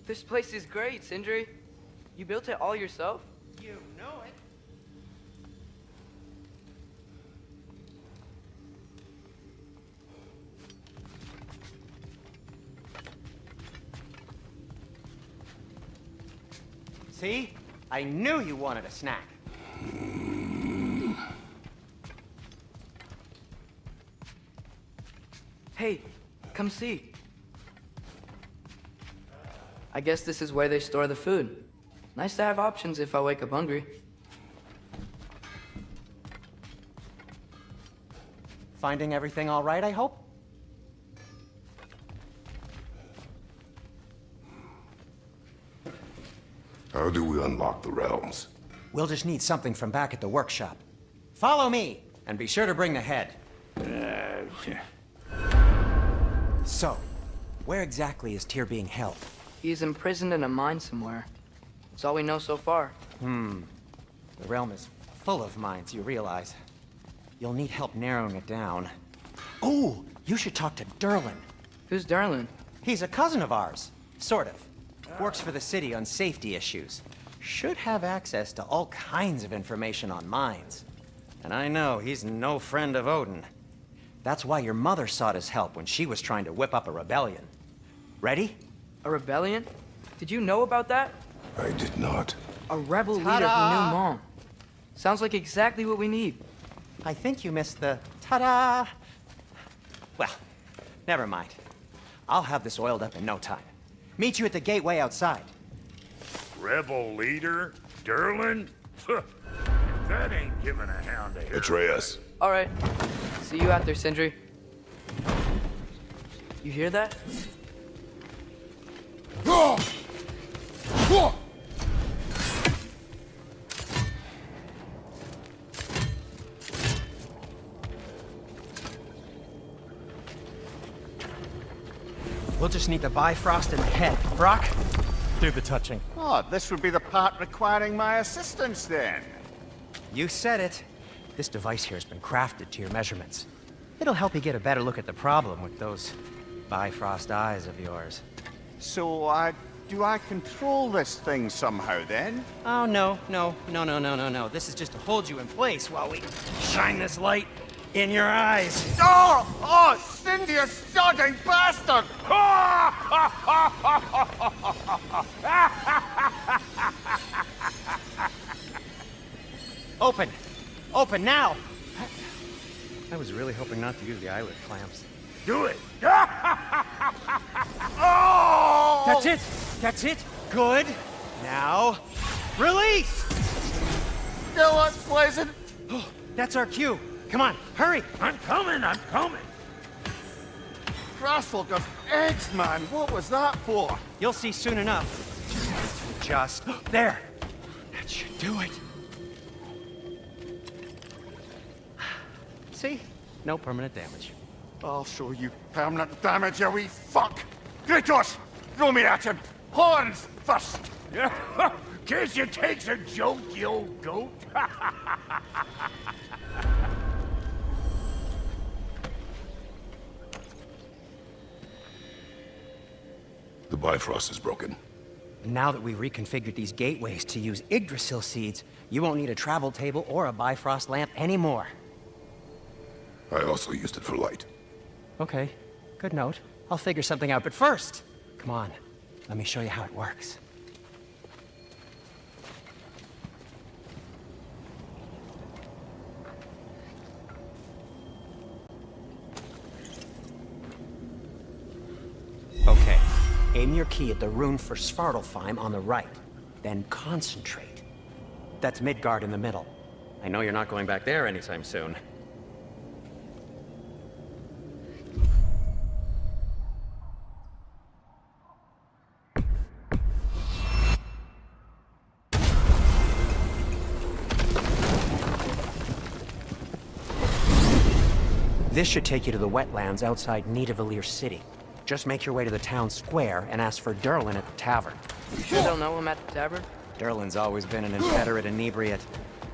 This place is great, Sindri. You built it all yourself? You know it. See? I knew you wanted a snack. Hey, come see. I guess this is where they store the food. Nice to have options if I wake up hungry. Finding everything all right, I hope? How do we unlock the realms? We'll just need something from back at the workshop. Follow me, and be sure to bring the head. So, where exactly is Tyr being held? He's imprisoned in a mine somewhere. That's all we know so far. The realm is full of mines, you realize. You'll need help narrowing it down. Oh, you should talk to Derlin. Who's Darlin? He's a cousin of ours, sort of. Works for the city on safety issues. Should have access to all kinds of information on mines. And I know he's no friend of Odin. That's why your mother sought his help when she was trying to whip up a rebellion. Ready? A rebellion? Did you know about that? I did not. A rebel leader who knew Mom. Sounds like exactly what we need. I think you missed the ta-da! Well, never mind. I'll have this oiled up in no time. Meet you at the gateway outside. Rebel leader? Derlin? That ain't giving a hound a hair. Atreus. All right. See you out there, Sindri. You hear that? We'll just need the Bifrost in the head. Brock, do the touching. Oh, this would be the part requiring my assistance then. You said it. This device here has been crafted to your measurements. It'll help you get a better look at the problem with those Bifrost eyes of yours. So, do I control this thing somehow then? Oh, no. This is just to hold you in place while we shine this light in your eyes. Oh, Cindy, you sodding bastard! Open! Open now! I was really hoping not to use the eyelid clamps. Do it! Oh! That's it! That's it! Good! Now, release! Still unpleasant. Oh, that's our cue. Come on, hurry! I'm coming! Crossful of eggs, man. What was that for? You'll see soon enough. Just there. That should do it. See? No permanent damage. I'll show you permanent damage, you wee fuck. Kratos, throw me at him. Horns first. Guess you takes a joke, you old goat. The Bifrost is broken. Now that we've reconfigured these gateways to use Yggdrasil seeds, you won't need a travel table or a Bifrost lamp anymore. I also used it for light. Okay, good note. I'll figure something out, but first, come on, let me show you how it works. Okay, aim your key at the rune for Svartalfheim on the right, then concentrate. That's Midgard in the middle. I know you're not going back there anytime soon. This should take you to the wetlands outside Nidavellir City. Just make your way to the town square and ask for Derlin at the tavern. You sure they'll know him at the tavern? Derlin's always been an inveterate inebriate.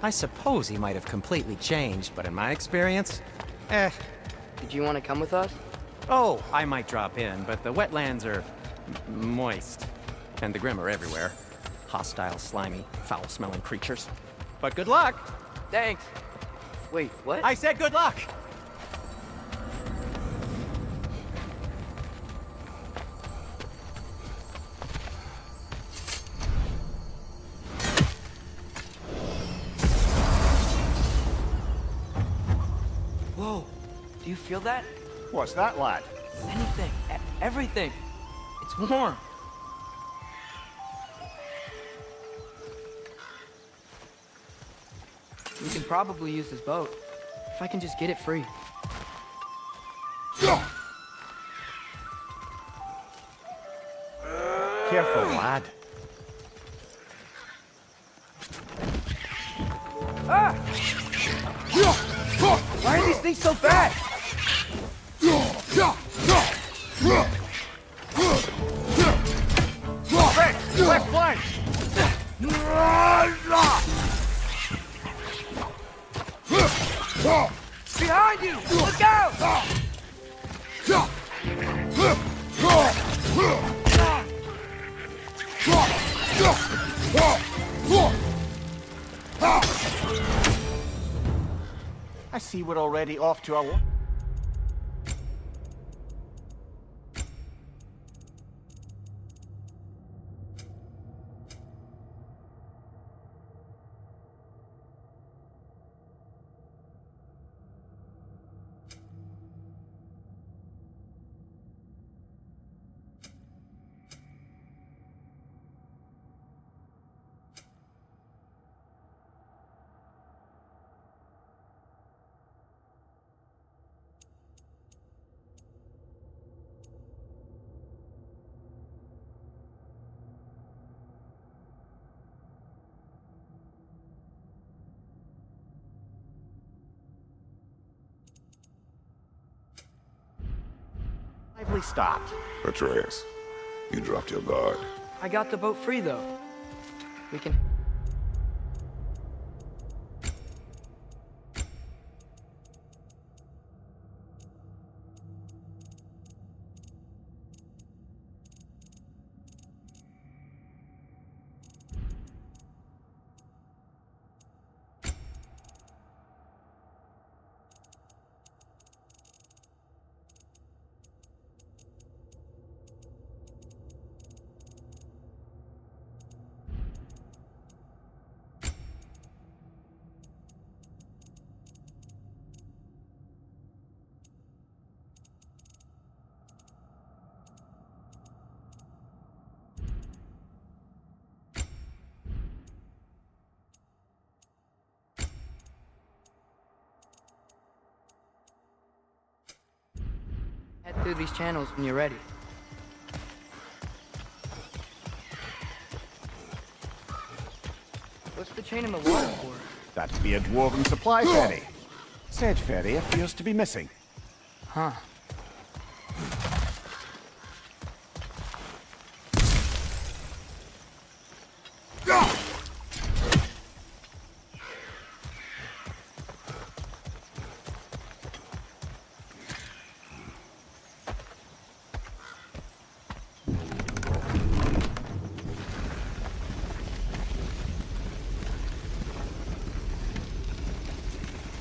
I suppose he might have completely changed, but in my experience, Did you want to come with us? Oh, I might drop in, but the wetlands are moist. And the Grimm are everywhere. Hostile, slimy, foul-smelling creatures. But good luck! Thanks. Wait, what? I said good luck! Whoa. Do you feel that? What's that, lad? Anything. Everything. It's warm. We can probably use this boat. If I can just get it free. Careful, lad. Ah! Why are these things so fast? Left flank! Behind you! Look out! I see we're already off to our... Lively stopped. Atreus, you dropped your guard. I got the boat free, though. We can... Head through these channels when you're ready. What's the chain in the water for? That'd be a dwarven supply ferry. Said ferry appears to be missing. Huh.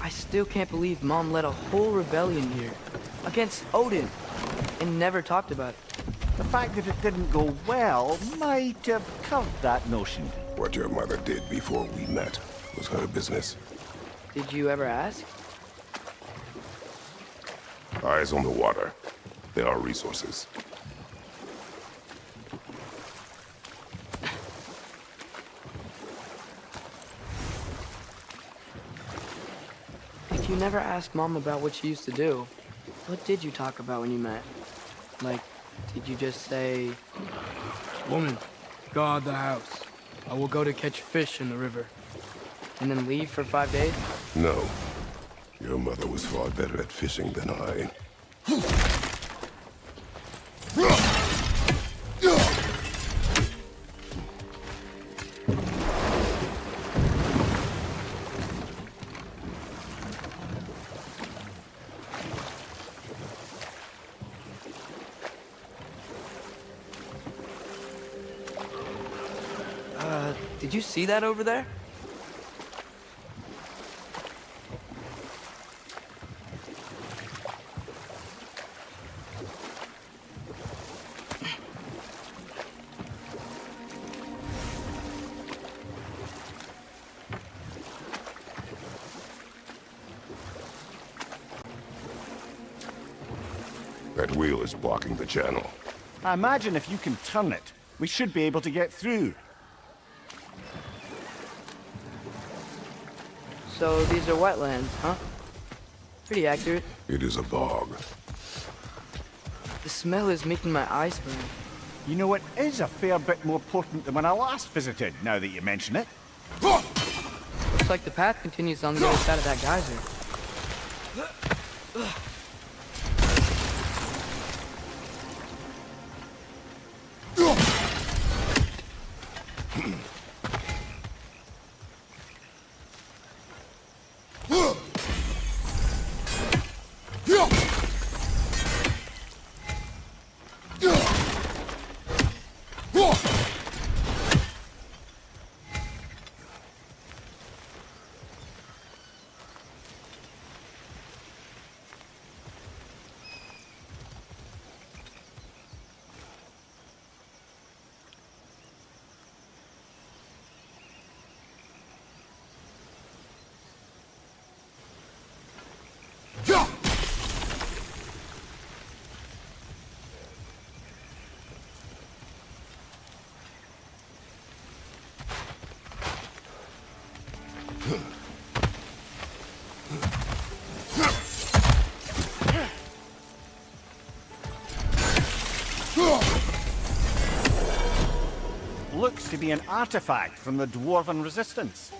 I still can't believe Mom led a whole rebellion here against Odin and never talked about it. The fact that it didn't go well might have covered that notion. What your mother did before we met was her business. Did you ever ask? Eyes on the water. There are resources. If you never asked Mom about what she used to do, what did you talk about when you met? Like, did you just say... Woman, guard the house. I will go to catch fish in the river. And then leave for 5 days? No. Your mother was far better at fishing than I. Did you see that over there? That wheel is blocking the channel. I imagine if you can turn it, we should be able to get through. So these are wetlands, huh? Pretty accurate. It is a bog. The smell is making my eyes burn. You know, it is a fair bit more potent than when I last visited, now that you mention it. Looks like the path continues on the other side of that geyser. Looks to be an artifact from the Dwarven Resistance.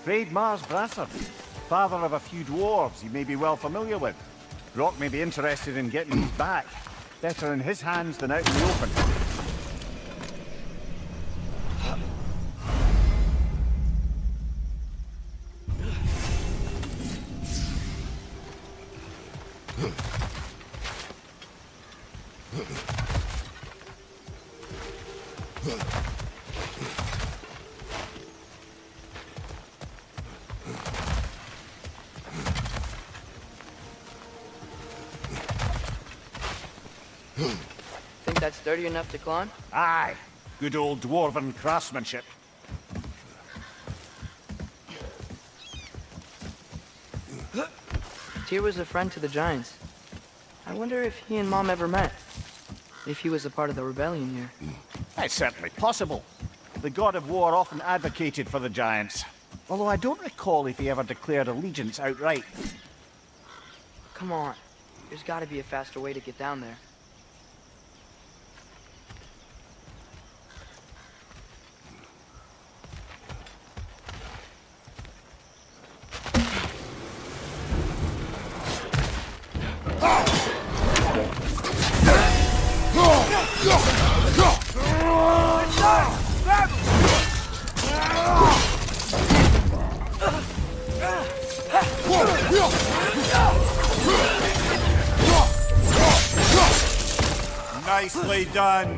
Trade Mars Brassard, father of a few dwarves you may be well familiar with. Brock may be interested in getting these back. Better in his hands than out in the open. Think that's sturdy enough to climb? Aye, good old Dwarven craftsmanship. Tyr was a friend to the Giants. I wonder if he and Mom ever met. If he was a part of the rebellion here. It's certainly possible. The god of war often advocated for the Giants. Although I don't recall if he ever declared allegiance outright. Come on. There's gotta be a faster way to get down there. Nicely done.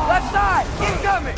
Left side! Incoming!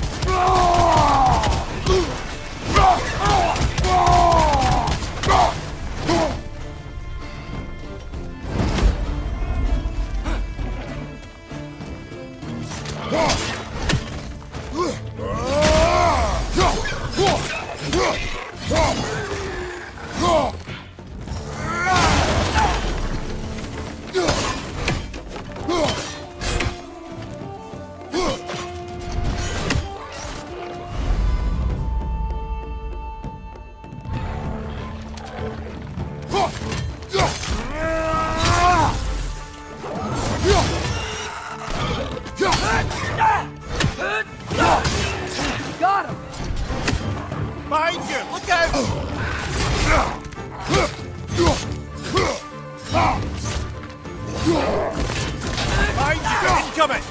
Behind you! Look out! Behind you! Incoming!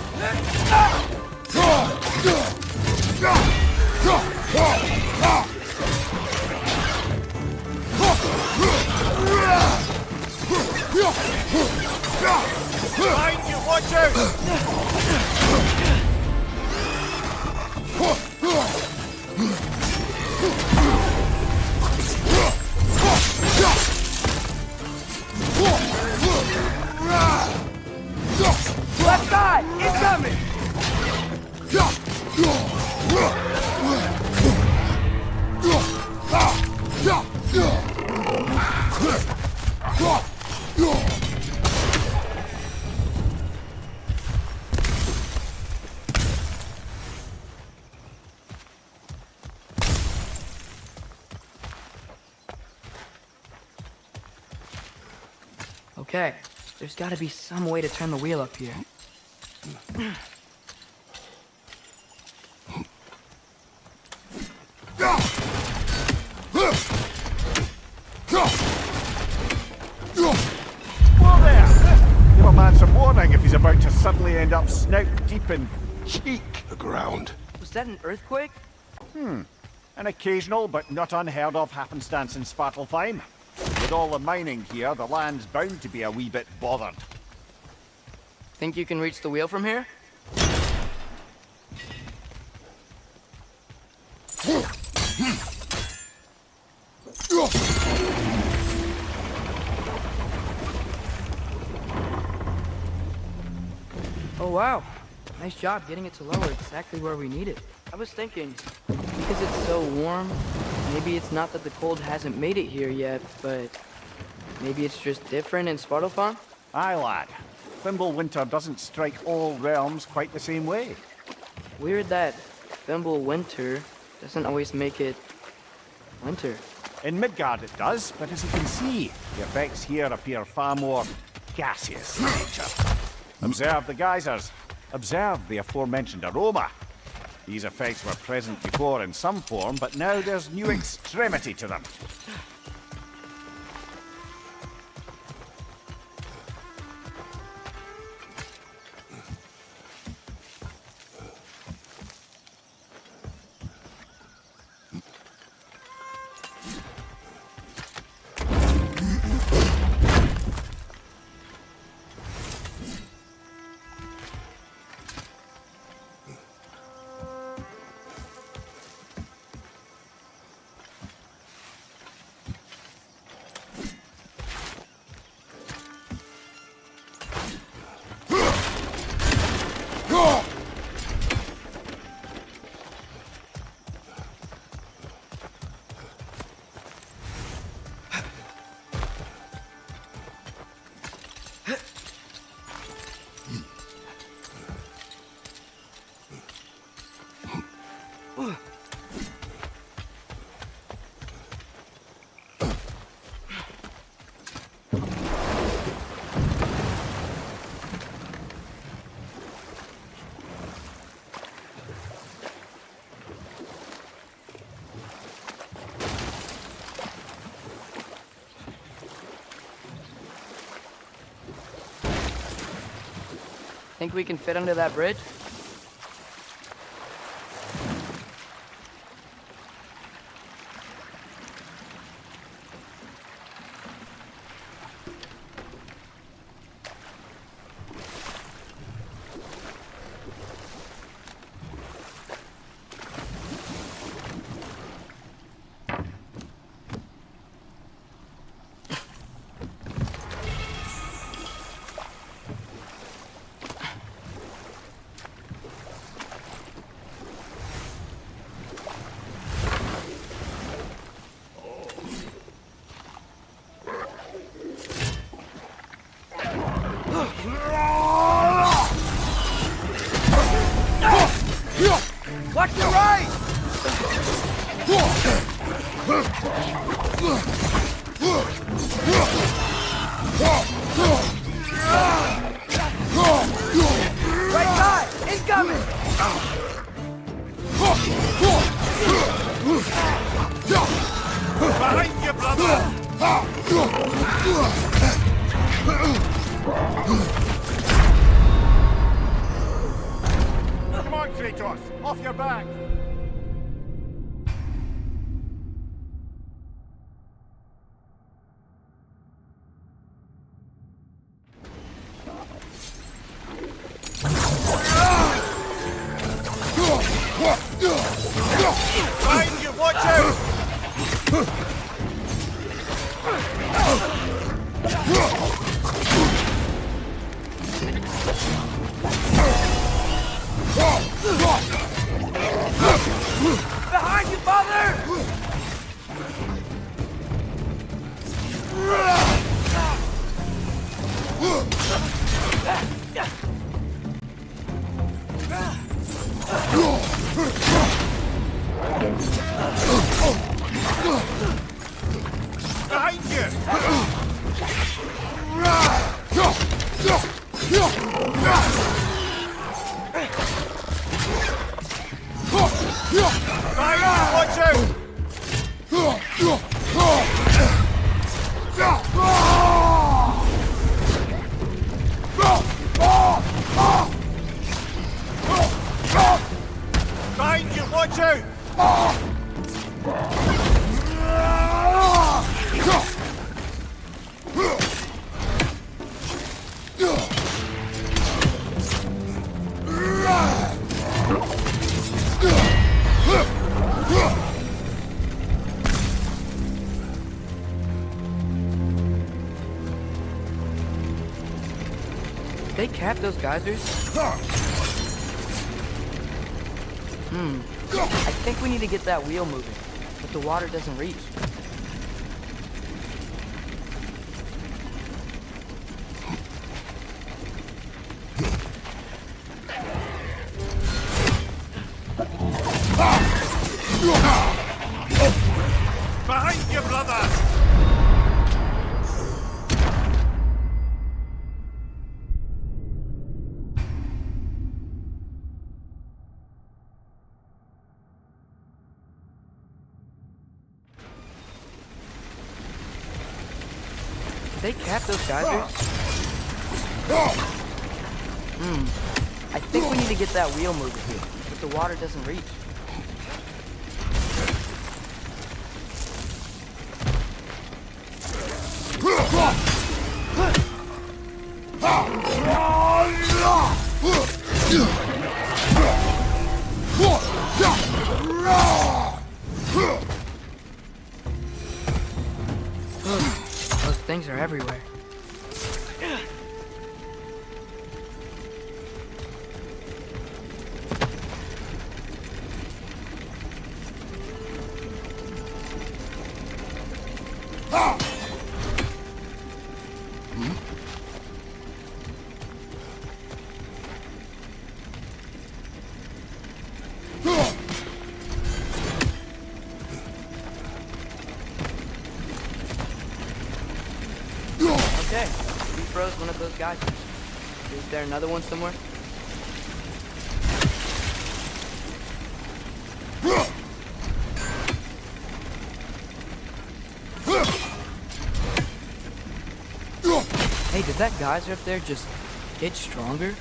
Behind you! Watch out! Left side! Incoming! Okay, there's gotta be some way to turn the wheel up here. Whoa there! Give a man some warning if he's about to suddenly end up snout deep in cheek. The ground. Was that an earthquake? An occasional but not unheard of happenstance in Svartalfheim. With all the mining here, the land's bound to be a wee bit bothered. Think you can reach the wheel from here? Oh wow, nice job getting it to lower exactly where we need it. I was thinking, because it's so warm, maybe it's not that the cold hasn't made it here yet, but maybe it's just different in Svartalfheim? Aye, lad. Thimble winter doesn't strike all realms quite the same way. Weird that Thimble winter doesn't always make it winter. In Midgard it does, but as you can see, the effects here appear far more gaseous in nature. Observe the geysers. Observe the aforementioned aroma. These effects were present before in some form, but now there's new extremity to them. Think we can fit under that bridge? Watch your right! Right side! Incoming! Come on, Kratos! Off your back! Behind you! Watch out! Behind you, father! Behind you! Behind you! Watch out! Behind you! Watch out! They capped those geysers? I think we need to get that wheel moving, but the water doesn't reach. Behind you, brother! They capped those geysers? I think we need to get that wheel moving here, but the water doesn't reach. Those things are everywhere. Okay, we froze one of those geysers. Is there another one somewhere? Hey, did that geyser up there just get stronger?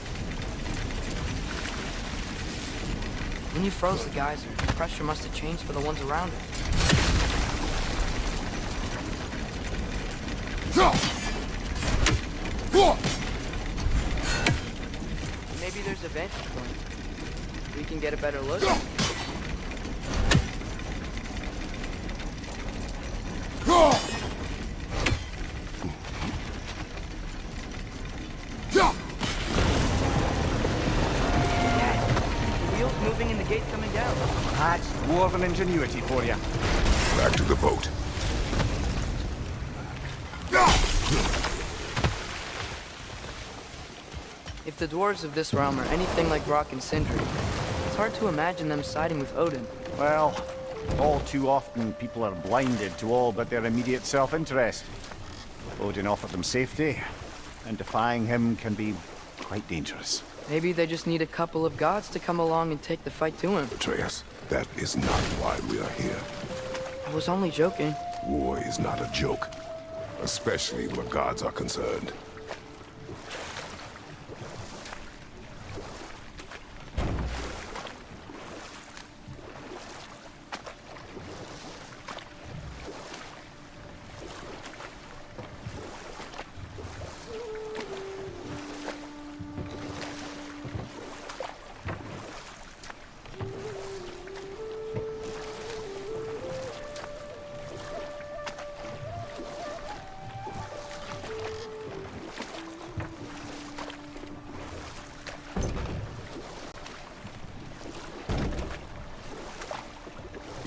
When you froze the geyser, the pressure must have changed for the ones around it. Maybe there's a vantage point. We can get a better look. The wheel's moving and the gate's coming down. That's dwarven ingenuity for you. Back to the boat. If the dwarves of this realm are anything like Rock and Sindri, it's hard to imagine them siding with Odin. Well, all too often people are blinded to all but their immediate self-interest. Odin offered them safety, and defying him can be quite dangerous. Maybe they just need a couple of gods to come along and take the fight to him. Atreus, that is not why we are here. I was only joking. War is not a joke. especially where gods are concerned.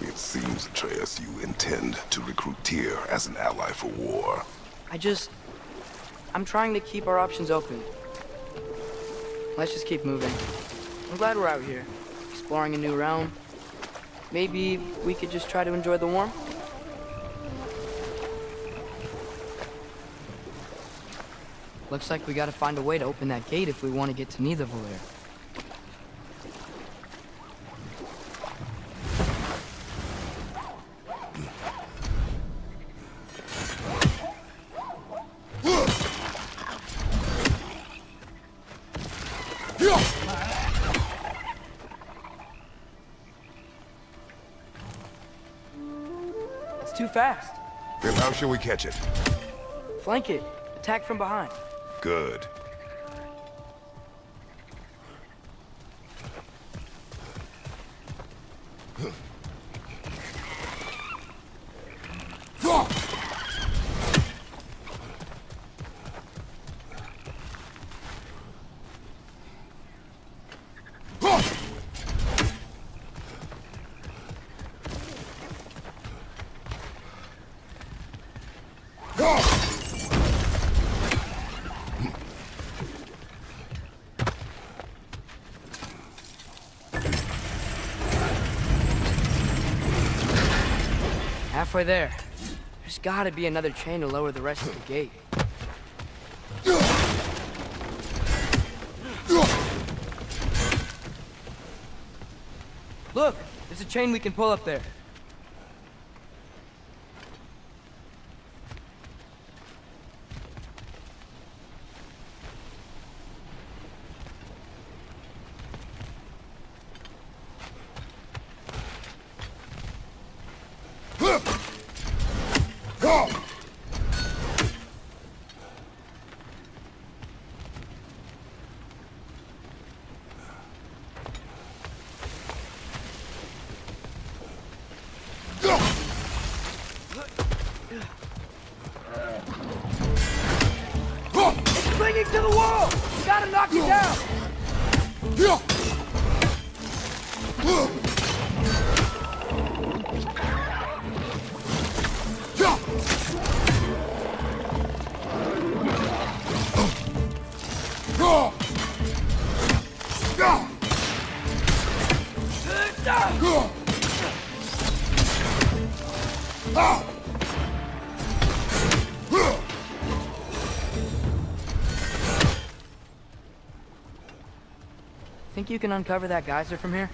It seems, Atreus, you intend to recruit Tyr as an ally for war. I'm trying to keep our options open. Let's just keep moving. I'm glad we're out here, exploring a new realm. Maybe we could just try to enjoy the warmth? Looks like we gotta find a way to open that gate if we want to get to Nidavellir. It's too fast. Then how shall we catch it? Flank it. Attack from behind. Good. Halfway there. There's gotta be another chain to lower the rest of the gate. Look! There's a chain we can pull up there. It's clinging to the wall! We gotta knock it down! Think you can uncover that geyser from here?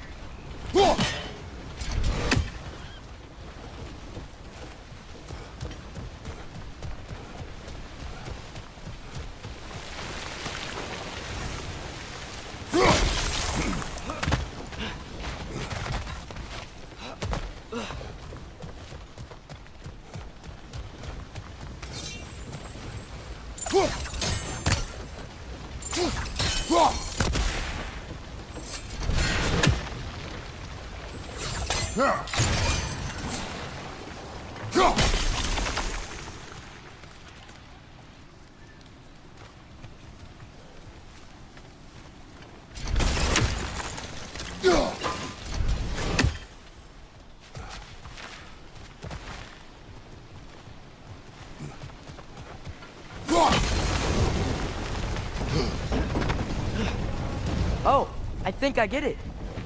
Oh, I think I get it.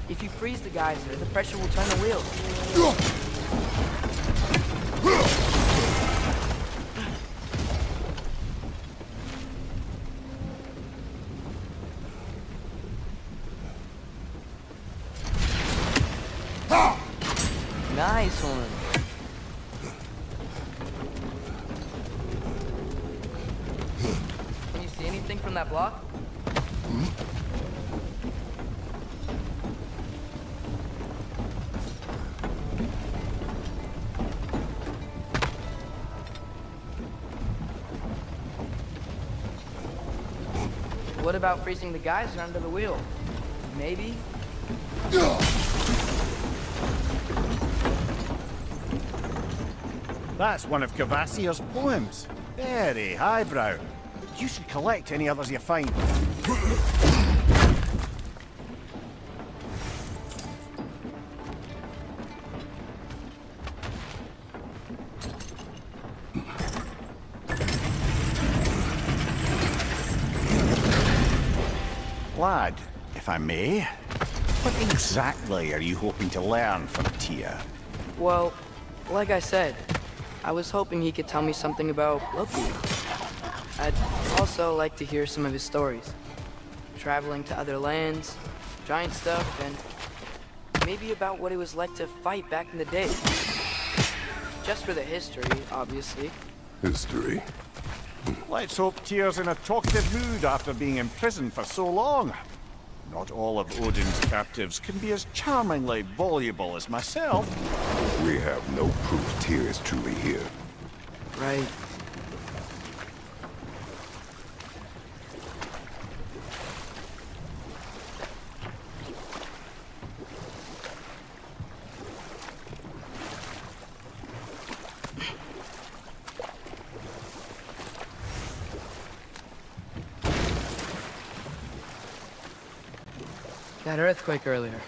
If you freeze the geyser, the pressure will turn the wheels. Nice one. anything from that block? What about freezing the geyser under the wheel? Maybe? That's one of Cavassier's poems. Very highbrow. You should collect any others you find. Lad, if I may, what exactly are you hoping to learn from Tyr? Well, like I said, I was hoping he could tell me something about Loki. I'd also like to hear some of his stories. Traveling to other lands, giant stuff, and maybe about what it was like to fight back in the day. Just for the history, obviously. History. Let's hope Tyr's in a talkative mood after being imprisoned for so long. Not all of Odin's captives can be as charmingly voluble as myself. We have no proof Tyr is truly here. Right. That earthquake earlier.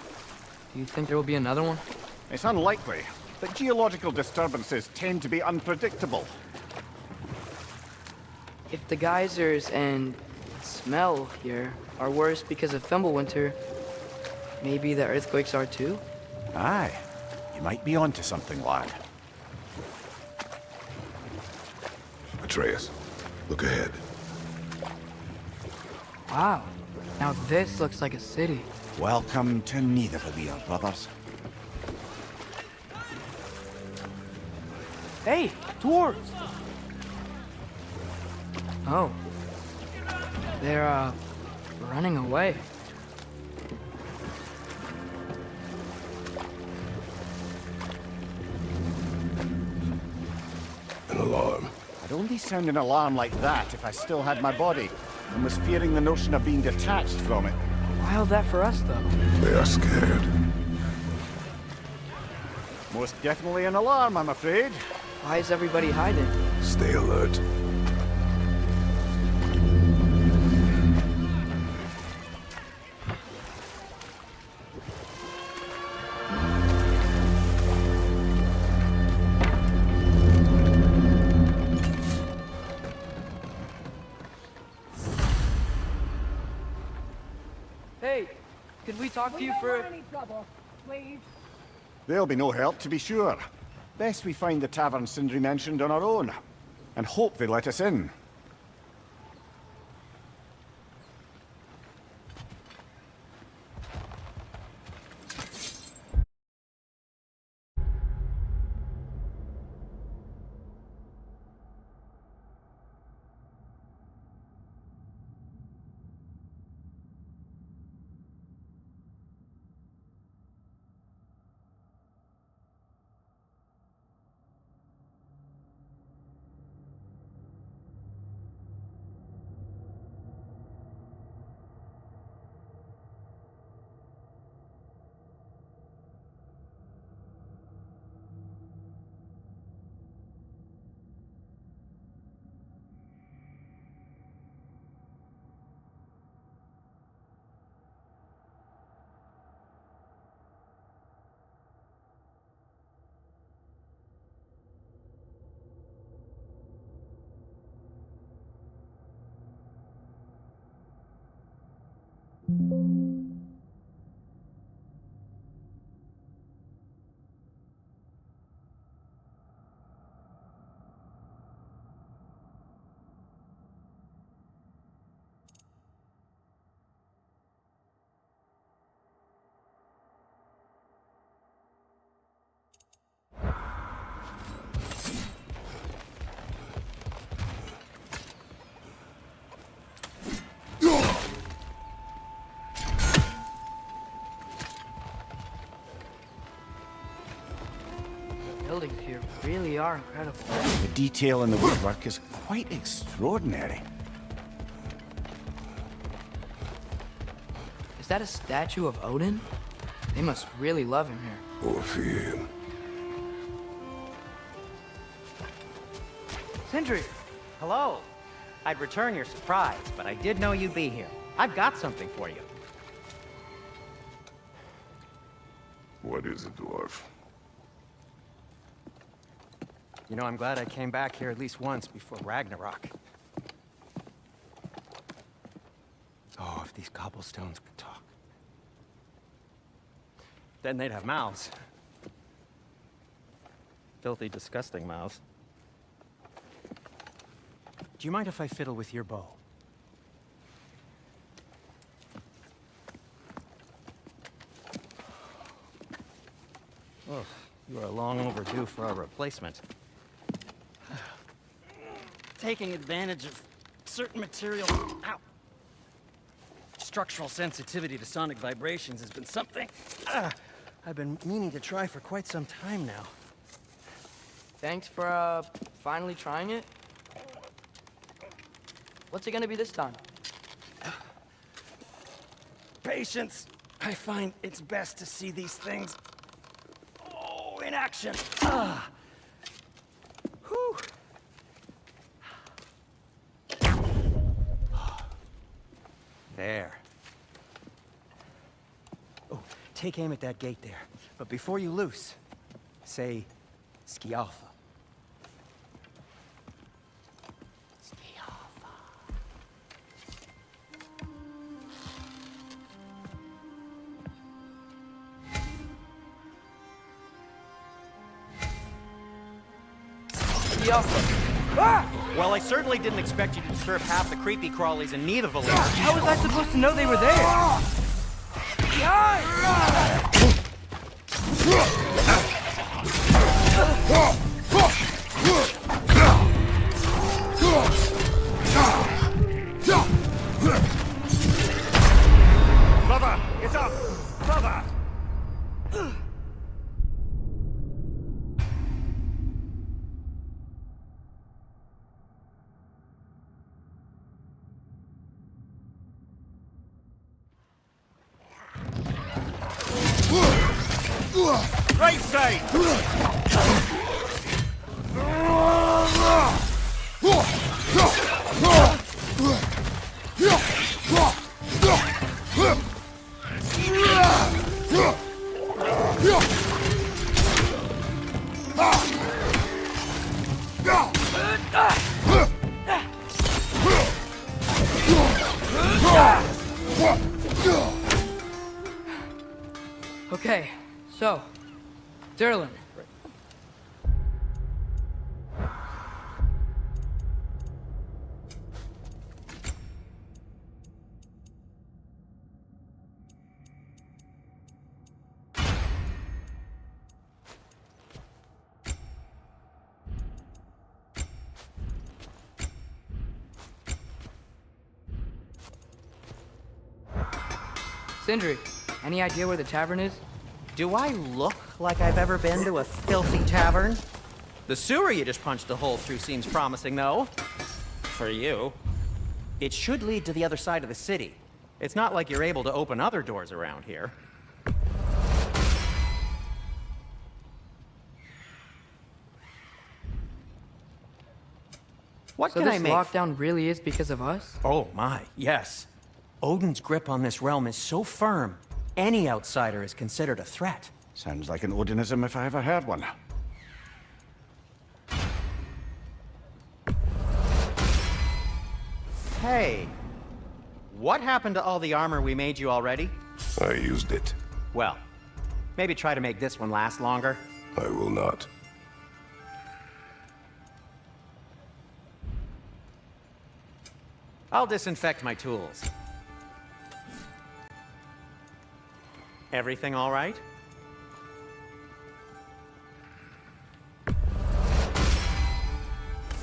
Do you think there will be another one? It's unlikely, but geological disturbances tend to be unpredictable. If the geysers and smell here are worse because of Fimbulwinter, maybe the earthquakes are too? Aye, you might be onto something, lad. Atreus, look ahead. Wow. Now this looks like a city. Welcome to Nidavellir, brothers. Hey, dwarves! Oh. They're, running away. An alarm. I'd only sound an alarm like that if I still had my body, and was fearing the notion of being detached from it. Wild that for us, though. They are scared. Most definitely an alarm, I'm afraid. Why is everybody hiding? Stay alert. Hey, could we talk to you for... any trouble, please. There'll be no help, to be sure. Best we find the tavern Sindri mentioned on our own, and hope they let us in. buildings here really are incredible. The detail in the woodwork is quite extraordinary. Is that a statue of Odin? They must really love him here. Or fear him. Sindri! Hello. I'd return your surprise, but I did know you'd be here. I've got something for you. What is it, dwarf? You know, I'm glad I came back here at least once before Ragnarok. Oh, if these cobblestones could talk. Then they'd have mouths. Filthy, disgusting mouths. Do you mind if I fiddle with your bow? Oh, you are long overdue for a replacement. Taking advantage of certain material. Ow. Structural sensitivity to sonic vibrations has been something I've been meaning to try for quite some time now. Thanks for, finally trying it. What's it gonna be this time? Patience. I find it's best to see these things, in action. Whew. There. Oh, take aim at that gate there. But before you loose, say, Skialfa. Well, I certainly didn't expect you to disturb half the creepy crawlies in neither village. How was I supposed to know they were there? Brother, get up! Brother! Right side! Okay, so, Derlin. Sindri, any idea where the tavern is? Do I look like I've ever been to a filthy tavern? The sewer you just punched a hole through seems promising, though. For you. It should lead to the other side of the city. It's not like you're able to open other doors around here. What So can this I make? lockdown really is because of us? Oh my, yes. Odin's grip on this realm is so firm, any outsider is considered a threat. Sounds like an Odinism if I ever heard one. Hey, what happened to all the armor we made you already? I used it. Well, maybe try to make this one last longer. I will not. I'll disinfect my tools. Everything all right?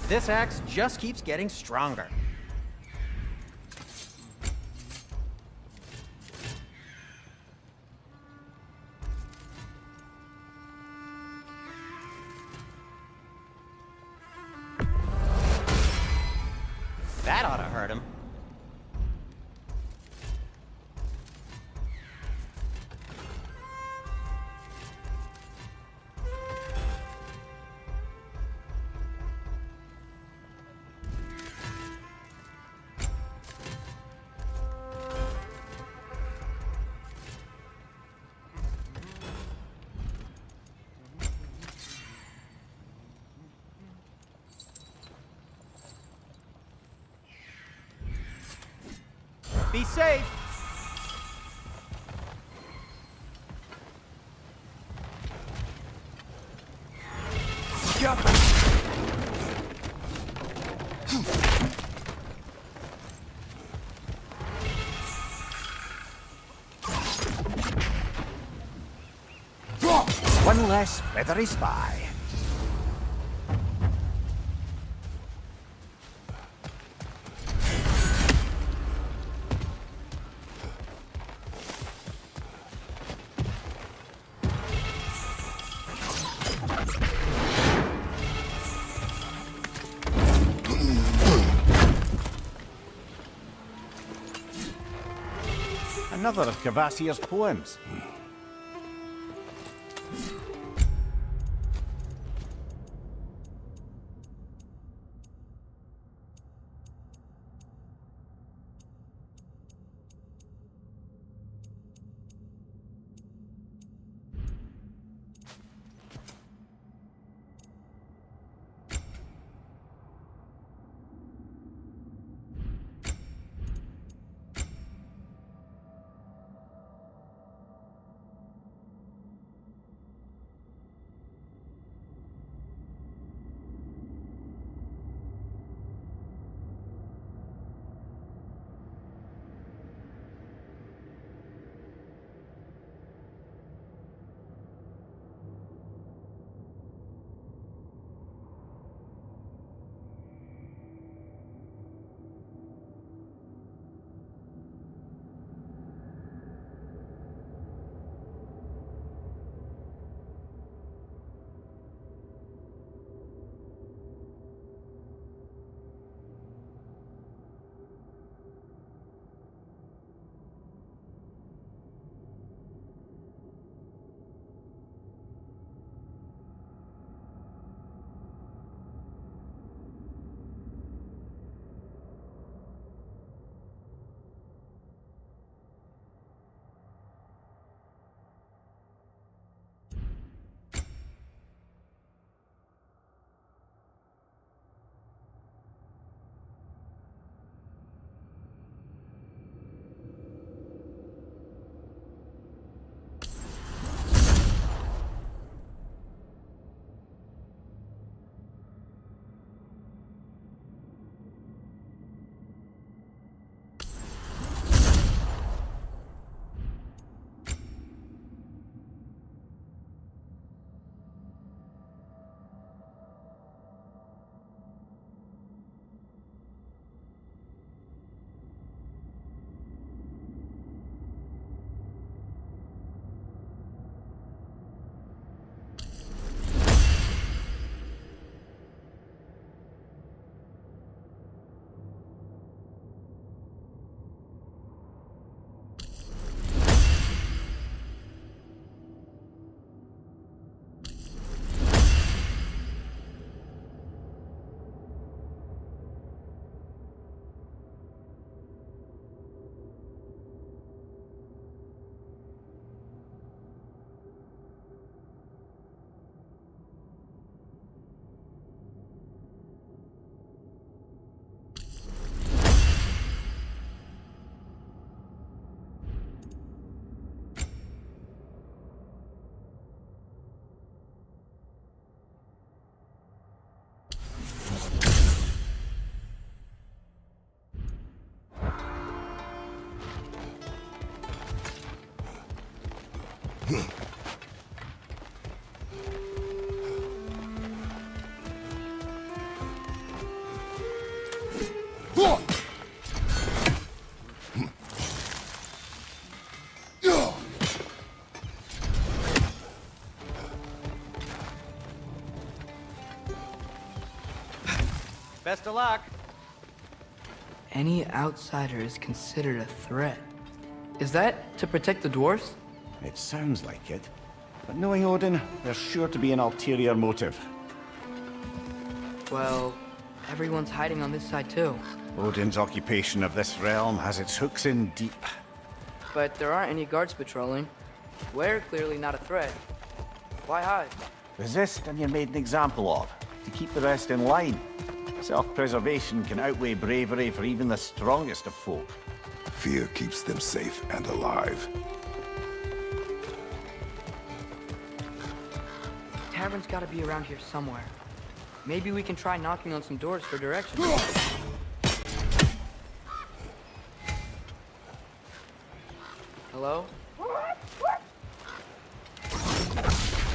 This axe just keeps getting stronger. Be safe! One less feathery spy. Another of Cavassier's poems. Best of luck. Any outsider is considered a threat. Is that to protect the dwarves? It sounds like it. But knowing Odin, there's sure to be an ulterior motive. Well, everyone's hiding on this side too. Odin's occupation of this realm has its hooks in deep. But there aren't any guards patrolling. We're clearly not a threat. Why hide? Resist and you're made an example of, to keep the rest in line. Self-preservation can outweigh bravery for even the strongest of folk. Fear keeps them safe and alive. Tavern's gotta be around here somewhere. Maybe we can try knocking on some doors for directions. Hello?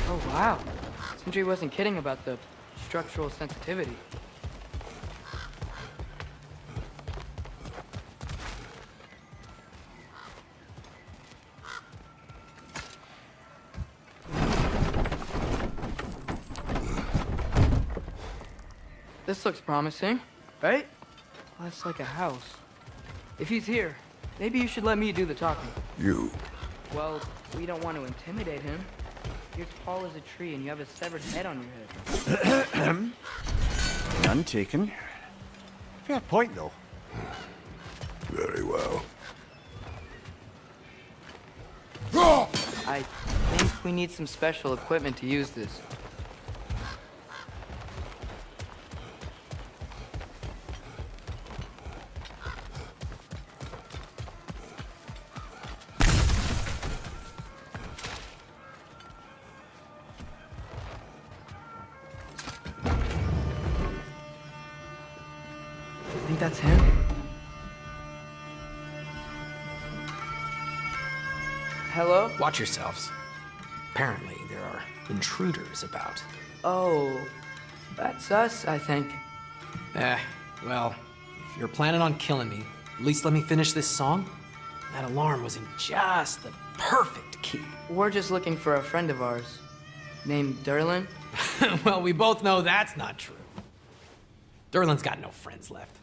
Oh, wow. Sindri wasn't kidding about the structural sensitivity. This looks promising, right? Well, that's like a house. If he's here, maybe you should let me do the talking. You. Well, we don't want to intimidate him. You're tall as a tree and you have a severed head on your head. None taken. Fair point, though. Very well. I think we need some special equipment to use this. Think that's him? Hello? Watch yourselves. Apparently, there are intruders about. Oh, that's us, I think. Well, if you're planning on killing me, at least let me finish this song. That alarm was in just the perfect key. We're just looking for a friend of ours named Derlin. Well, we both know that's not true. Derlin's got no friends left.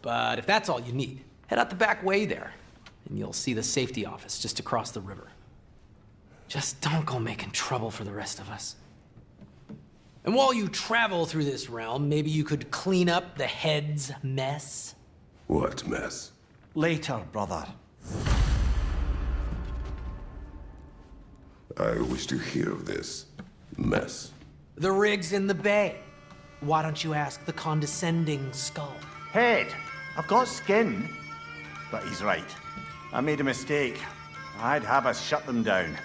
But if that's all you need, head out the back way there, and you'll see the safety office just across the river. Just don't go making trouble for the rest of us. And while you travel through this realm, maybe you could clean up the head's mess? What mess? Later, brother. I wish to hear of this mess. The rig's in the bay. Why don't you ask the condescending skull? Head. I've got skin. But he's right. I made a mistake. I'd have us shut them down.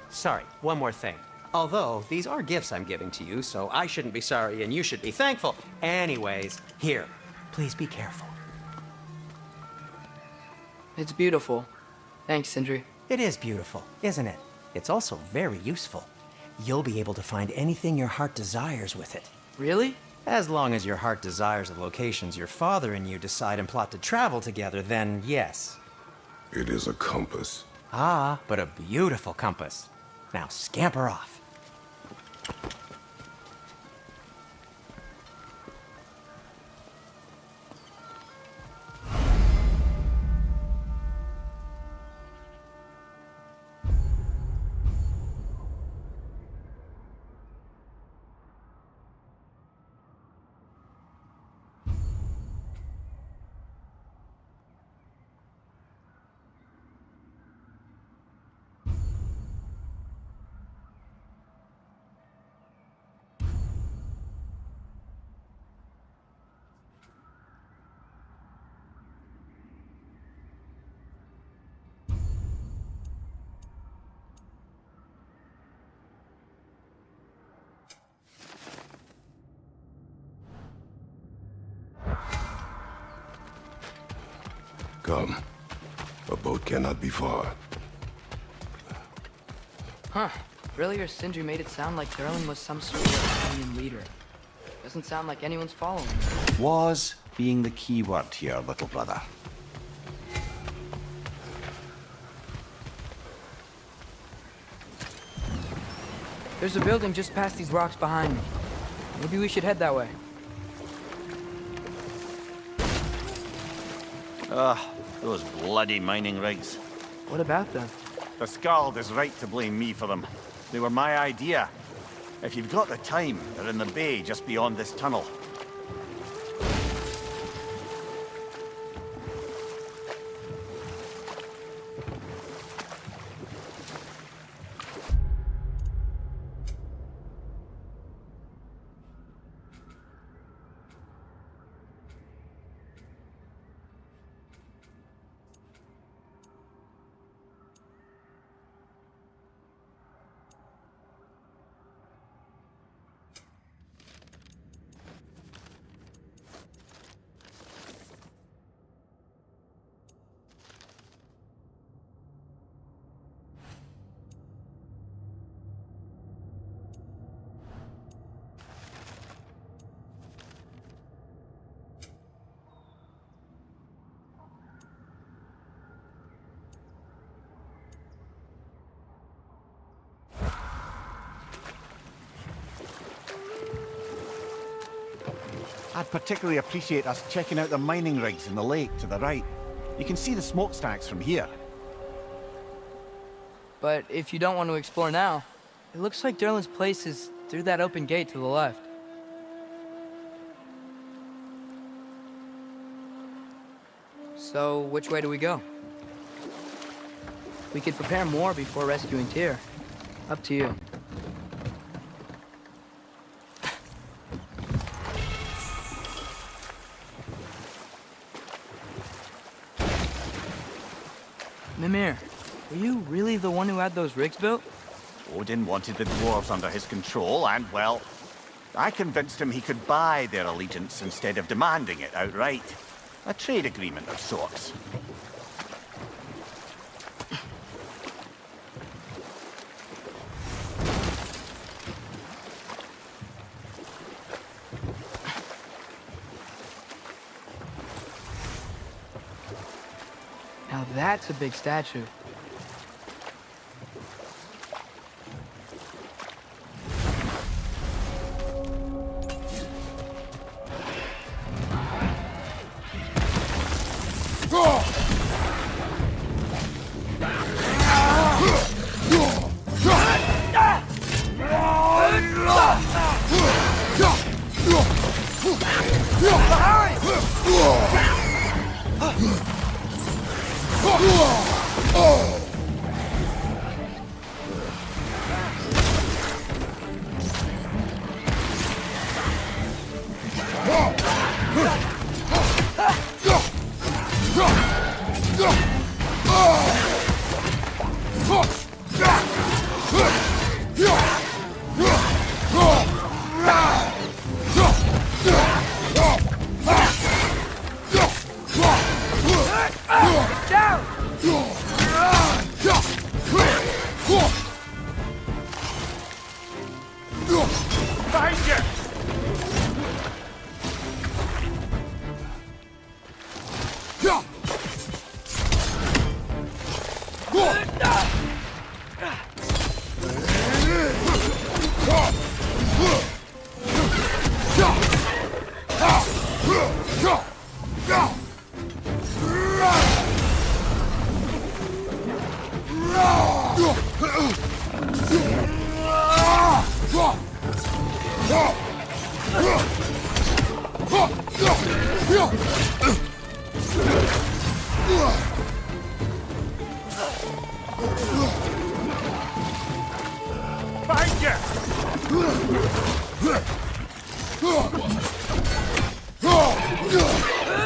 Sorry, one more thing. Although, these are gifts I'm giving to you, so I shouldn't be sorry and you should be thankful. Anyways, here, please be careful. It's beautiful. Thanks, Sindri. It is beautiful, isn't it? It's also very useful. You'll be able to find anything your heart desires with it. Really? As long as your heart desires the locations your father and you decide and plot to travel together, then yes. It is a compass. Ah, but a beautiful compass. Now scamper off. Come. A boat cannot be far. Huh. Earlier, Sindri made it sound like Derlin was some sort of Armenian leader. Doesn't sound like anyone's following him. Was being the key word here, little brother. There's a building just past these rocks behind me. Maybe we should head that way. Those bloody mining rigs. What about them? The Skald is right to blame me for them. They were my idea. If you've got the time, they're in the bay just beyond this tunnel. I'd particularly appreciate us checking out the mining rigs in the lake to the right. You can see the smokestacks from here. But if you don't want to explore now, it looks like Derlin's place is through that open gate to the left. So, which way do we go? We could prepare more before rescuing Tyr. Up to you. Mimir, were you really the one who had those rigs built? Odin wanted the dwarves under his control, and, well, I convinced him he could buy their allegiance instead of demanding it outright. A trade agreement of sorts. Now that's a big statue.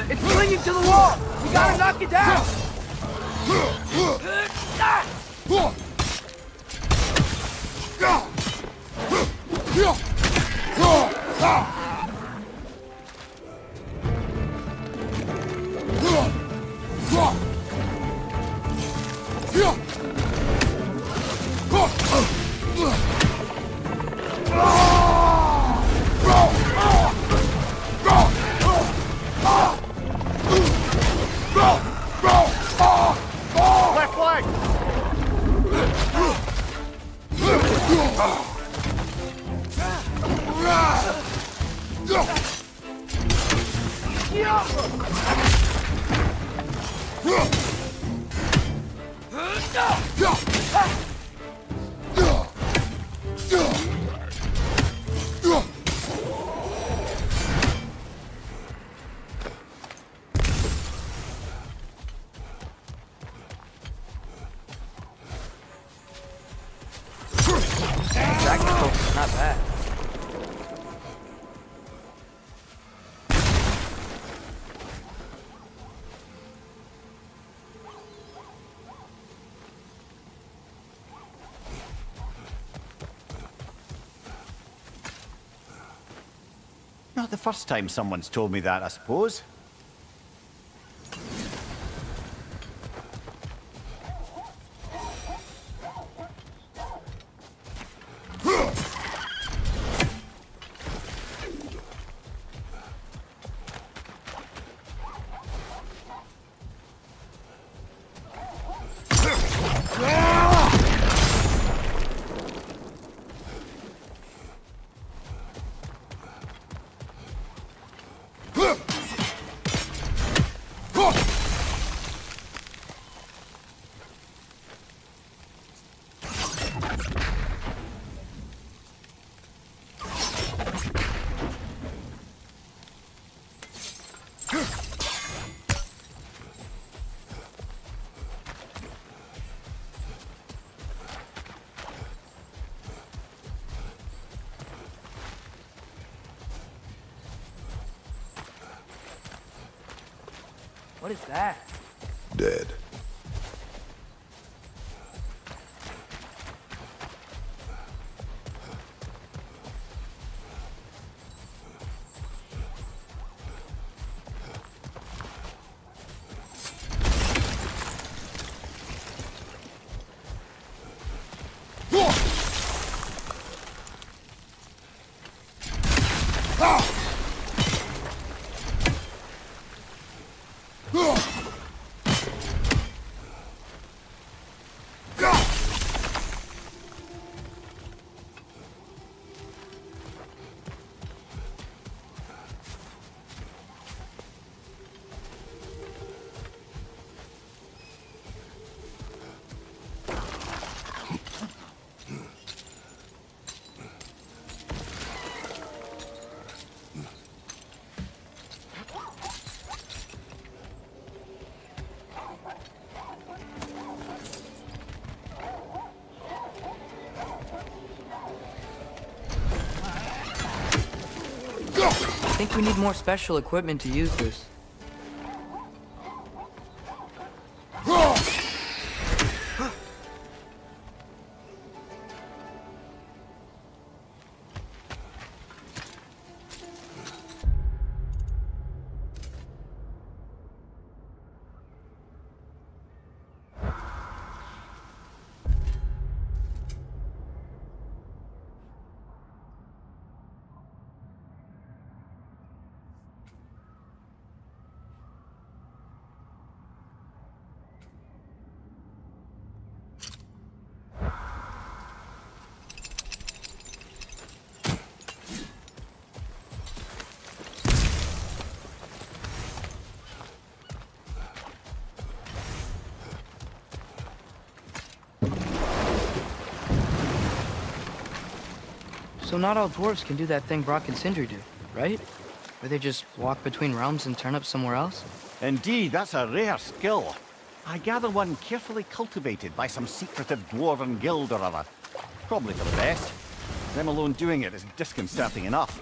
It's clinging to the wall! We gotta knock it down! Left leg! Ragnarok's not bad. Not the first time someone's told me that, I suppose. What is that? Dead. I think we need more special equipment to use this. So not all dwarves can do that thing Brock and Sindri do, right? Where they just walk between realms and turn up somewhere else? Indeed, that's a rare skill. I gather one carefully cultivated by some secretive dwarven guild or other. Probably for the best. Them alone doing it is disconcerting enough.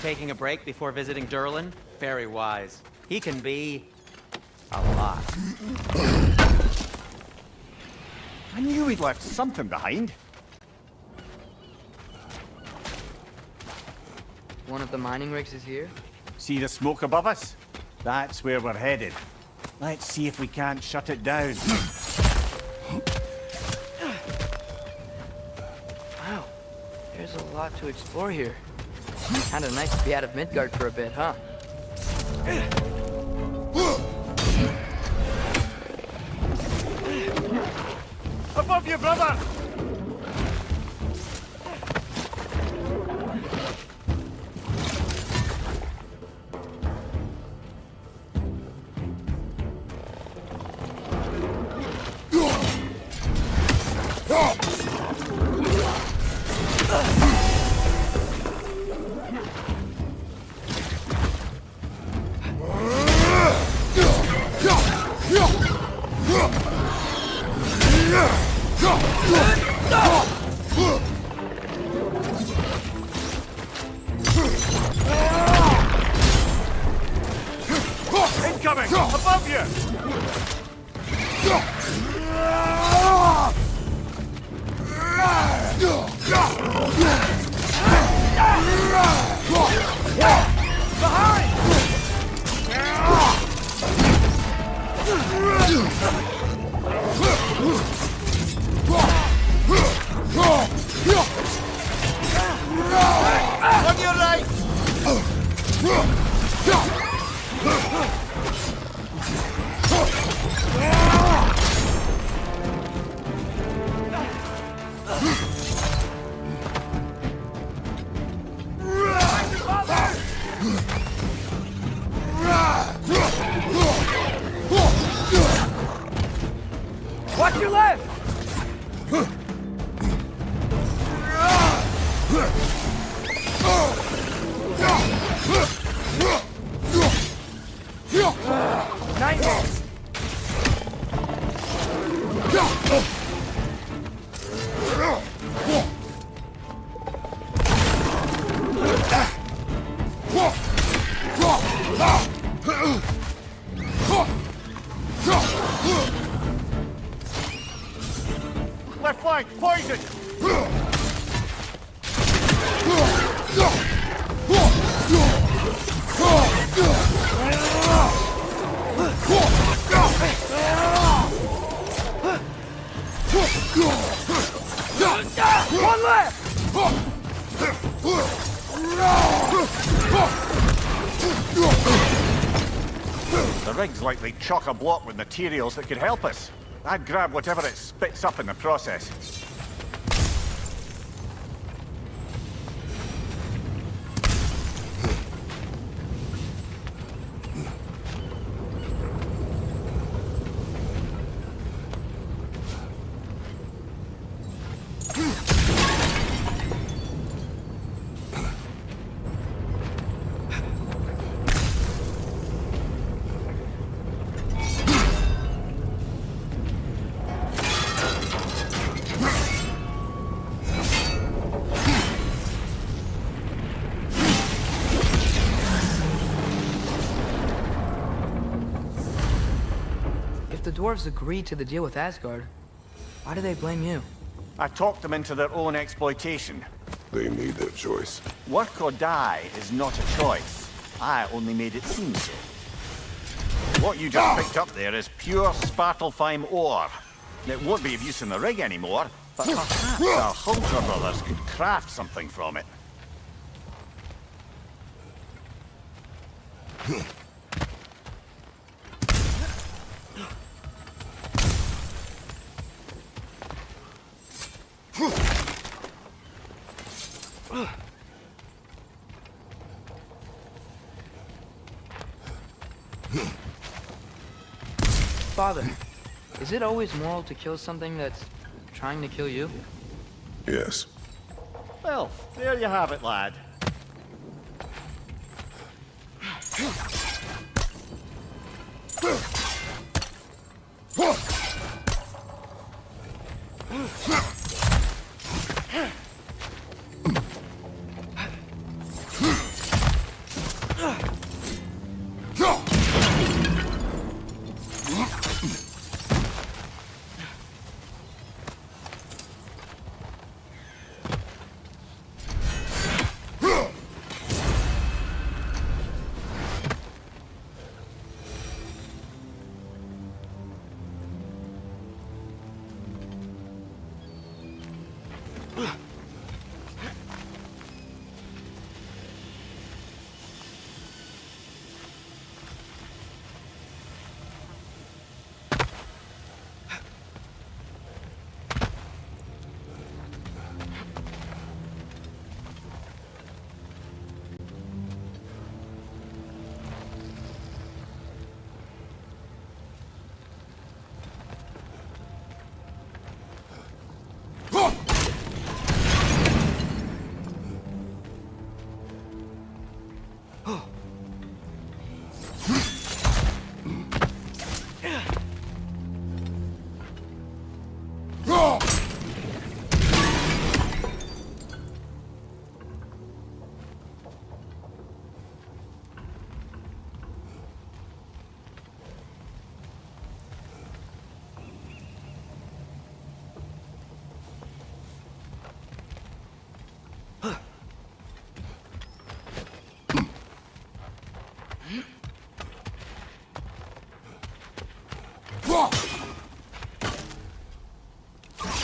Taking a break before visiting Durlin? Very wise. He can be a lot. I knew he'd left something behind. One of the mining rigs is here? See the smoke above us? That's where we're headed. Let's see if we can't shut it down. Wow, there's a lot to explore here. Kinda nice to be out of Midgard for a bit, huh? Above you, brother! Incoming! Above you! Nightmares! Left flank, poison! One left! The rig's likely chock-a-block with materials that could help us. I'd grab whatever it spits up in the process. If the dwarves agreed to the deal with Asgard, why do they blame you? I talked them into their own exploitation. They made their choice. Work or die is not a choice. I only made it seem so. What you just picked up there is pure Svartalfheim ore. It won't be of use in the rig anymore, but perhaps our Hulker brothers could craft something from it. Father, is it always moral to kill something that's trying to kill you? Yes. Well, there you have it, lad.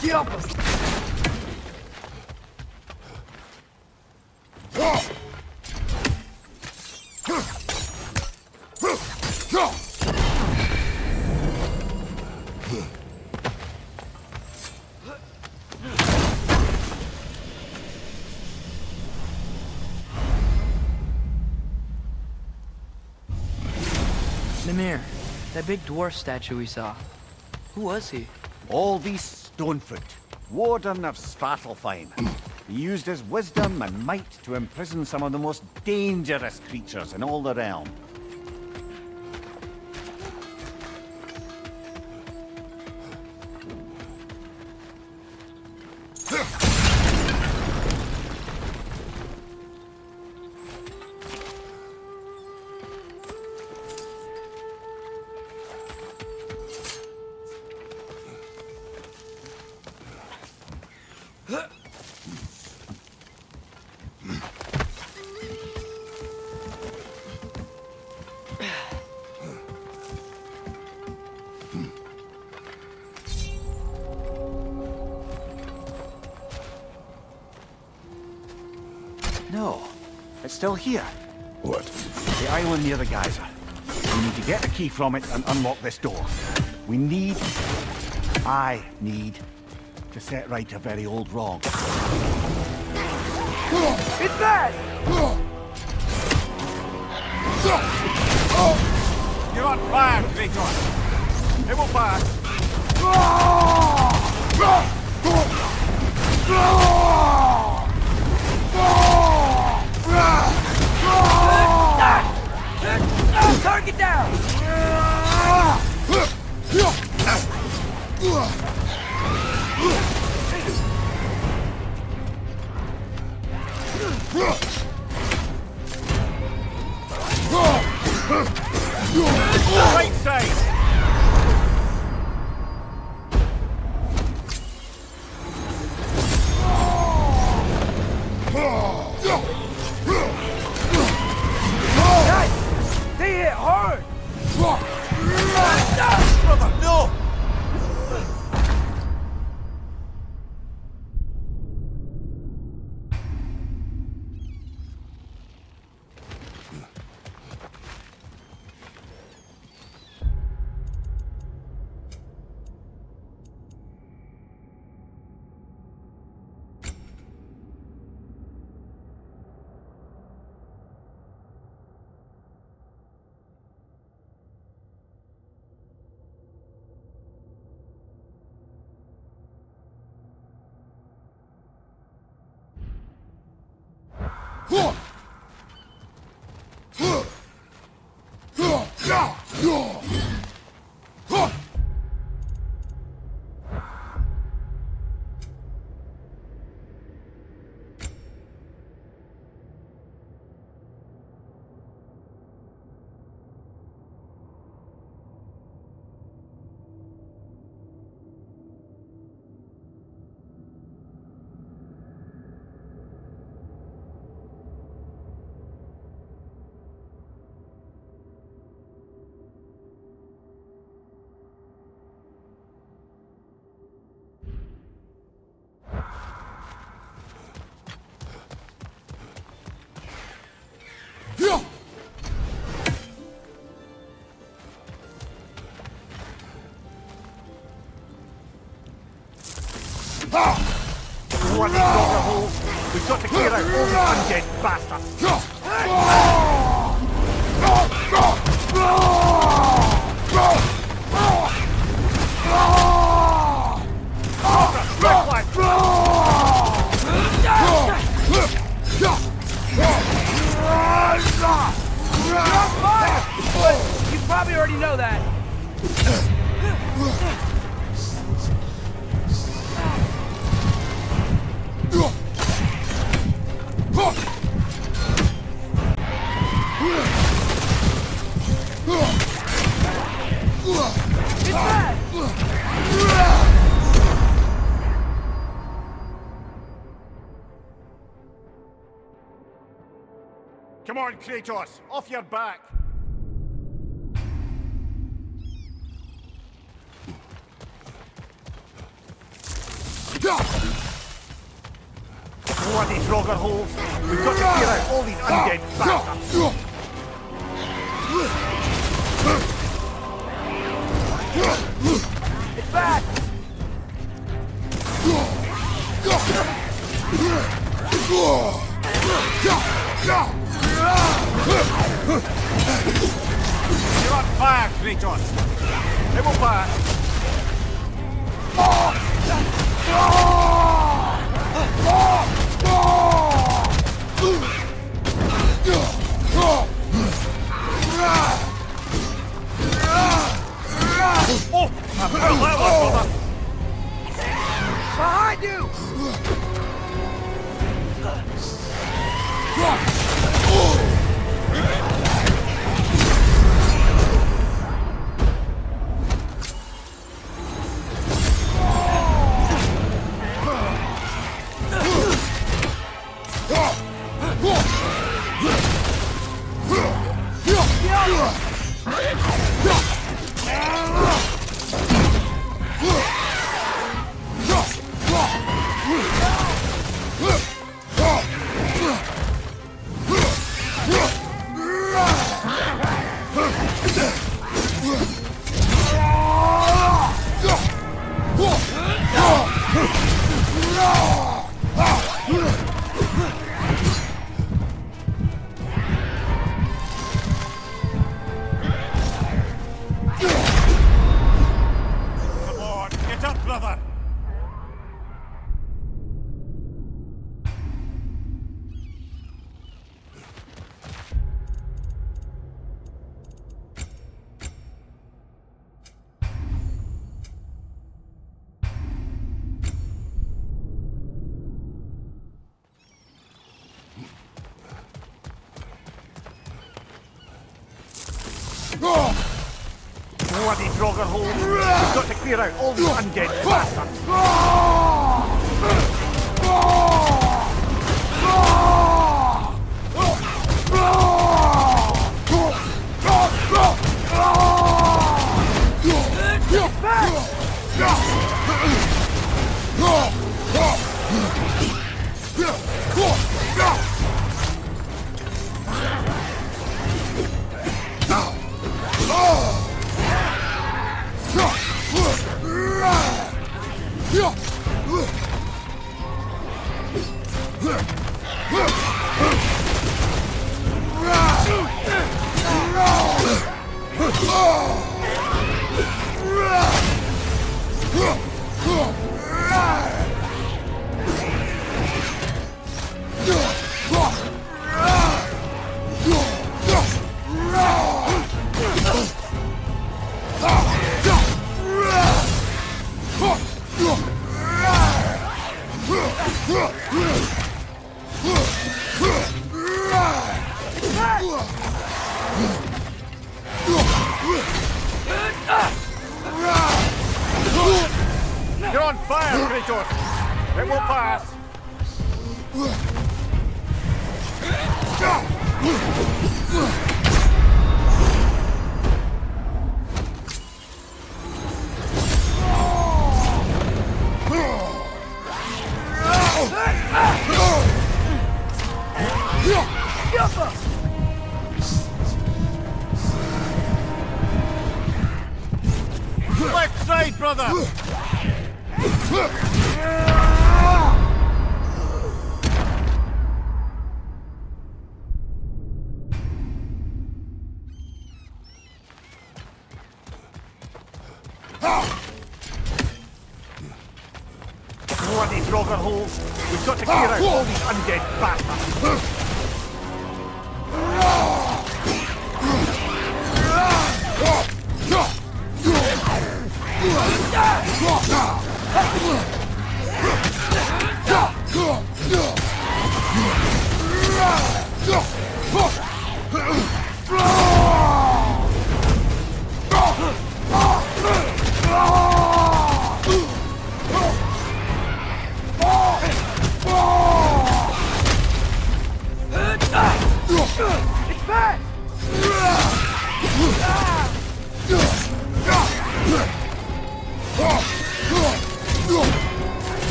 Get up! Mimir, that big dwarf statue we saw. Who was he? All these Stonefoot, warden of Svartalfheim. He used his wisdom and might to imprison some of the most dangerous creatures in all the realm. No, it's still here. What? The island near the geyser. We need to get the key from it and unlock this door. I need to set right a very old wrong. It's that! You're on fire, Kratos! It will pass! Target down! Right side! They hit hard! Brother, no! Bloody dogger holes! We've got to clear out all the undead bastards! You probably already know that. It's bad! Come on, Kratos! Off your back! Bloody Draugr holes! We've got to clear out all these undead bastards! It's back! You're on fire, Kratos! It will pass! Bloody Draugr hole! We've got to clear out all these undead bastards! You're on fire, Kratos! It will pass! Left side, brother! Bloody Draugr hole! We've got to clear out all these undead bastards!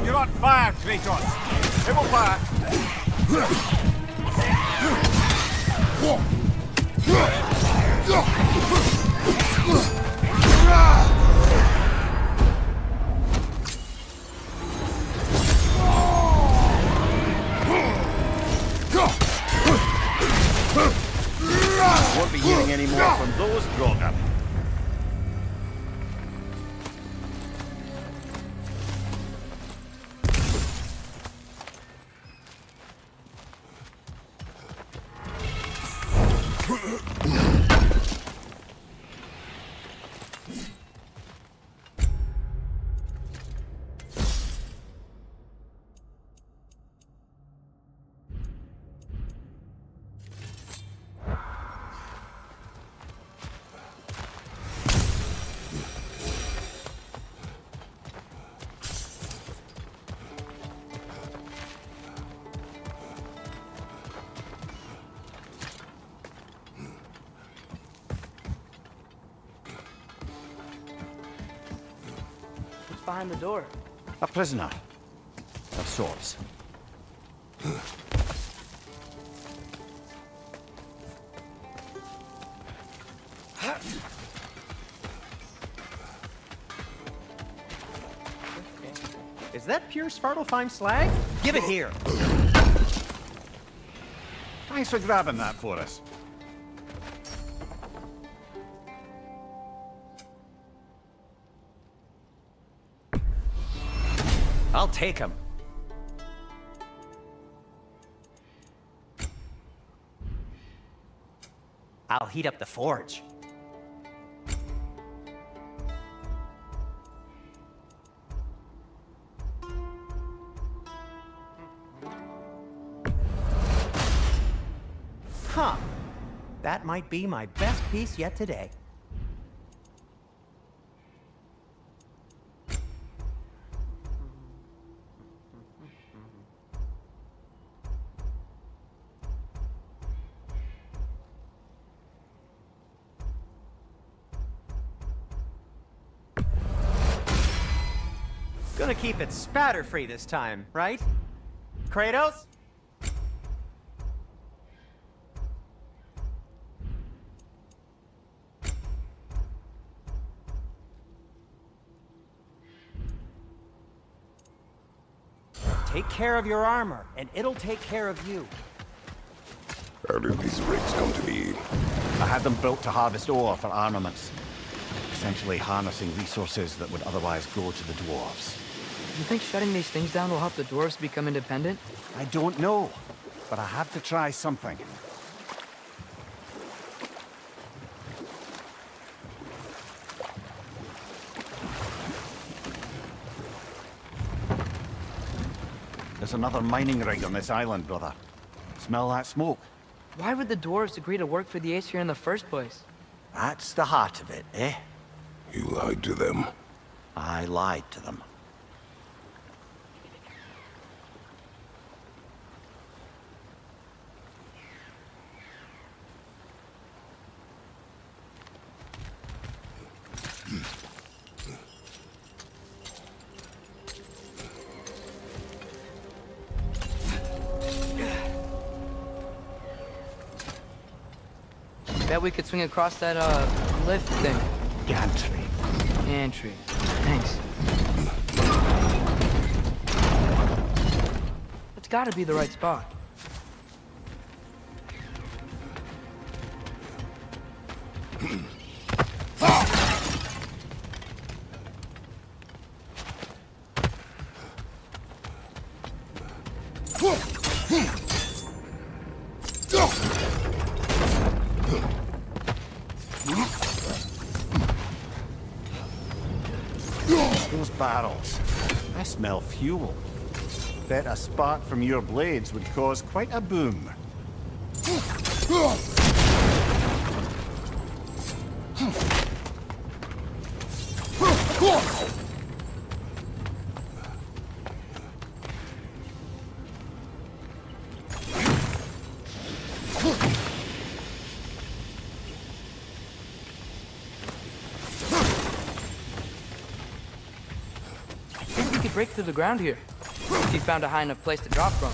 You're on fire, Kratos! It will pass! Won't be hearing any more from those Draugr. Behind the door. A prisoner. Of sorts. Is that pure Svartalfheim slag? Give it here. Thanks for grabbing that for us. I'll take him. I'll heat up the forge. Huh. That might be my best piece yet today. Gonna keep it spatter-free this time, right? Kratos? Take care of your armor, and it'll take care of you. How did these rigs come to be? I had them built to harvest ore for armaments. Essentially harnessing resources that would otherwise go to the dwarves. You think shutting these things down will help the dwarves become independent? I don't know, but I have to try something. There's another mining rig on this island, brother. Smell that smoke? Why would the dwarves agree to work for the Aesir in the first place? That's the heart of it, eh? You lied to them. I lied to them. Bet we could swing across that, lift thing. Gantry. Gantry. Thanks. It's gotta be the right spot. Those barrels. I smell fuel. Bet a spark from your blades would cause quite a boom. Break through the ground here. If you found a high enough place to drop from.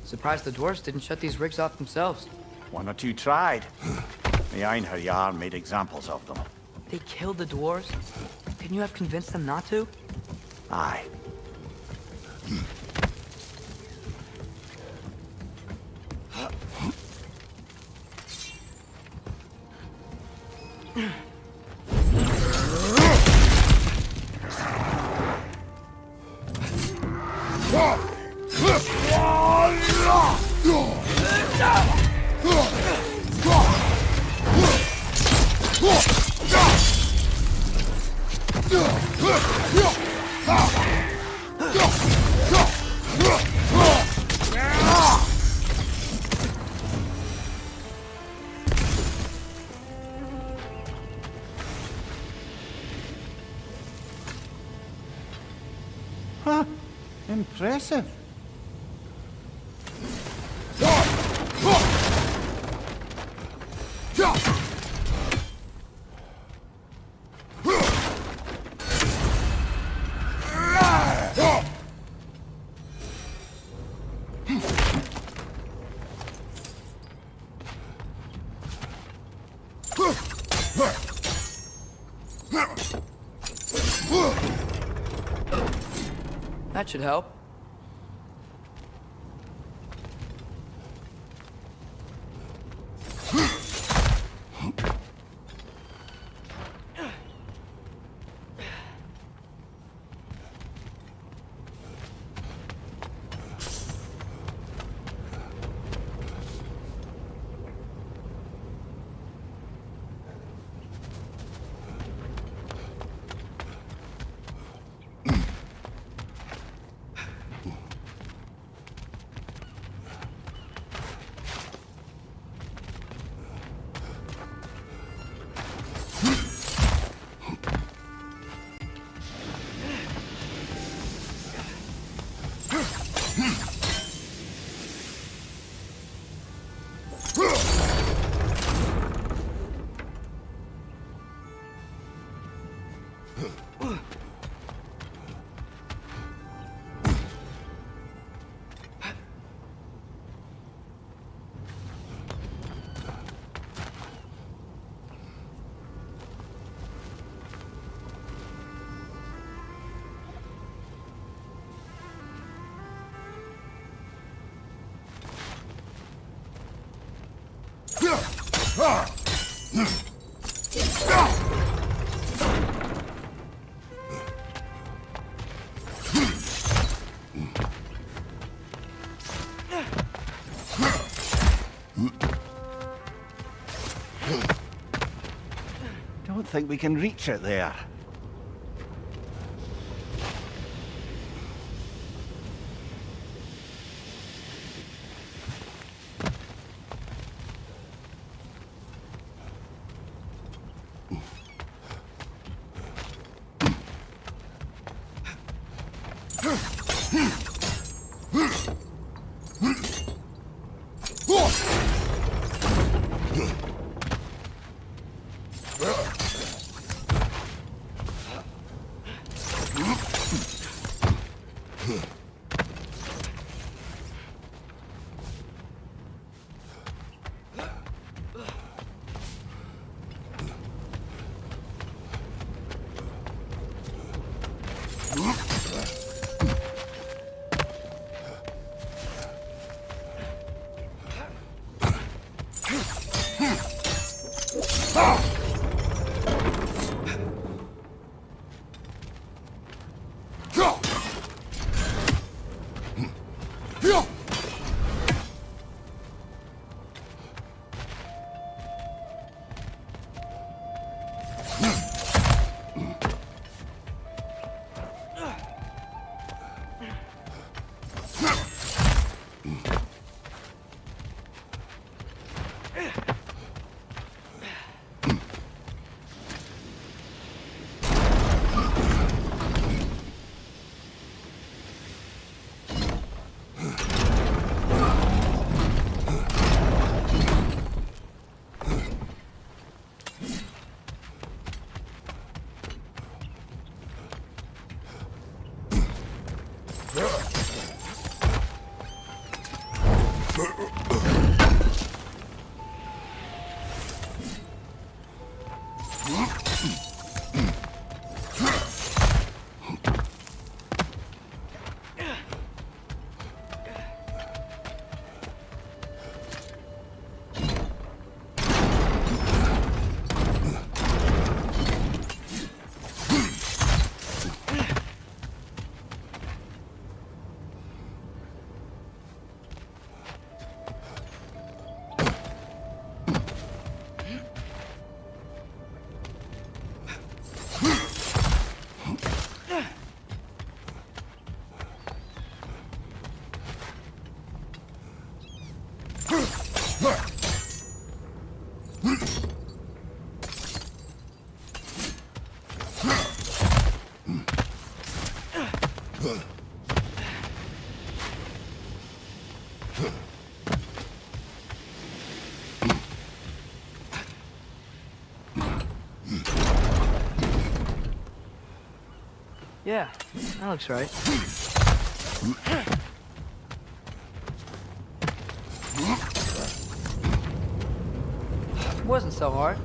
Surprised the dwarves didn't shut these rigs off themselves. One or two tried. The Einherjar made examples of them. They killed the dwarves? Couldn't you have convinced them not to? Aye. Huh. Impressive. That should help. Don't think we can reach it there. Yeah, that looks right. Wasn't so hard.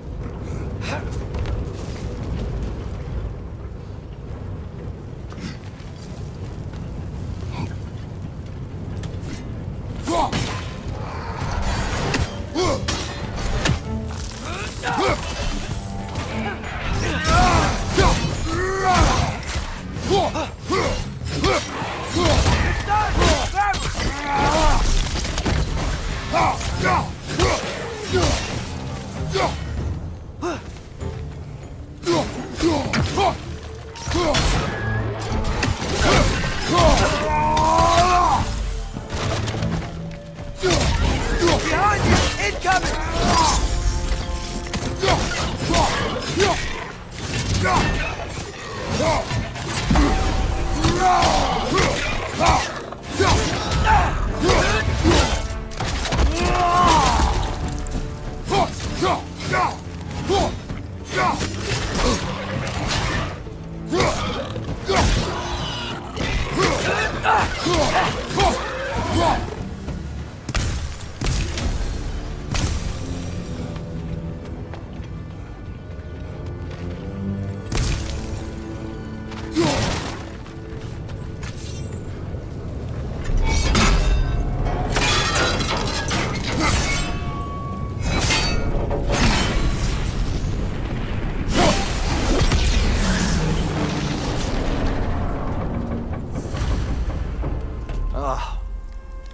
Behind you! Incoming!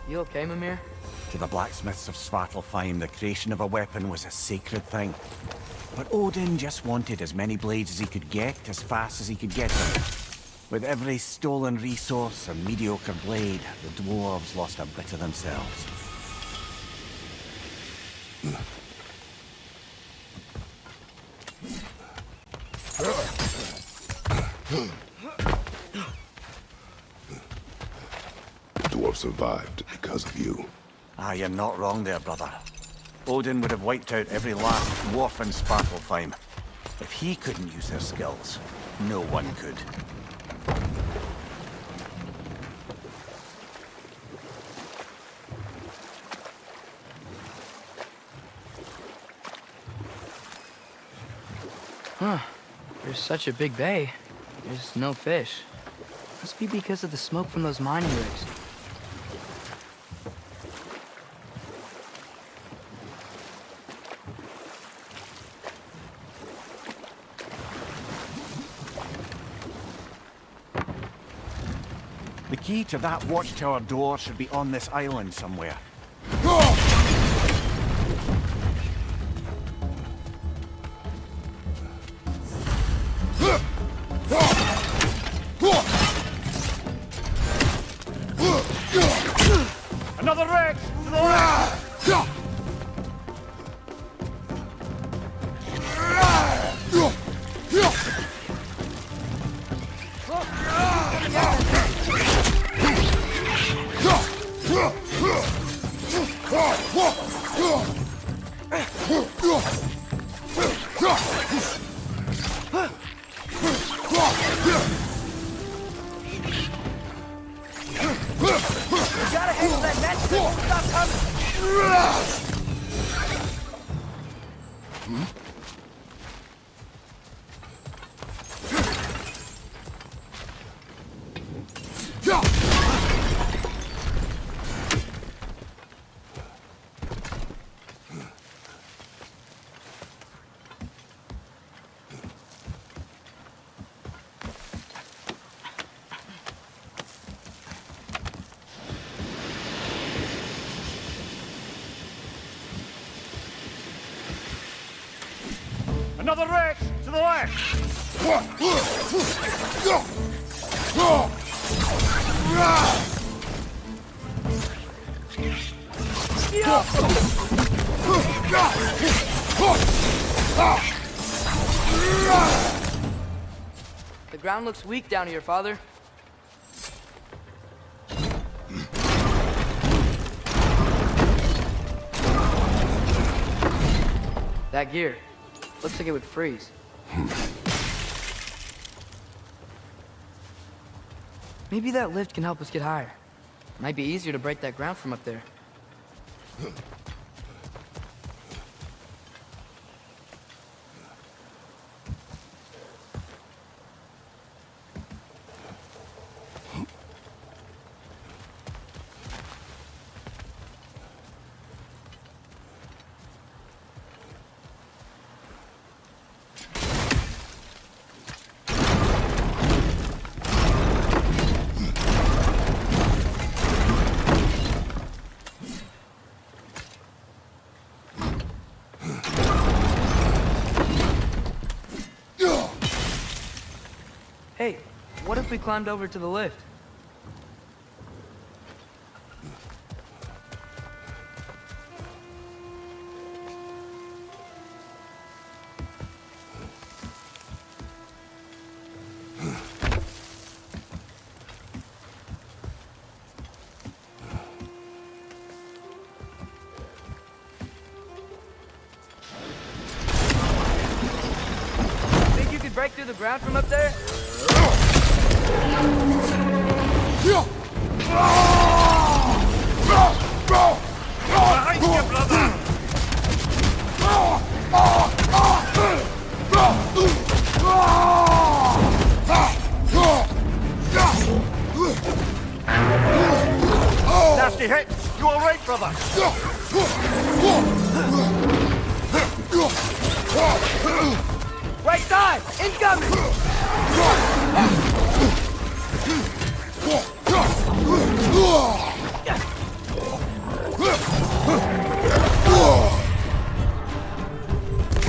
You okay, Mimir? To the blacksmiths of Svartalfheim, the creation of a weapon was a sacred thing. But Odin just wanted as many blades as he could get, as fast as he could get them. With every stolen resource, a mediocre blade, the dwarves lost a bit of themselves. Dwarf survived because of you. Ah, you're not wrong there, brother. Odin would have wiped out every last dwarf in Svartalfheim. If he couldn't use their skills, no one could. Huh. There's such a big bay. There's no fish. Must be because of the smoke from those mining rigs. The key to that watchtower door should be on this island somewhere. Another wreck! To the left! Gotta handle that net so it won't stop coming. Another wreck! To the left! The ground looks weak down here, Father. That gear. Looks like it would freeze. Maybe that lift can help us get higher. Might be easier to break that ground from up there. Hey, what if we climbed over to the lift? Think you could break through the ground from up there? Behind you, brother! Nasty hit! You all right, brother? Right side! Incoming!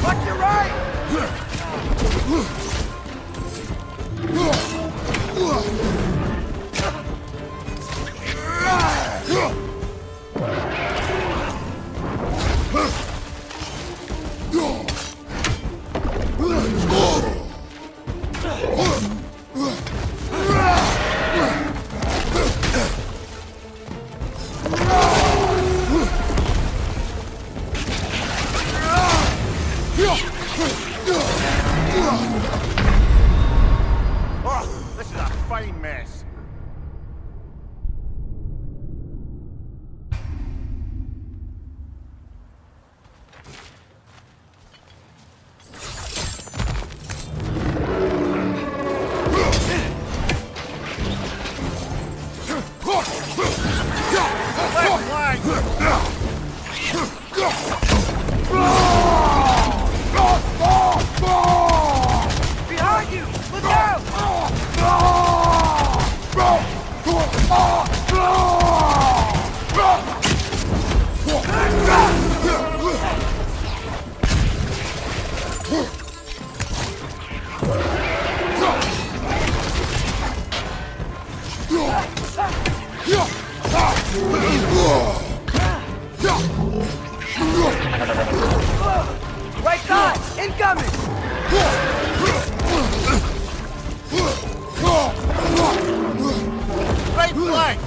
Watch your right! Oh, this is a fine mess. Left flank! Behind you! Look out! Right side! Incoming! Right flank!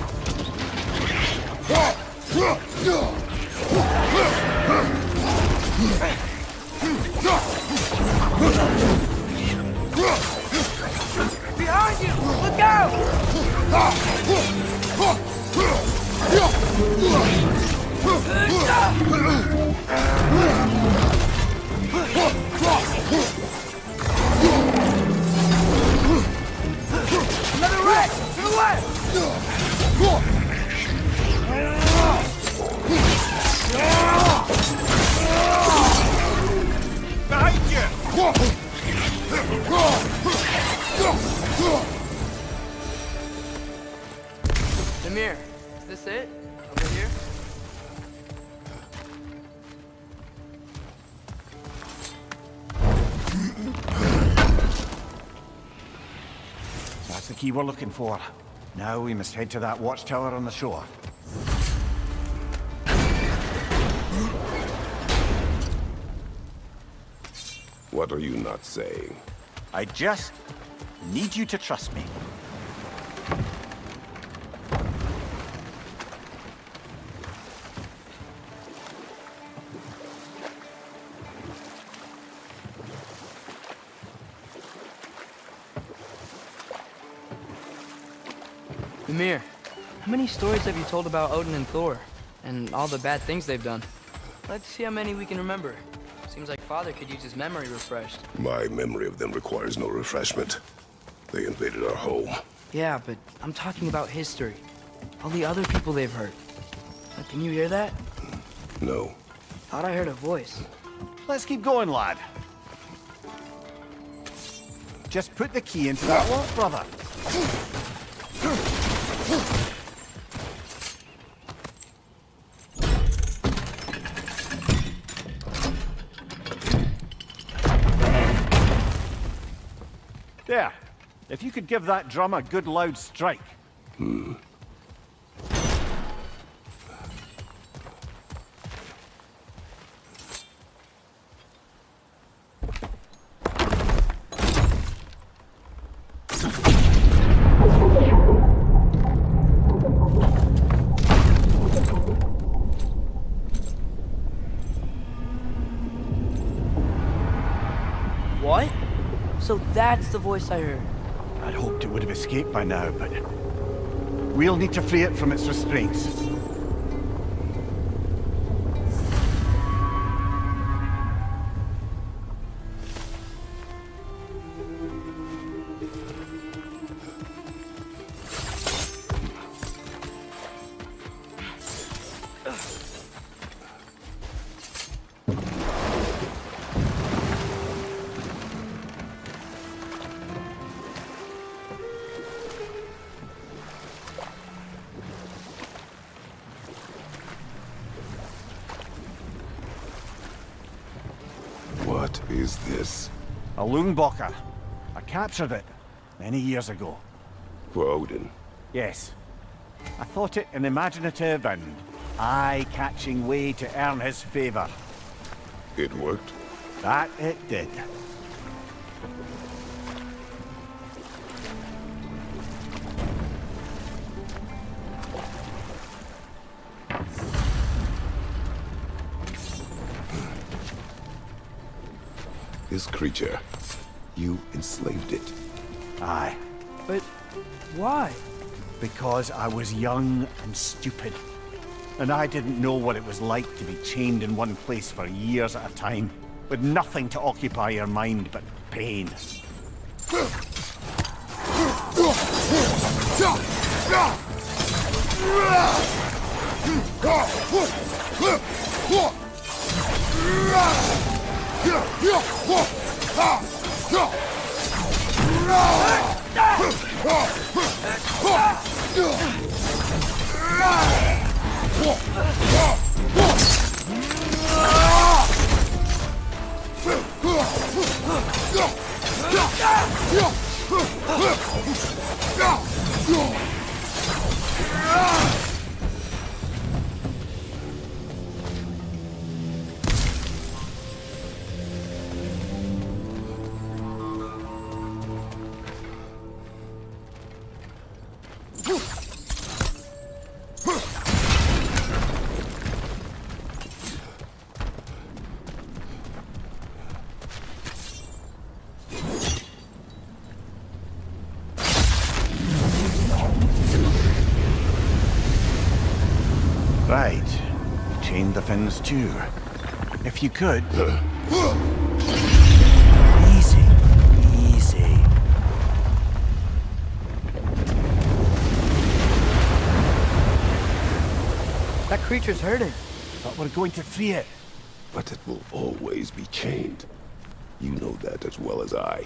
Behind you! Look out! Another wreck! To the left! Behind you! Demir, is this it? Over here? That's the key we're looking for. Now we must head to that watchtower on the shore. What are you not saying? I just need you to trust me. Mimir, how many stories have you told about Odin and Thor? And all the bad things they've done? Let's see how many we can remember. Seems like Father could use his memory refreshed. My memory of them requires no refreshment. They invaded our home. Yeah, but I'm talking about history. All the other people they've hurt. Can you hear that? No. Thought I heard a voice. Let's keep going, lad. Just put the key into that lock, brother. There. If you could give that drum a good loud strike. What? So that's the voice I heard. I'd hoped it would have escaped by now, but we'll need to free it from its restraints. What is this? A Lungbocker. I captured it many years ago. For Odin. Yes. I thought it an imaginative and eye-catching way to earn his favor. It worked? That it did. This creature, you enslaved it. Aye. But why? Because I was young and stupid. And I didn't know what it was like to be chained in one place for years at a time, with nothing to occupy your mind but pain. Right. Chain the fins too. If you could. Easy. Easy. That creature's hurting. But we're going to free it. But it will always be chained. You know that as well as I.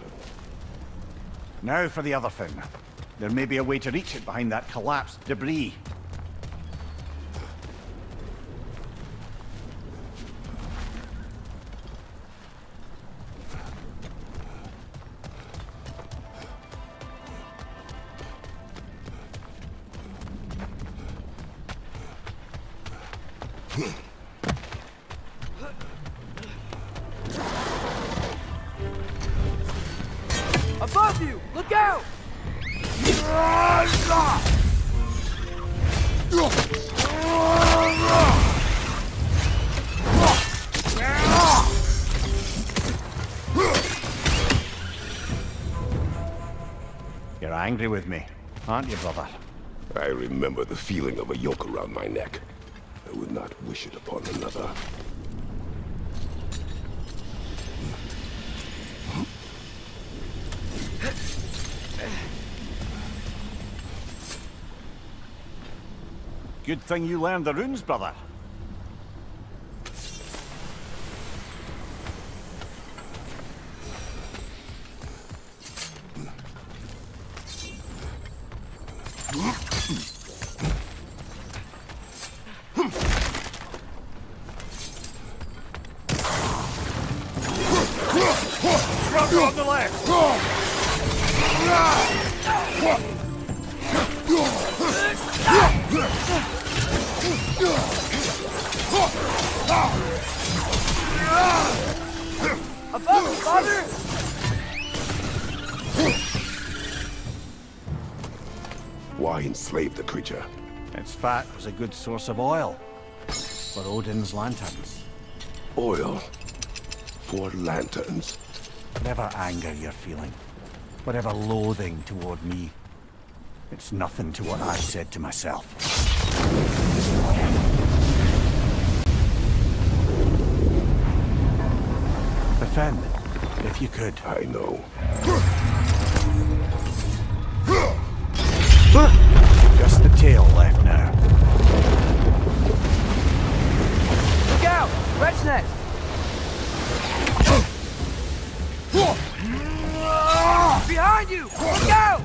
Now for the other fin. There may be a way to reach it behind that collapsed debris. Above you! Look out! You're angry with me, aren't you, brother? I remember the feeling of a yoke around my neck. I would not wish it upon another. Good thing you learned the runes, brother. Brother on the left! Above, father! Why enslave the creature? Its fat was a good source of oil for Odin's lanterns. Oil for lanterns. Whatever anger you're feeling, whatever loathing toward me, it's nothing to what I said to myself. Defend, if you could. I know. Just the tail left now. Look out! Red's nest! Behind you! Look out!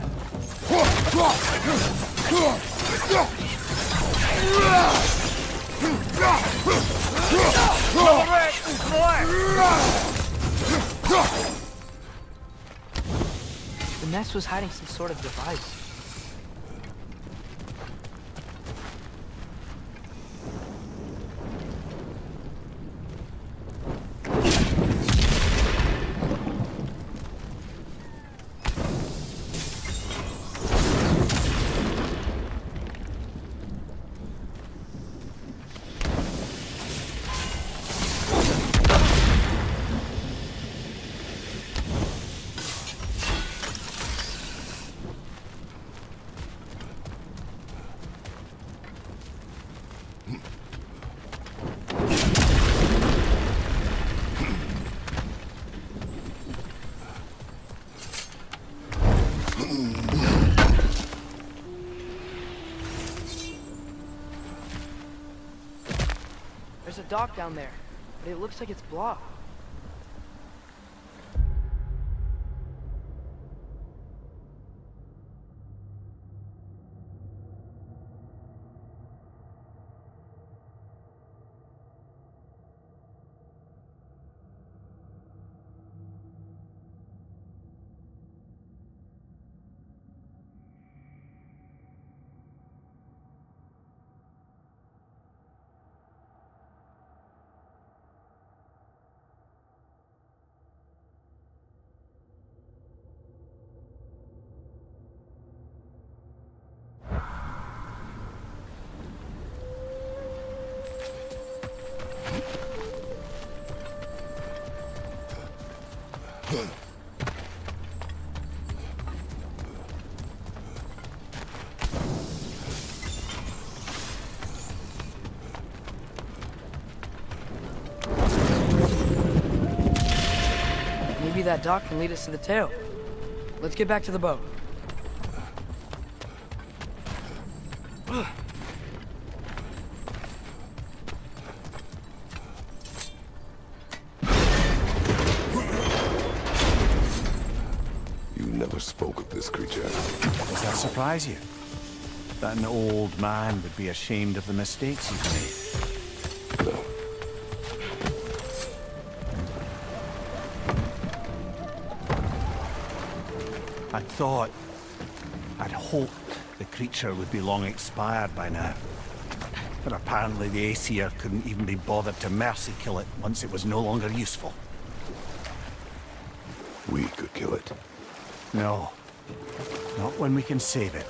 The nest was hiding some sort of device. There's a dock down there, but it looks like it's blocked. Maybe that dock can lead us to the tail. Let's get back to the boat. You never spoke of this creature. Does that surprise you? That an old man would be ashamed of the mistakes he's made? No. I'd hoped the creature would be long expired by now. But apparently the Aesir couldn't even be bothered to mercy kill it once it was no longer useful. We could kill it. No. Not when we can save it.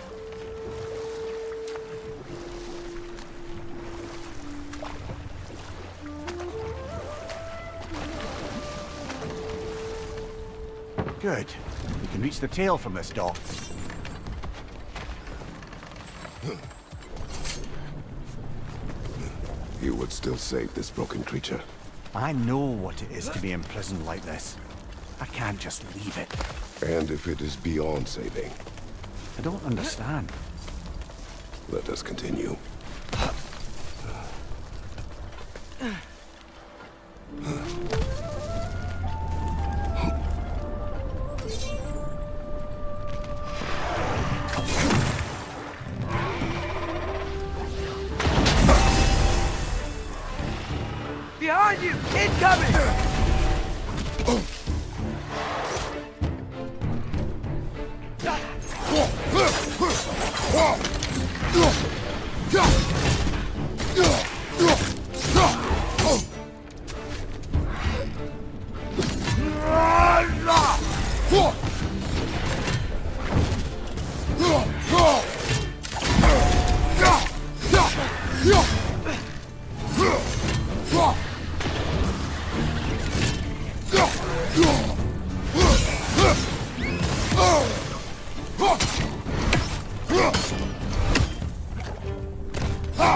Good. We can reach the tail from this dock. You would still save this broken creature. I know what it is to be imprisoned like this. I can't just leave it. And if it is beyond saving, I don't understand. let us continue. Behind you! Incoming!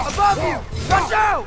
Above you! Watch out!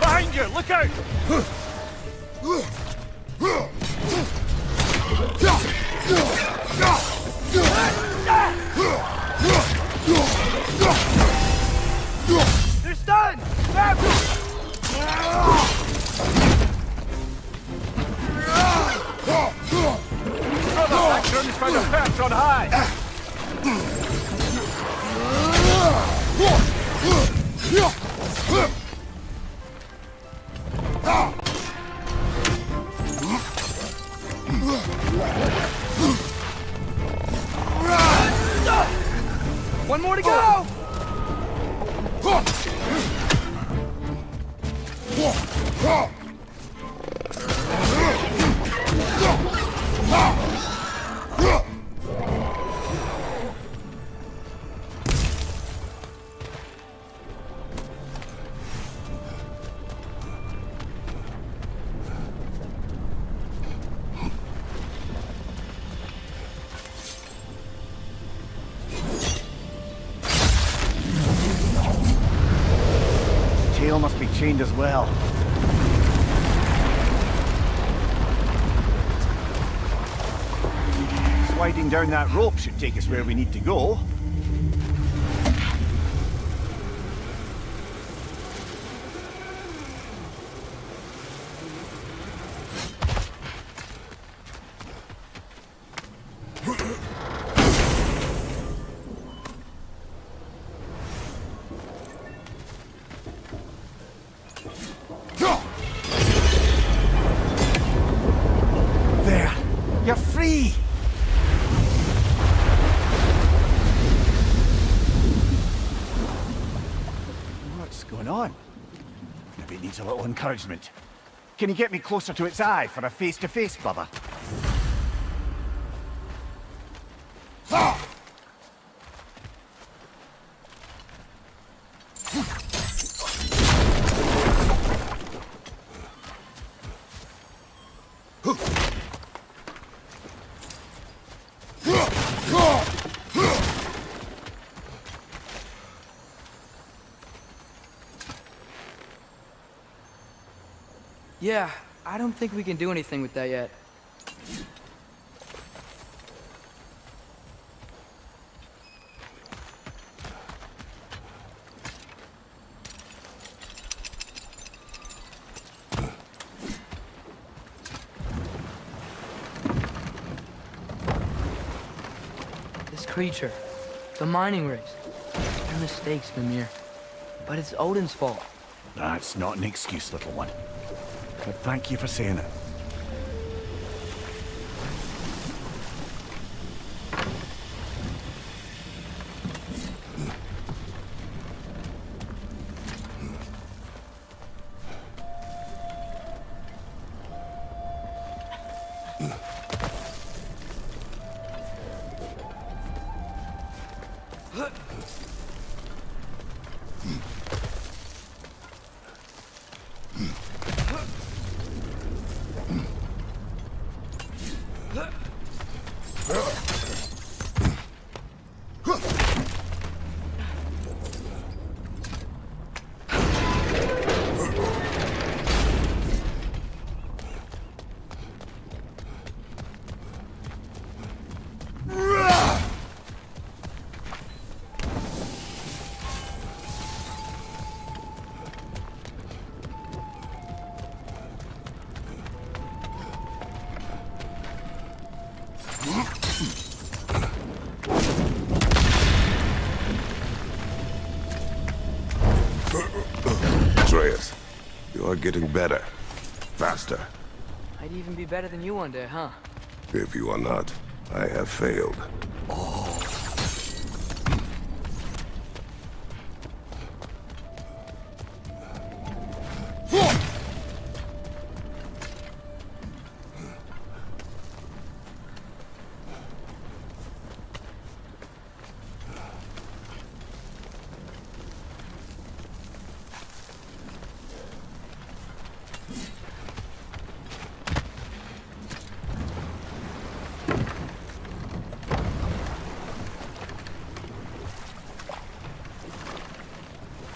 Behind you! Look out! They're stunned! Grab them! That gun's found a perch on high! One more to go! Tail must be chained as well. Sliding down that rope should take us where we need to go. There! You're free! What's going on? Maybe it needs a little encouragement. Can you get me closer to its eye for a face-to-face, brother? Yeah, I don't think we can do anything with that yet. This creature, the mining race, they're mistakes, Mimir. But it's Odin's fault. That's not an excuse, little one. But thank you for saying it. Atreus, you are getting better. Faster. I'd even be better than you one day, huh? If you are not, I have failed.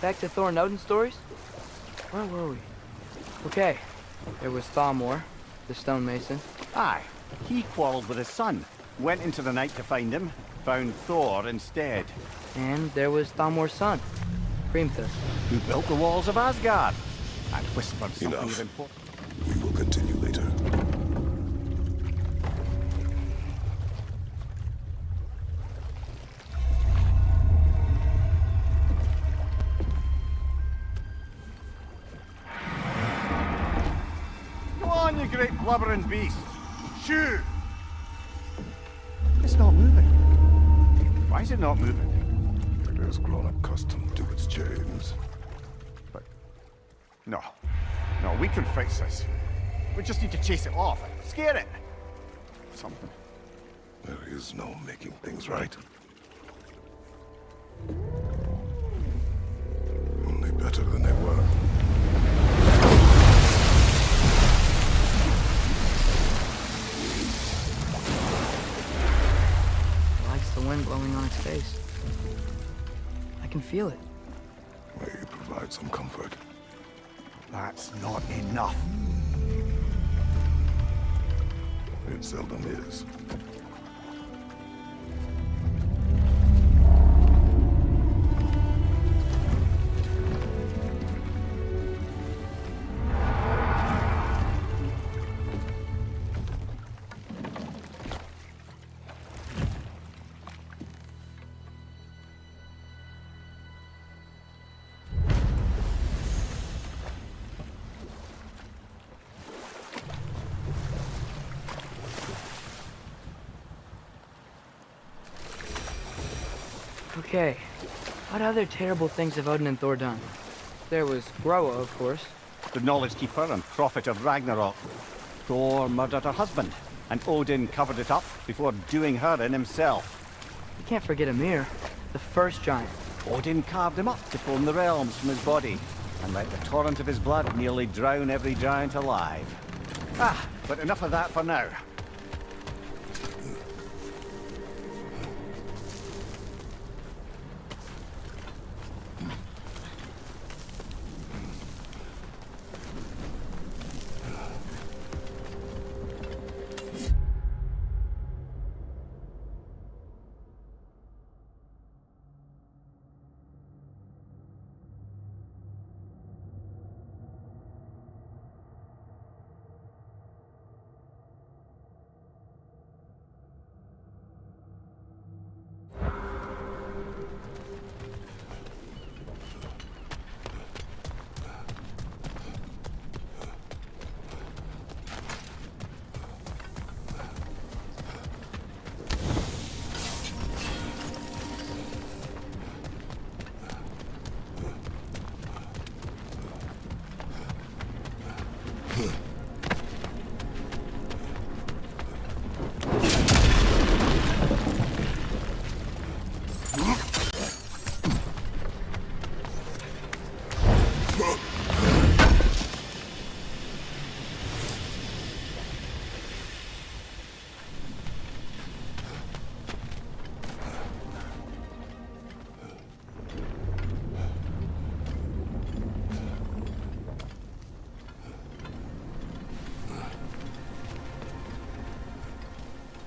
Back to Thor and Odin stories? Where were we? Okay, there was Thalmor, the stonemason. Aye, he quarreled with his son, went into the night to find him, found Thor instead, And there was Thalmor's son, Grimthus. who built the walls of Asgard, and whispered something Enough. of importance. We will continue later. Come on, you great blubbering beast! Shoo! It's not moving. Why is it not moving? It has grown accustomed to its chains. But no, we can fix this. We just need to chase it off, scare it. Something. There is no making things right. Only better than they were. It likes the wind blowing on its face. I can feel it. May you provide some comfort. That's not enough. It seldom is. Okay, what other terrible things have Odin and Thor done? There was Groa, of course. The Knowledge Keeper and prophet of Ragnarok. Thor murdered her husband, and Odin covered it up before doing her in himself. You can't forget Ymir, the first giant. Odin carved him up to form the realms from his body, and let the torrent of his blood nearly drown every giant alive. But enough of that for now.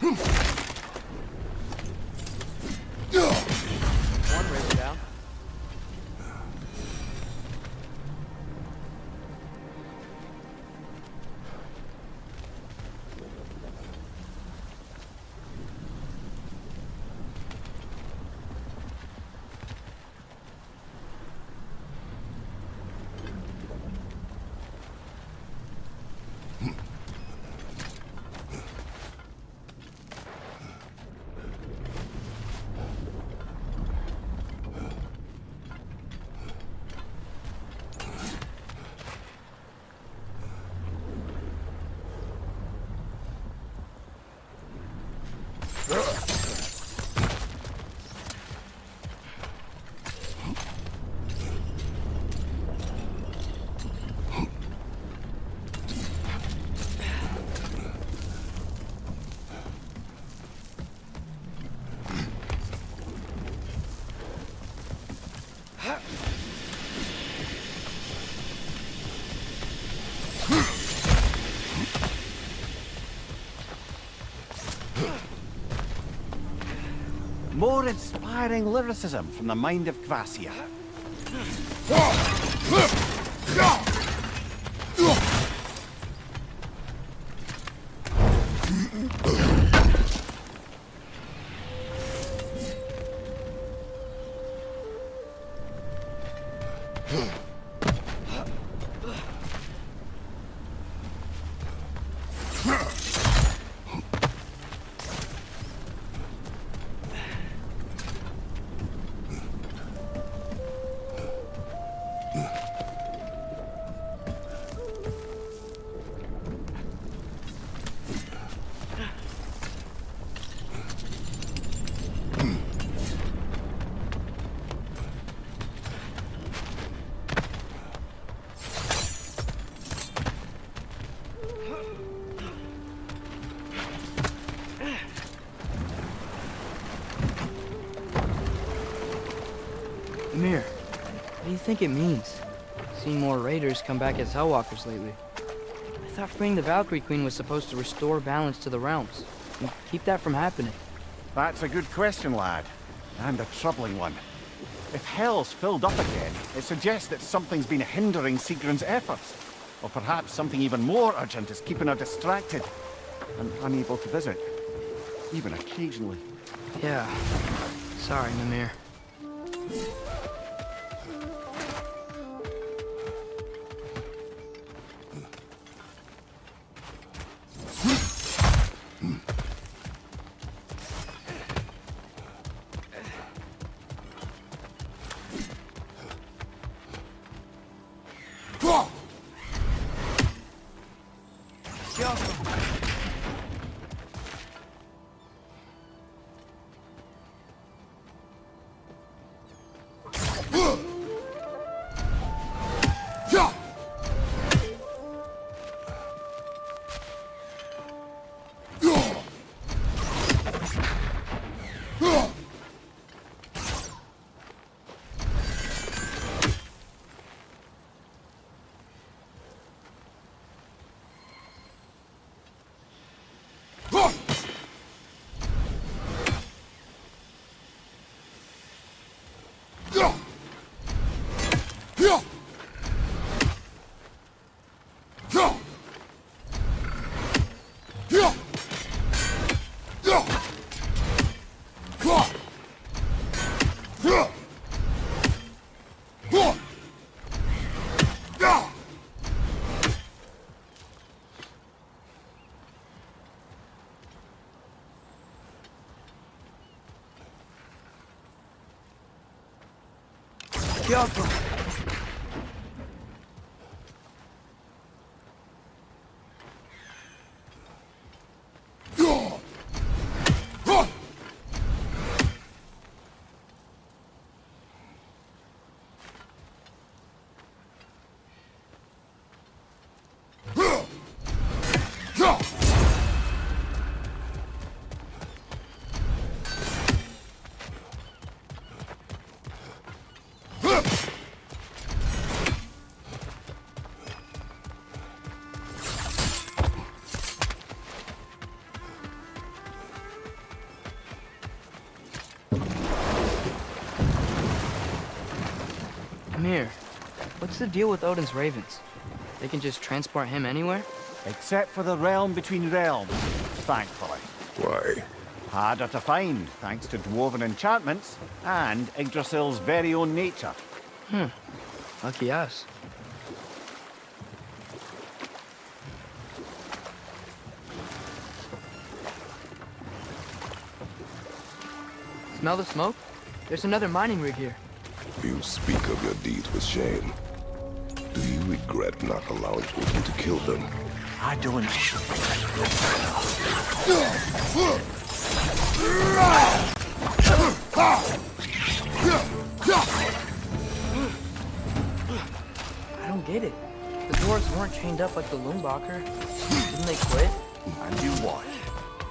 One razor down. More inspiring lyricism from the mind of Gracia. Amir, what do you think it means? Seen more raiders come back as Hellwalkers lately. I thought freeing the Valkyrie Queen was supposed to restore balance to the realms and keep that from happening. That's a good question, lad. And a troubling one. If Hell's filled up again, it suggests that something's been hindering Sigrun's efforts. Or perhaps something even more urgent is keeping her distracted and unable to visit. Even occasionally. Yeah. Sorry, Mimir. Come here. What's the deal with Odin's ravens? They can just transport him anywhere? Except for the realm between realms, thankfully. Why? Harder to find, thanks to dwarven enchantments and Yggdrasil's very own nature. Lucky us. Smell the smoke? There's another mining rig here. You speak of your deeds with shame. Do you regret not allowing Odin to kill them? I don't. I don't get it. The dwarves weren't chained up like the Lungbacher. Didn't they quit? And you watch.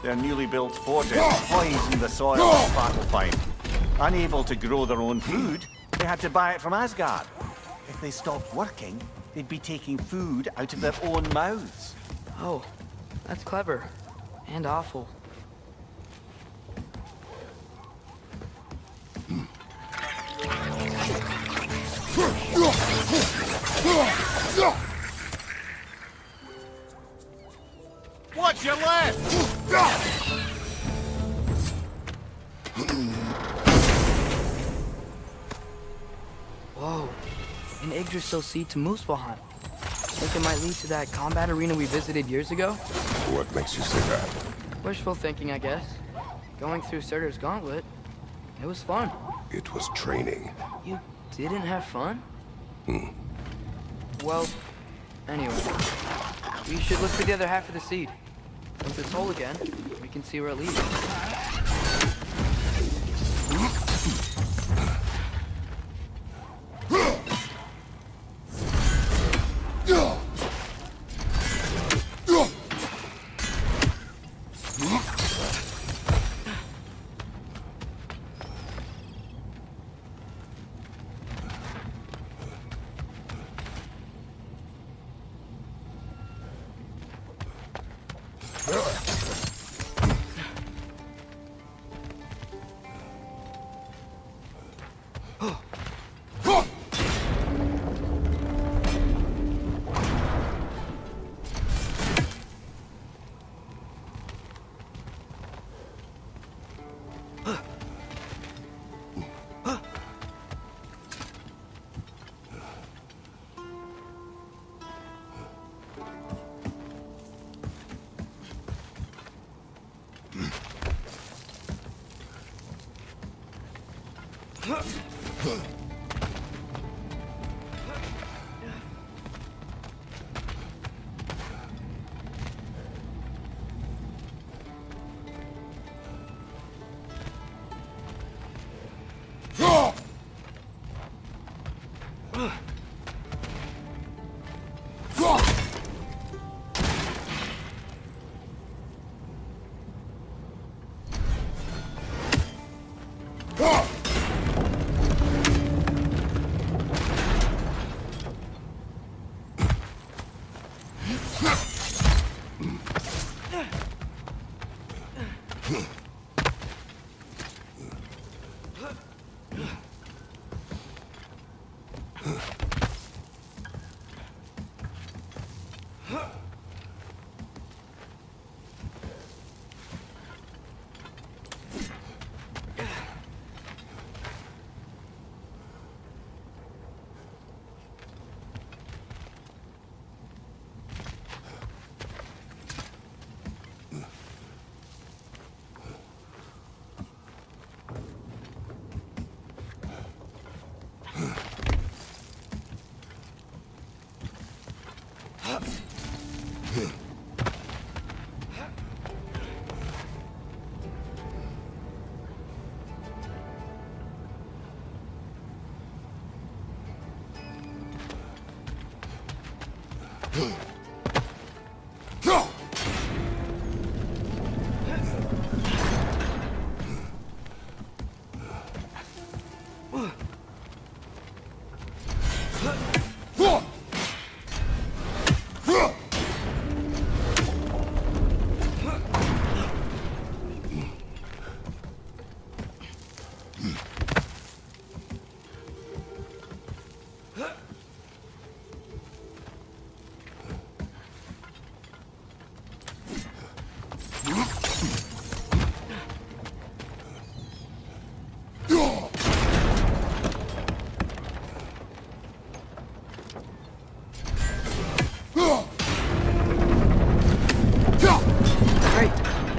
Their newly built forges poison the soil of Svartalfheim. Unable to grow their own food, they had to buy it from Asgard. If they stopped working, they'd be taking food out of their own mouths. Oh, that's clever. And awful. What's your left? Whoa. An Yggdrasil seed to Muspelheim. Think it might lead to that combat arena we visited years ago? What makes you say that? Wishful thinking, I guess. Going through Surtur's gauntlet. It was fun. It was training. You didn't have fun? Well, anyway. We should look for the other half of the seed. Once it's whole again, we can see where it leads.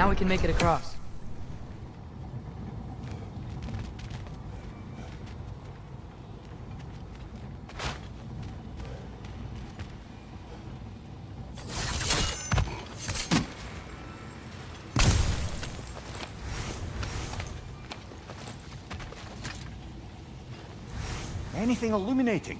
Now we can make it across. Anything illuminating?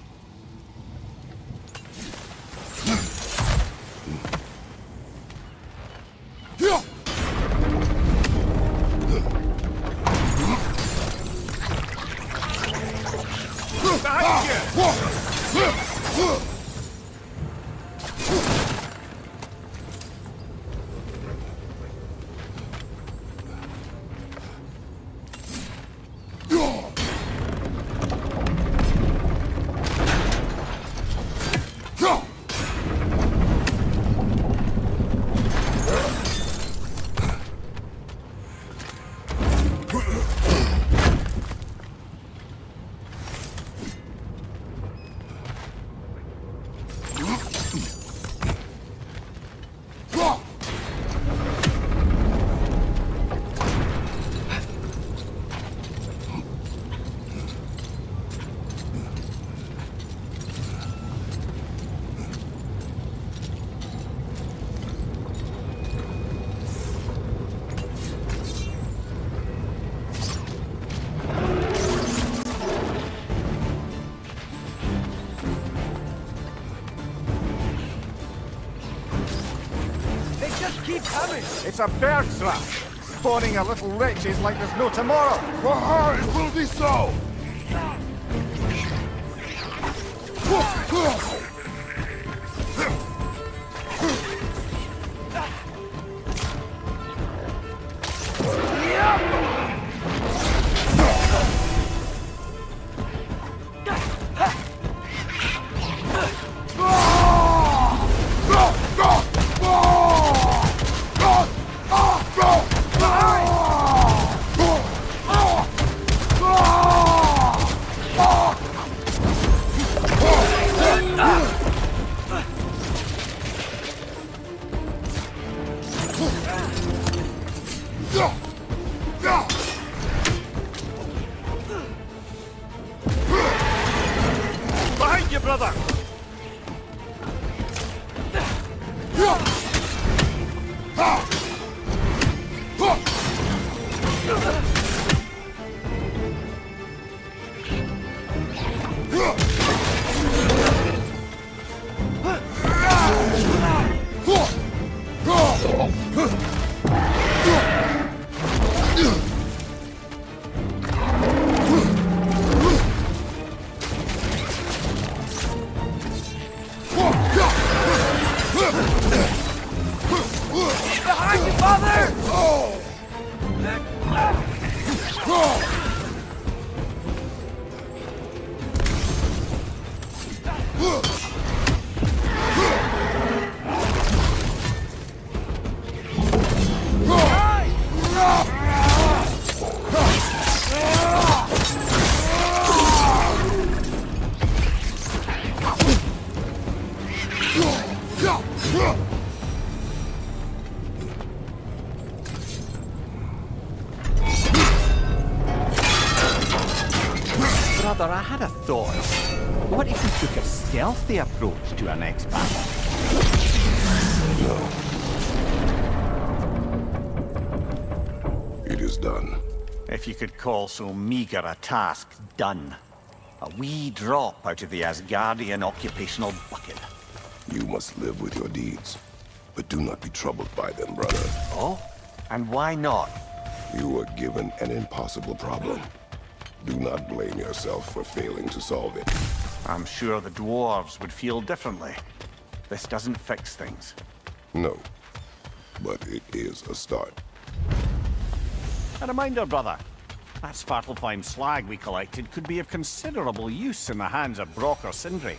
It's a bird trap, spawning a little wretches like there's no tomorrow. Well, it will be so! Behind you, brother! Behind you, father! Brother, I had a thought. What if we took a stealthy approach to our next battle? It is done. If you could call so meager a task done. A wee drop out of the Asgardian occupational bucket. You must live with your deeds, but do not be troubled by them, brother. Oh? And why not? You were given an impossible problem. Do not blame yourself for failing to solve it. I'm sure the dwarves would feel differently. This doesn't fix things. No, but it is a start. A reminder, brother. That Svartalfheim slag we collected could be of considerable use in the hands of Brock or Sindri.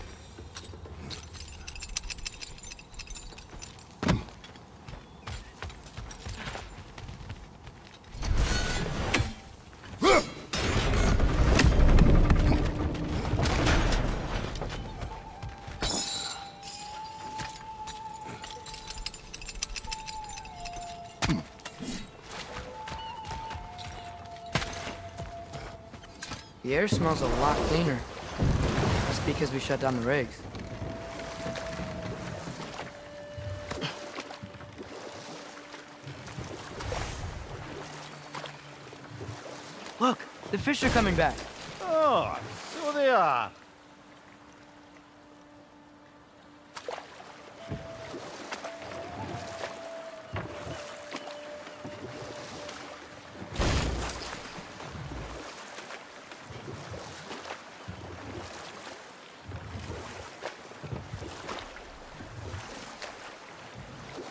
The air smells a lot cleaner. That's because we shut down the rigs. Look, the fish are coming back. Oh, so they are.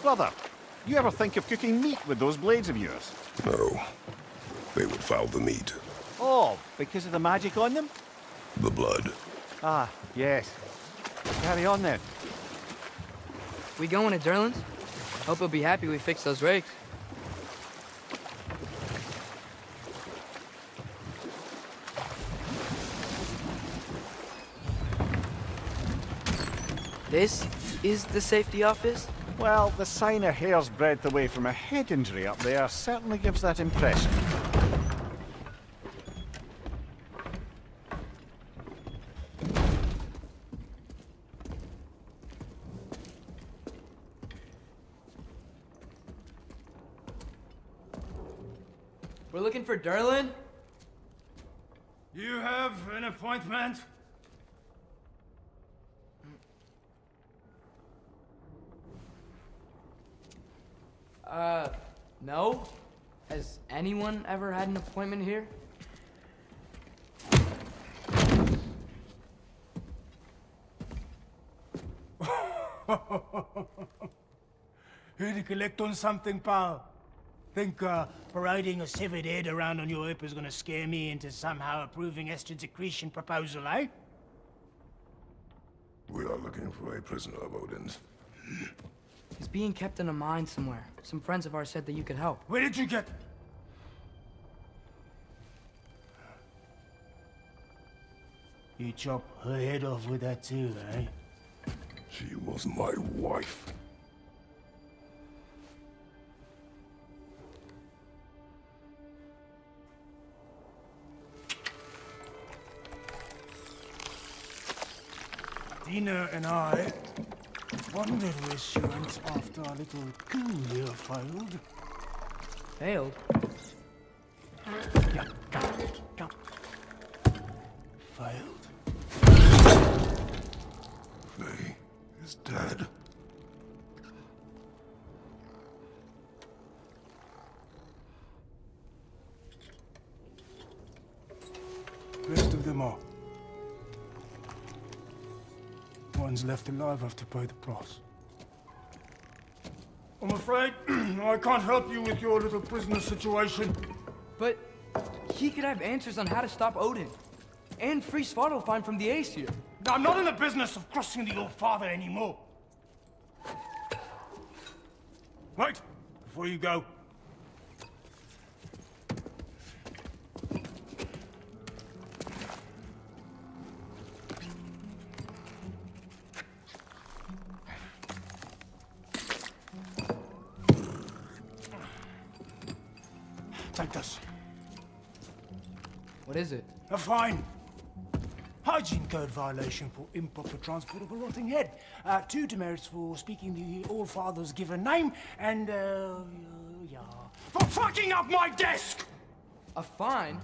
Brother, you ever think of cooking meat with those blades of yours? No. They would foul the meat. Oh, because of the magic on them? The blood. Ah, yes. Carry on then. We going to Derlin's? Hope he'll be happy we fixed those rigs. This is the safety office? Well, the sign a hair's breadth away from a head injury up there certainly gives that impression. We're looking for Derlin? You have an appointment? No. Has anyone ever had an appointment here? Here to collect on something, pal? Think parading a severed head around on your hip is gonna scare me into somehow approving Estrid's accretion proposal, eh? We are looking for a prisoner of Odin's. He's being kept in a mine somewhere. Some friends of ours said that you could help. Where did you get... You chop her head off with that too, eh? She was my wife. Dina and I wondered where she went after our little coup here failed. Failed? Yeah, come. Failed. Faye is dead. Rest of them are. One's left alive have to pay the price. I'm afraid I can't help you with your little prisoner situation. But he could have answers on how to stop Odin. And free Svartalfheim from the Aesir. I'm not in the business of crossing the old father anymore. Wait, before you go. Take this. What is it? A fine. Hygiene code violation for improper transport of a rotting head. 2 demerits for speaking the All-Father's given name, and, yeah. For fucking up my desk! A fine?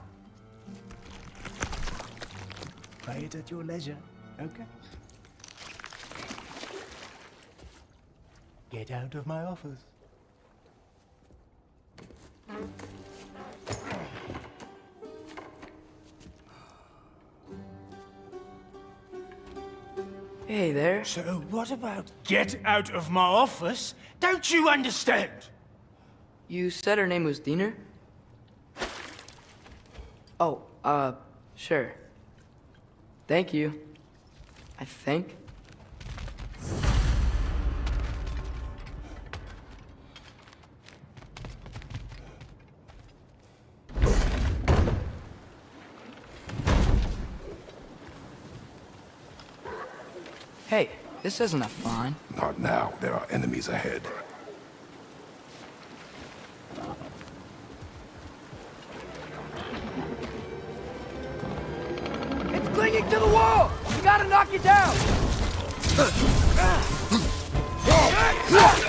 Pay it at your leisure, okay? Get out of my office. Hey there. So what about get out of my office? Don't you understand? You said her name was Diener? Oh, sure. Thank you. I think. Hey, this isn't a fine. Not now. There are enemies ahead. clinging to the wall! You gotta knock it down!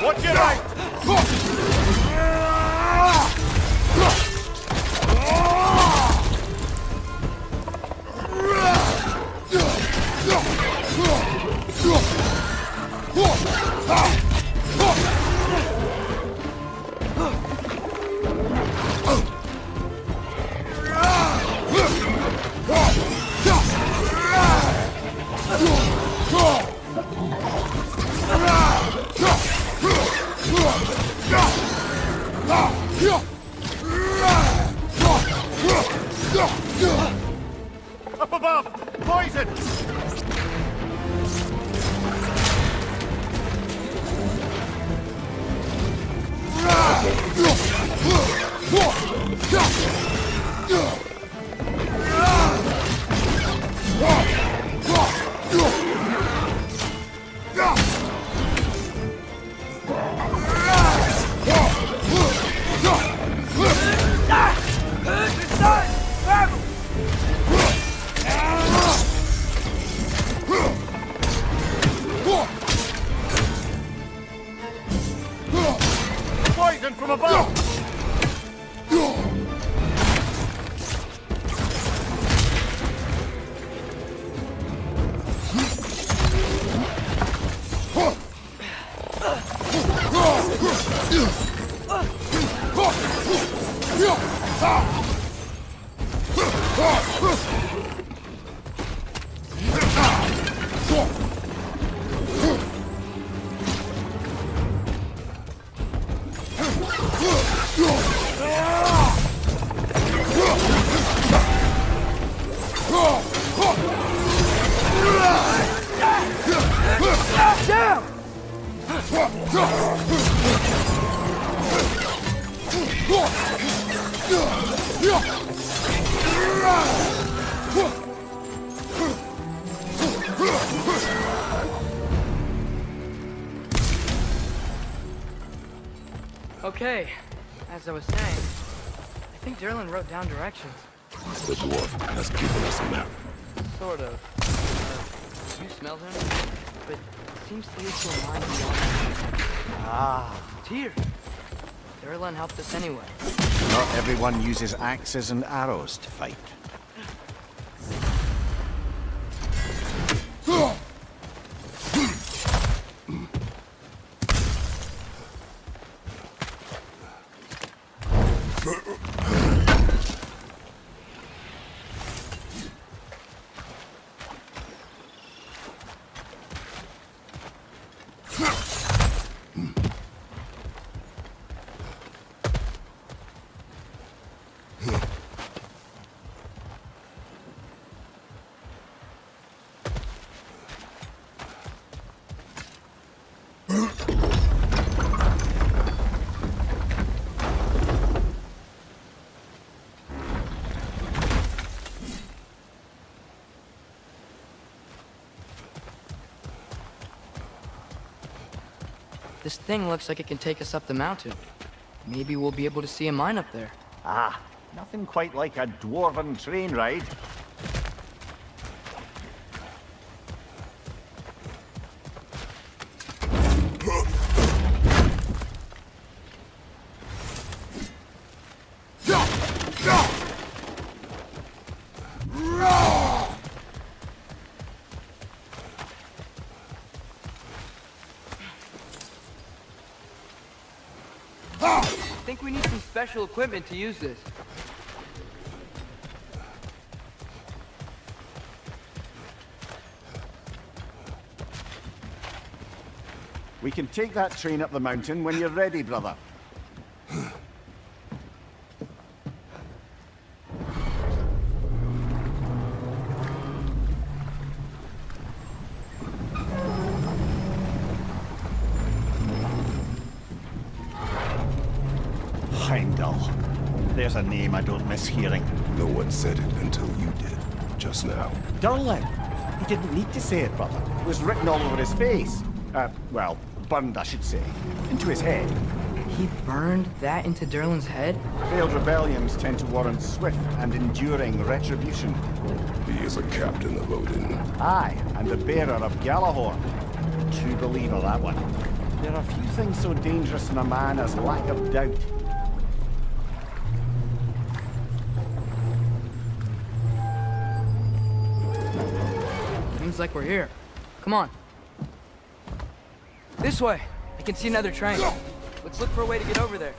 Watch your right! Up above! Poison! Poison from above! Down! Okay, as I was saying, I think Derlin wrote down directions. The dwarf has given us a map. Sort of. You smell him? But it seems to lead to a line beyond. Ah, Tyr! Derlin helped us anyway. not everyone uses axes and arrows to fight. This thing looks like it can take us up the mountain. Maybe we'll be able to see a mine up there. Ah, nothing quite like a dwarven train ride. I think we need some special equipment to use this. We can take that train up the mountain when you're ready, brother. Heimdall. There's a name I don't miss hearing. No one said it until you did, just now. Durlin. He didn't need to say it, brother. It was written all over his face. Well, burned, I should say. Into his head. He burned that into Derlin's head? Failed rebellions tend to warrant swift and enduring retribution. He is a captain of Odin. Aye, and the bearer of Galahorn. True believer, that one. There are few things so dangerous in a man as lack of doubt. Seems like we're here. Come on. This way. I can see another train. Let's look for a way to get over there.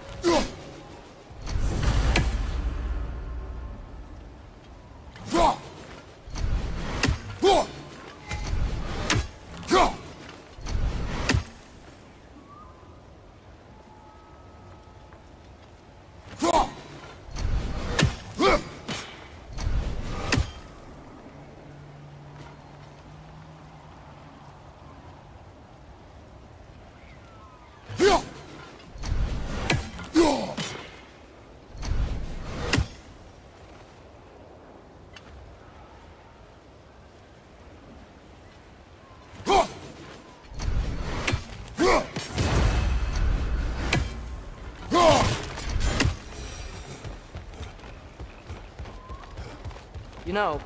You know,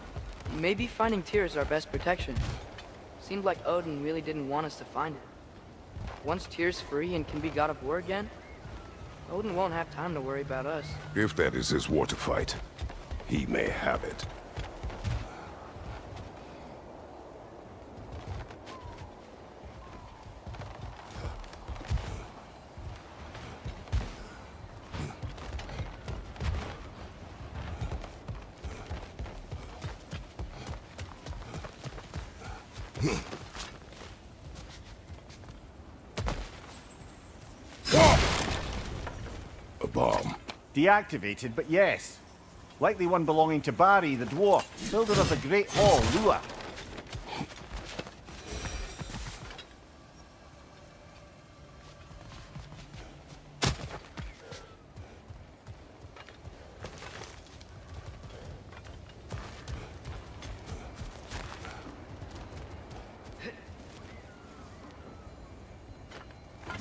maybe finding Tyr is our best protection. Seemed like Odin really didn't want us to find it. Once Tyr's free and can be god of war again, Odin won't have time to worry about us. If that is his war to fight, he may have it. A bomb. Deactivated, but yes. Likely one belonging to Barry, the dwarf, builder of the Great Hall, Lua.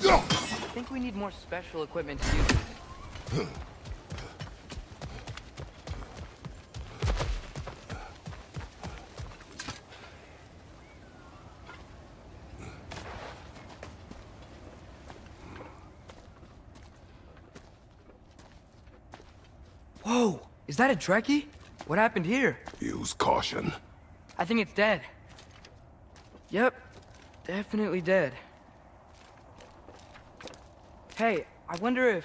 I think we need more special equipment to use this. Whoa! Is that a Trekkie? What happened here? Use caution. I think it's dead. Yep, definitely dead. Hey, I wonder if...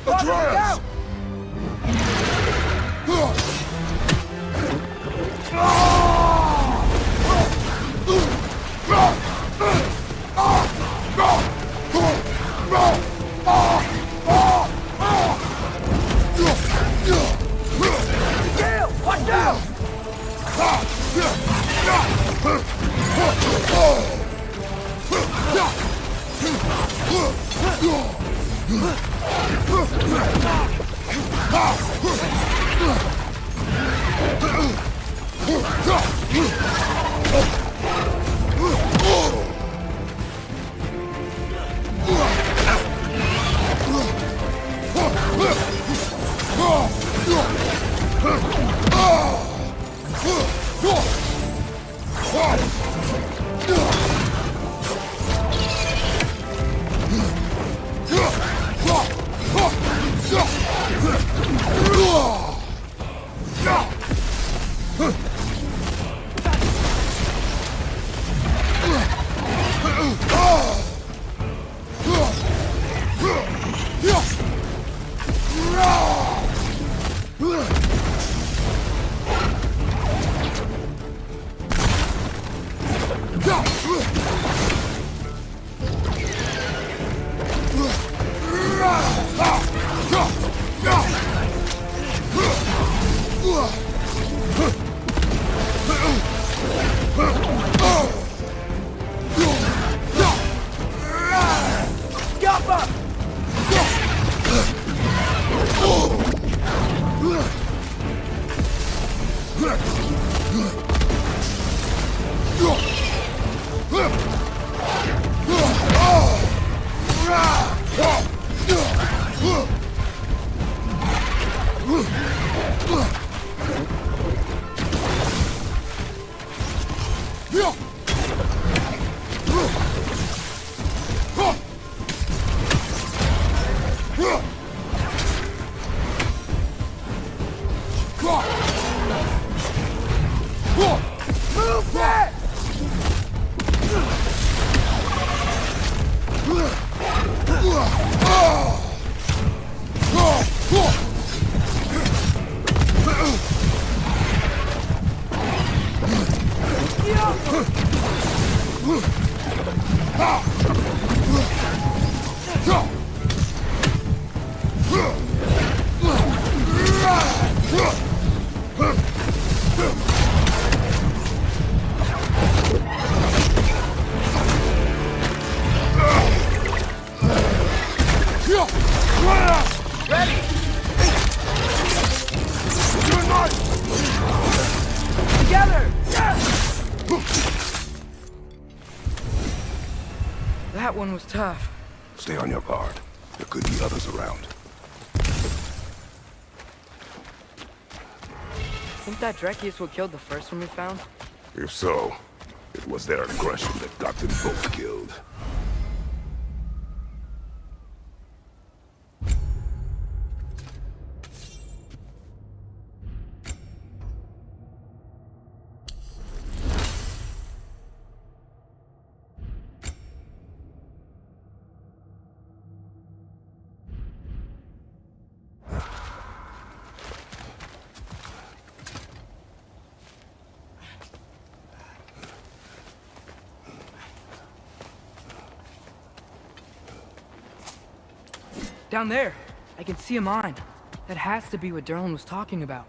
Atreus! Gale, watch out! That one was tough. Stay on your guard. There could be others around. Think that Drekius what killed the first one we found? If so, it was their aggression that got them both killed. Down there. I can see a mine. That has to be what Derlin was talking about.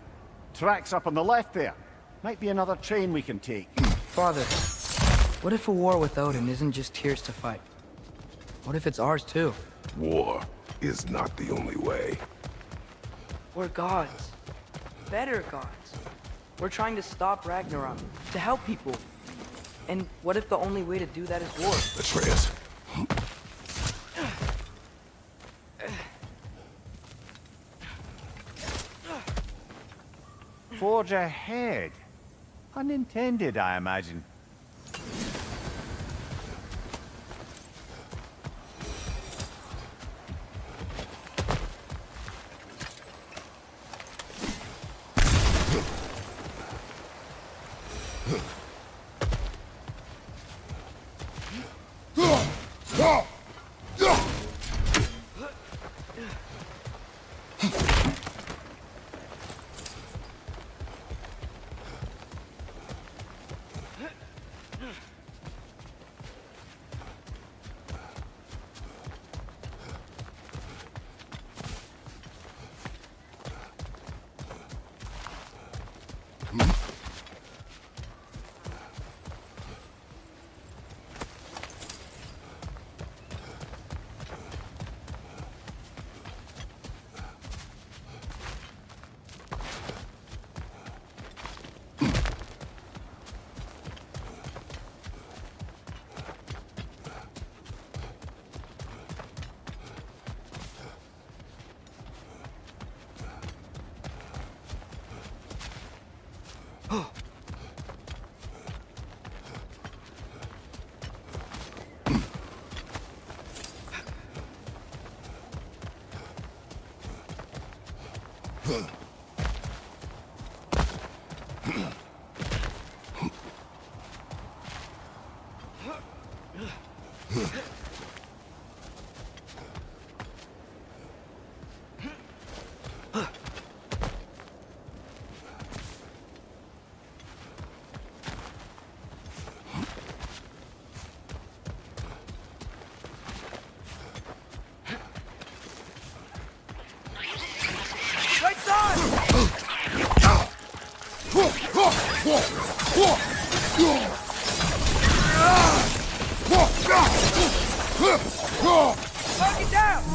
Tracks up on the left there. Might be another train we can take. Father, what if a war with Odin isn't just Tyr's to fight? What if it's ours too? War is not the only way. We're gods. Better gods. We're trying to stop Ragnarok, to help people. And what if the only way to do that is war? Atreus. Forge ahead. Unintended, I imagine. Knock it down!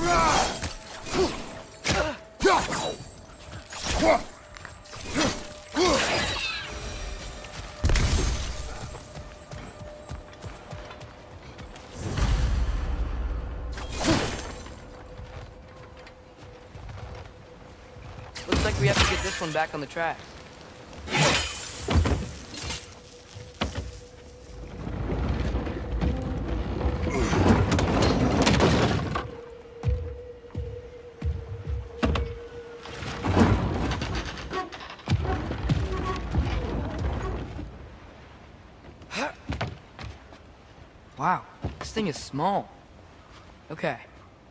Looks like we have to get this one back on the track. Wow, this thing is small. Okay,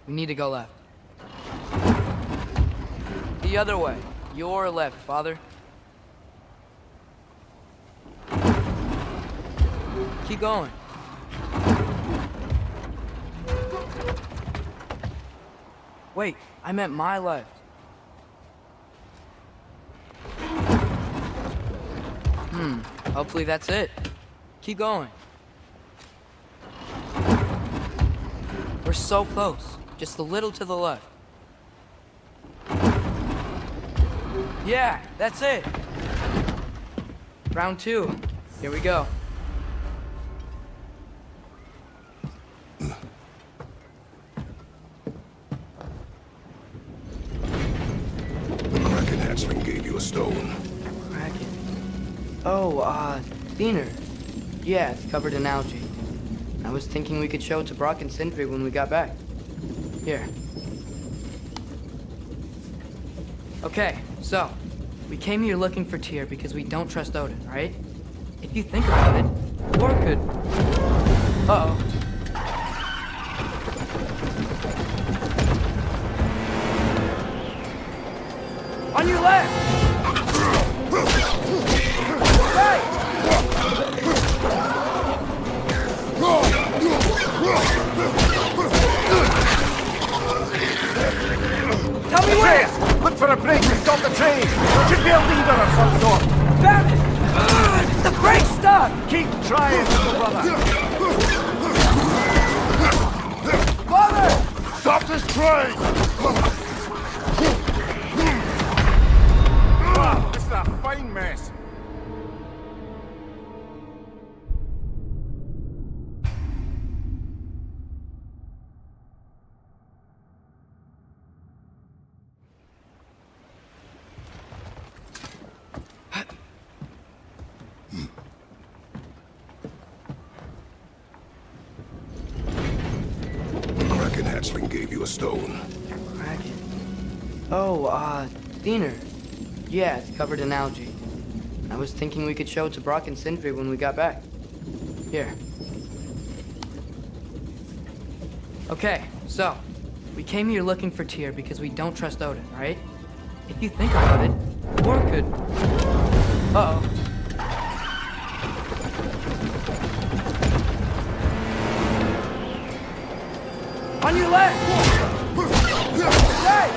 we need to go left. The other way. Your left, Father. Keep going. Wait, I meant my left. Hopefully that's it. Keep going. We're so close. Just a little to the left. Yeah, that's it. Round 2. Here we go. The Kraken hatchling gave you a stone. Kraken. Oh, Diener. Yeah, it's covered in algae. I was thinking we could show it to Brock and Sindri when we got back. Here. Okay, so, we came here looking for Tyr because we don't trust Odin, right? If you think about it, War could... Uh-oh. On your left! Right! Tell me where! Look for a break to stop the train! There should be a lever of some sort! Found it! The brake's stuck! Keep trying, little brother! Father! Stop this train! Wow, this is a fine mess! The Kraken hatchling gave you a stone. Kraken. Oh, Diener. Yeah, it's covered in algae. I was thinking we could show it to Brock and Sindri when we got back. Here. Okay, so, we came here looking for Tyr because we don't trust Odin, right? If you think about it, War could... Uh-oh. On your left! Hey!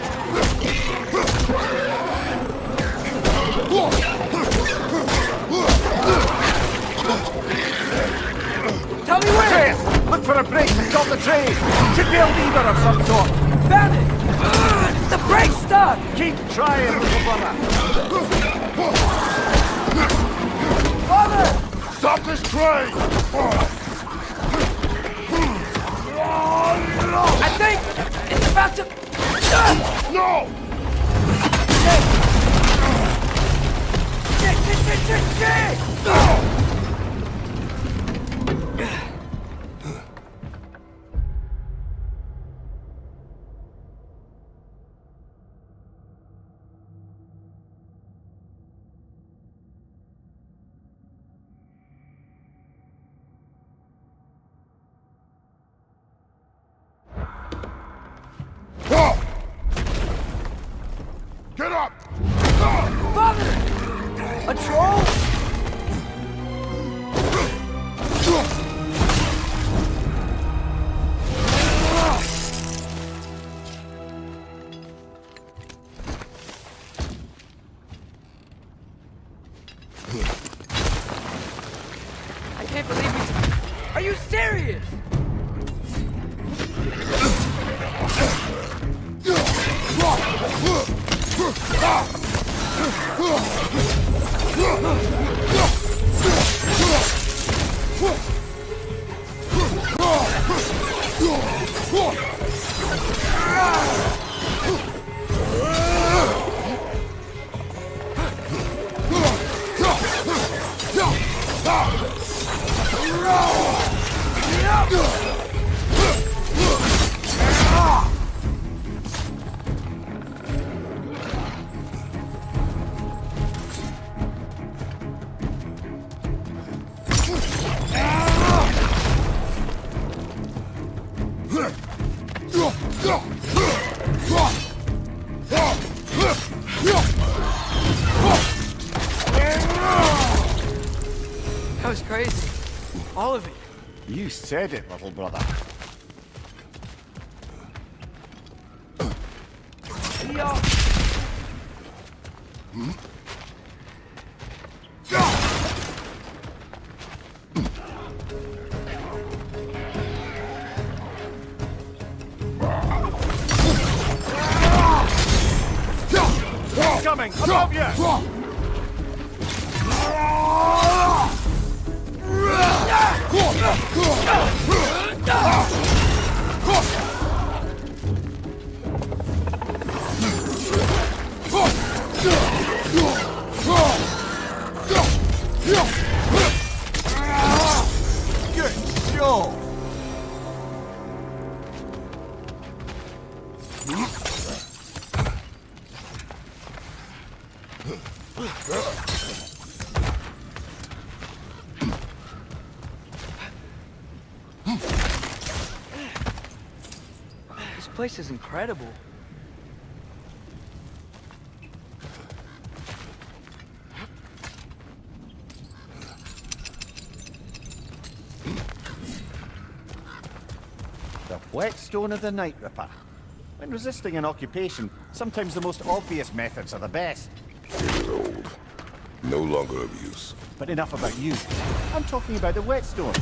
Tell me where! Chase! Look for a break to stop the train! Should be a lever of some sort! Found it! The brake's stuck! Keep trying, little brother! Father! Stop this train! I think it's about to... No! Shit! Get up! Father! A troll? I can't believe we... Are you serious? That was crazy. All of it. You said it, little brother. Yo! Coming! Above you! Good show! This place is incredible. The whetstone of the Night Ripper. When resisting an occupation, sometimes the most obvious methods are the best. It is old. No longer of use. But enough about you. I'm talking about the whetstone.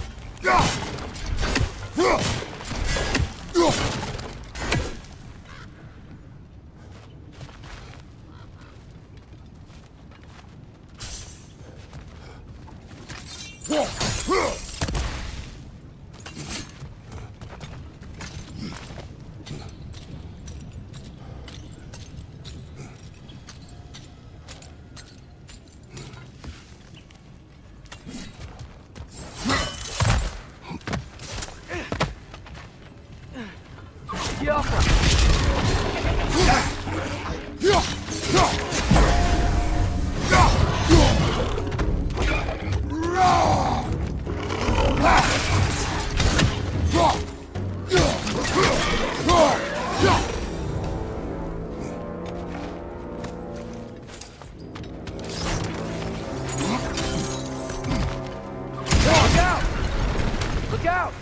Look out!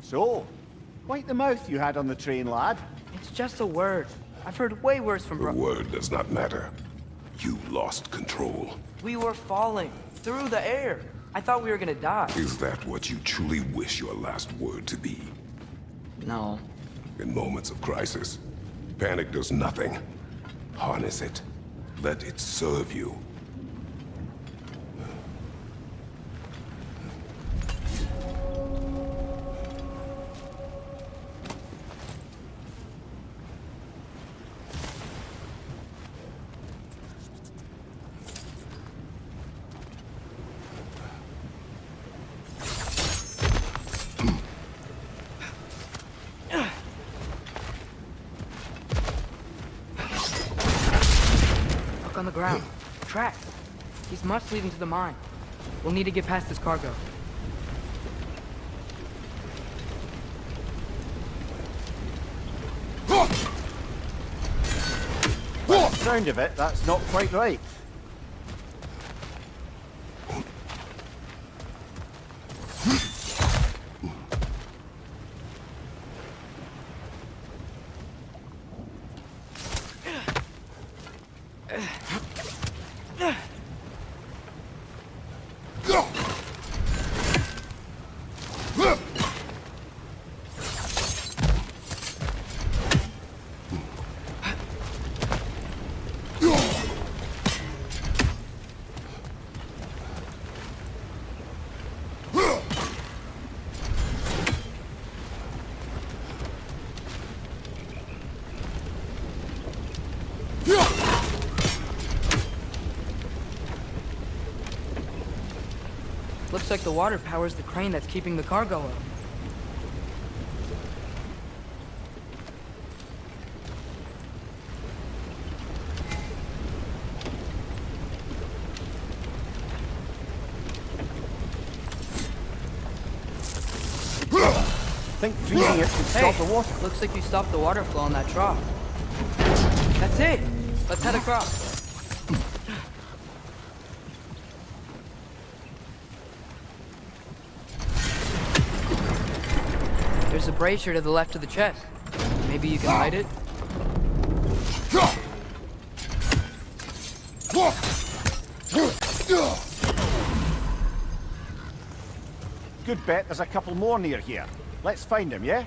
So, wipe the mouth you had on the train, lad. It's just a word. I've heard way worse from The word does not matter. You lost control. We were falling through the air. I thought we were gonna die. Is that what you truly wish your last word to be? No. In moments of crisis, panic does nothing. Harness it. Let it serve you. On the ground. Tracks. These must lead into the mine. We'll need to get past this cargo. By the sound of it, that's not quite right. Looks like the water powers the crane that's keeping the cargo up. think freezing it could stop the water. Looks like you stopped the water flow in that trough. That's it. Let's head across. There's a brazier to the left of the chest. Maybe you can light it? Good bet there's a couple more near here. Let's find them, yeah?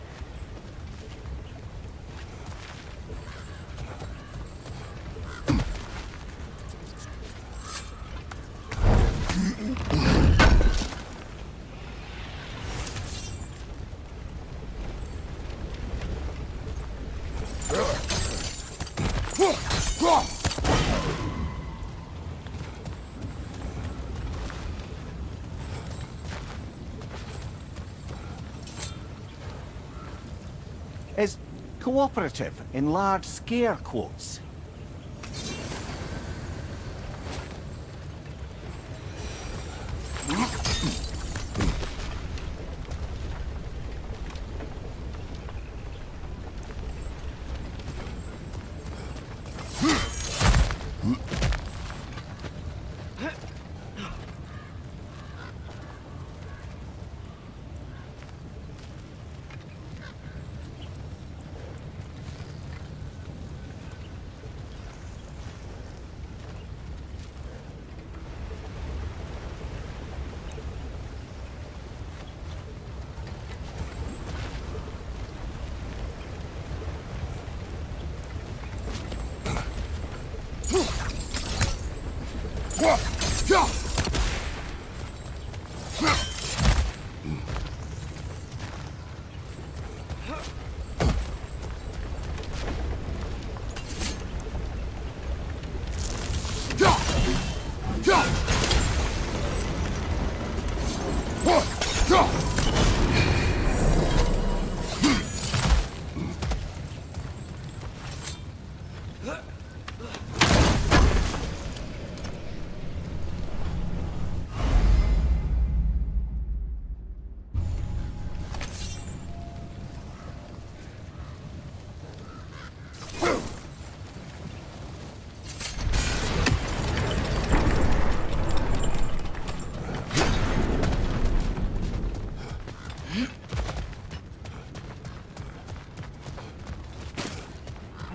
Is cooperative in large scare quotes.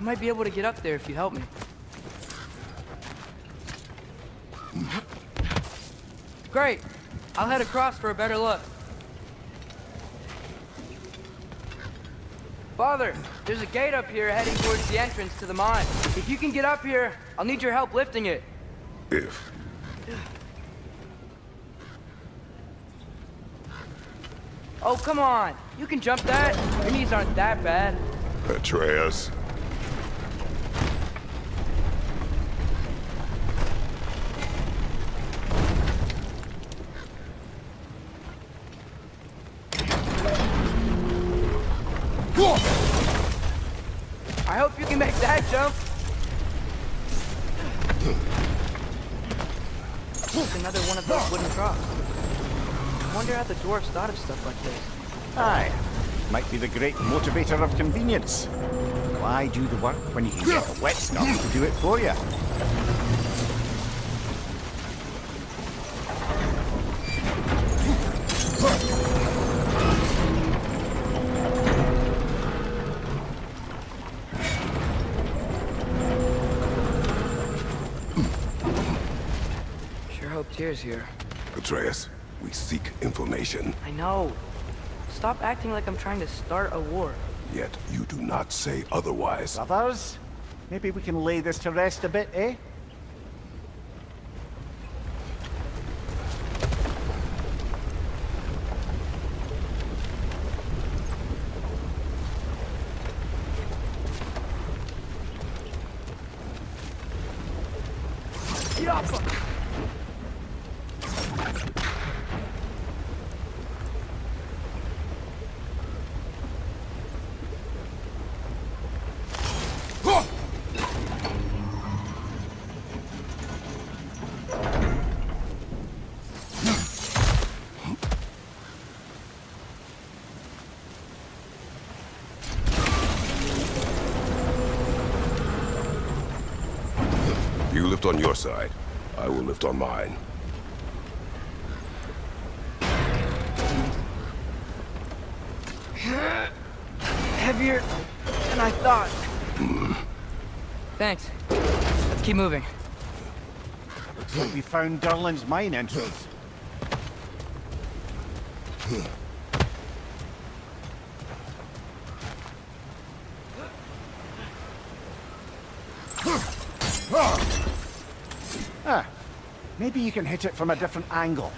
I might be able to get up there if you help me. Great. I'll head across for a better look. Father, there's a gate up here heading towards the entrance to the mine. If you can get up here, I'll need your help lifting it. If. Oh, come on. You can jump that. Your knees aren't that bad. Atreus. I hope you can make that jump. It's another one of those wooden troughs. I wonder how the dwarves thought of stuff like this. Aye. Might be the great motivator of convenience. Why do the work when you can get the wet stuff to do it for you? Sure hope Tyr's here. Atreus, we seek information. I know. Stop acting like I'm trying to start a war. Yet you do not say otherwise. Brothers, maybe we can lay this to rest a bit, eh? You lift on your side. I will lift on mine. Heavier than I thought. Thanks. Let's keep moving. Looks like we found Durlin's mine entrance. Ah, maybe you can hit it from a different angle.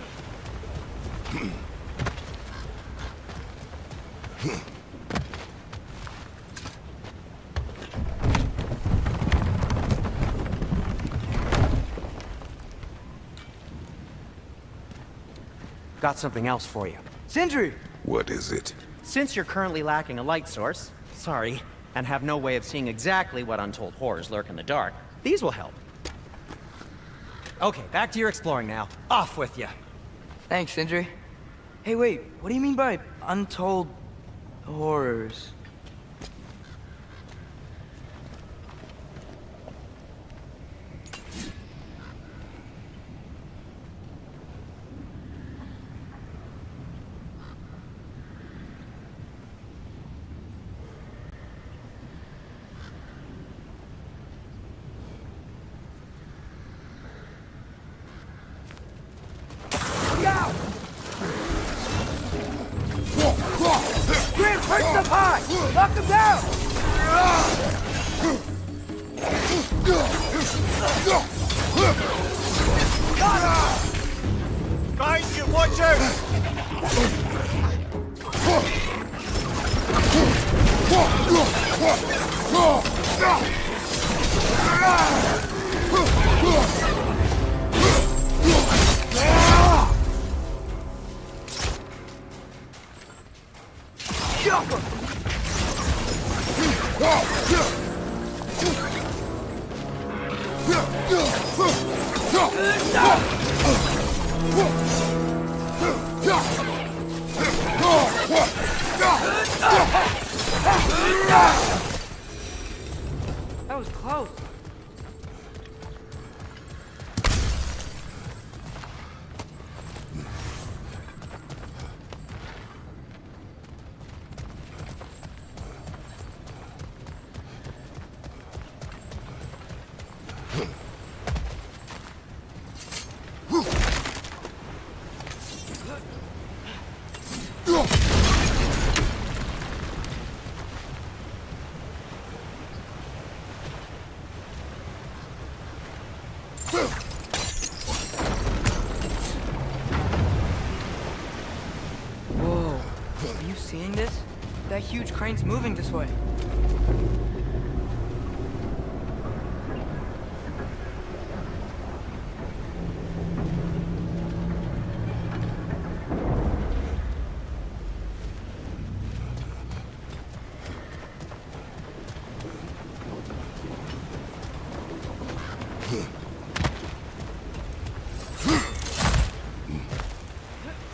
Got something else for you. Sindri! What is it? Since you're currently lacking a light source, sorry, and have no way of seeing exactly what untold horrors lurk in the dark, these will help. Okay, back to your exploring now. Off with you. Thanks, Sindri. Hey, wait, what do you mean by untold horrors? Grim, perch up high! Knock him down! Guys, you watch out! That was close. Whoa. Are you seeing this? That huge crane's moving this way.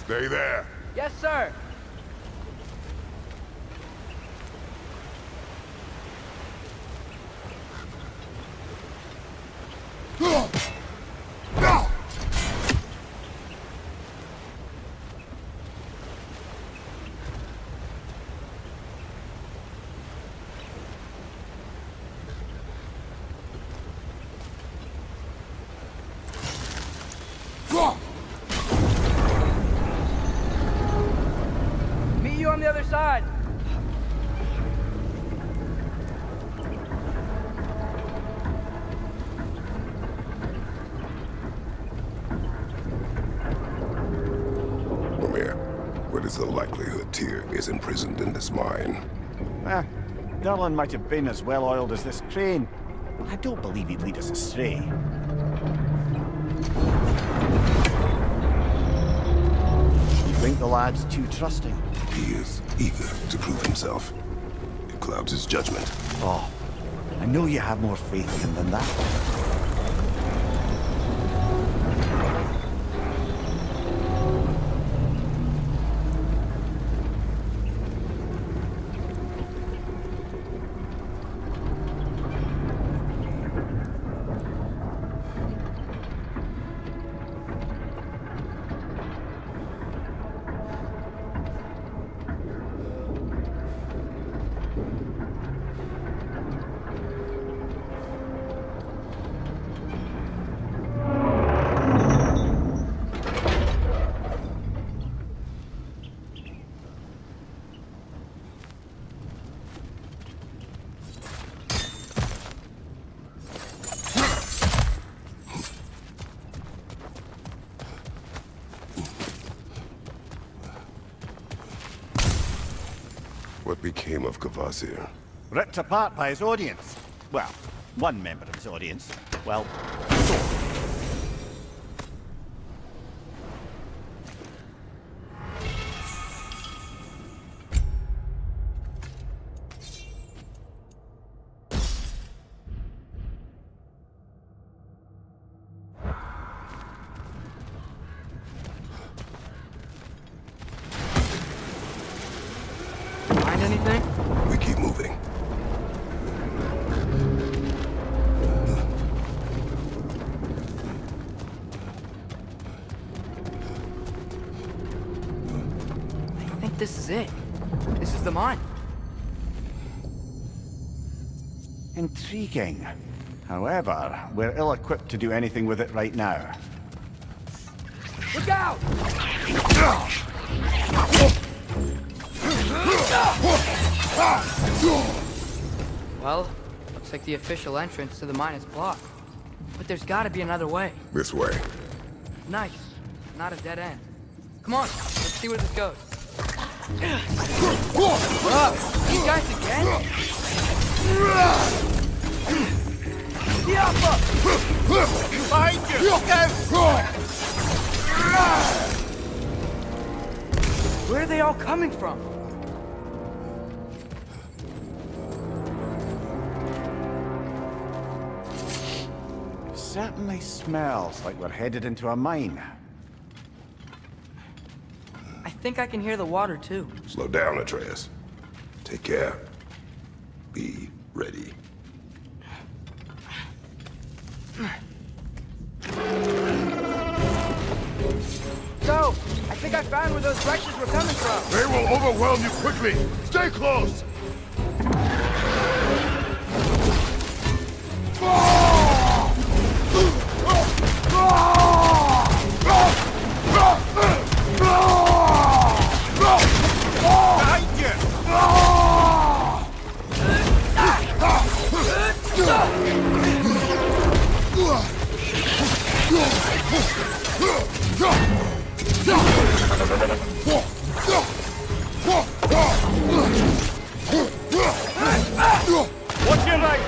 Stay there. Yes, sir. Meet you on the other side. Mimir, what is the likelihood Tyr is imprisoned in this mine? Ah, Durlin might have been as well-oiled as this crane. I don't believe he'd lead us astray. You think the lad's too trusting? He is eager to prove himself. It clouds his judgment. Oh, I know you have more faith in him than that. What became of Kvasir? Ripped apart by his audience. Well, one member of his audience. Well, Find anything? We keep moving. I think this is it. This is the mine. intriguing. However, we're ill-equipped to do anything with it right now. Look out! Well, looks like the official entrance to the mine is blocked. But there's gotta be another way. This way. Nice. Not a dead end. Come on, let's see where this goes. Up! You guys again? Behind you! Look out! Where are they all coming from? Certainly smells like we're headed into a mine. I think I can hear the water too. Slow down, Atreus. Take care. Be ready. So, I think I found where those wretches were coming from. They will overwhelm you quickly. Stay close. Behind you! Watch your right!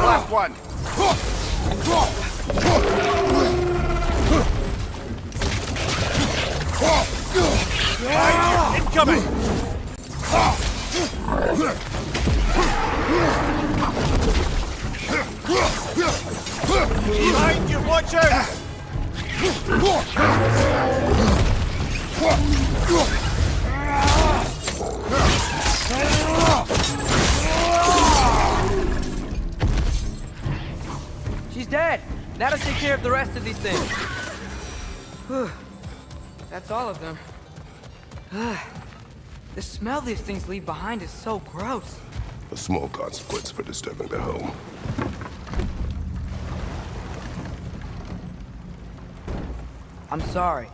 Last one! Incoming! Behind you, watch out! She's dead. That'll take care of the rest of these things. Whew. That's all of them. The smell these things leave behind is so gross. A small consequence for disturbing their home. I'm sorry.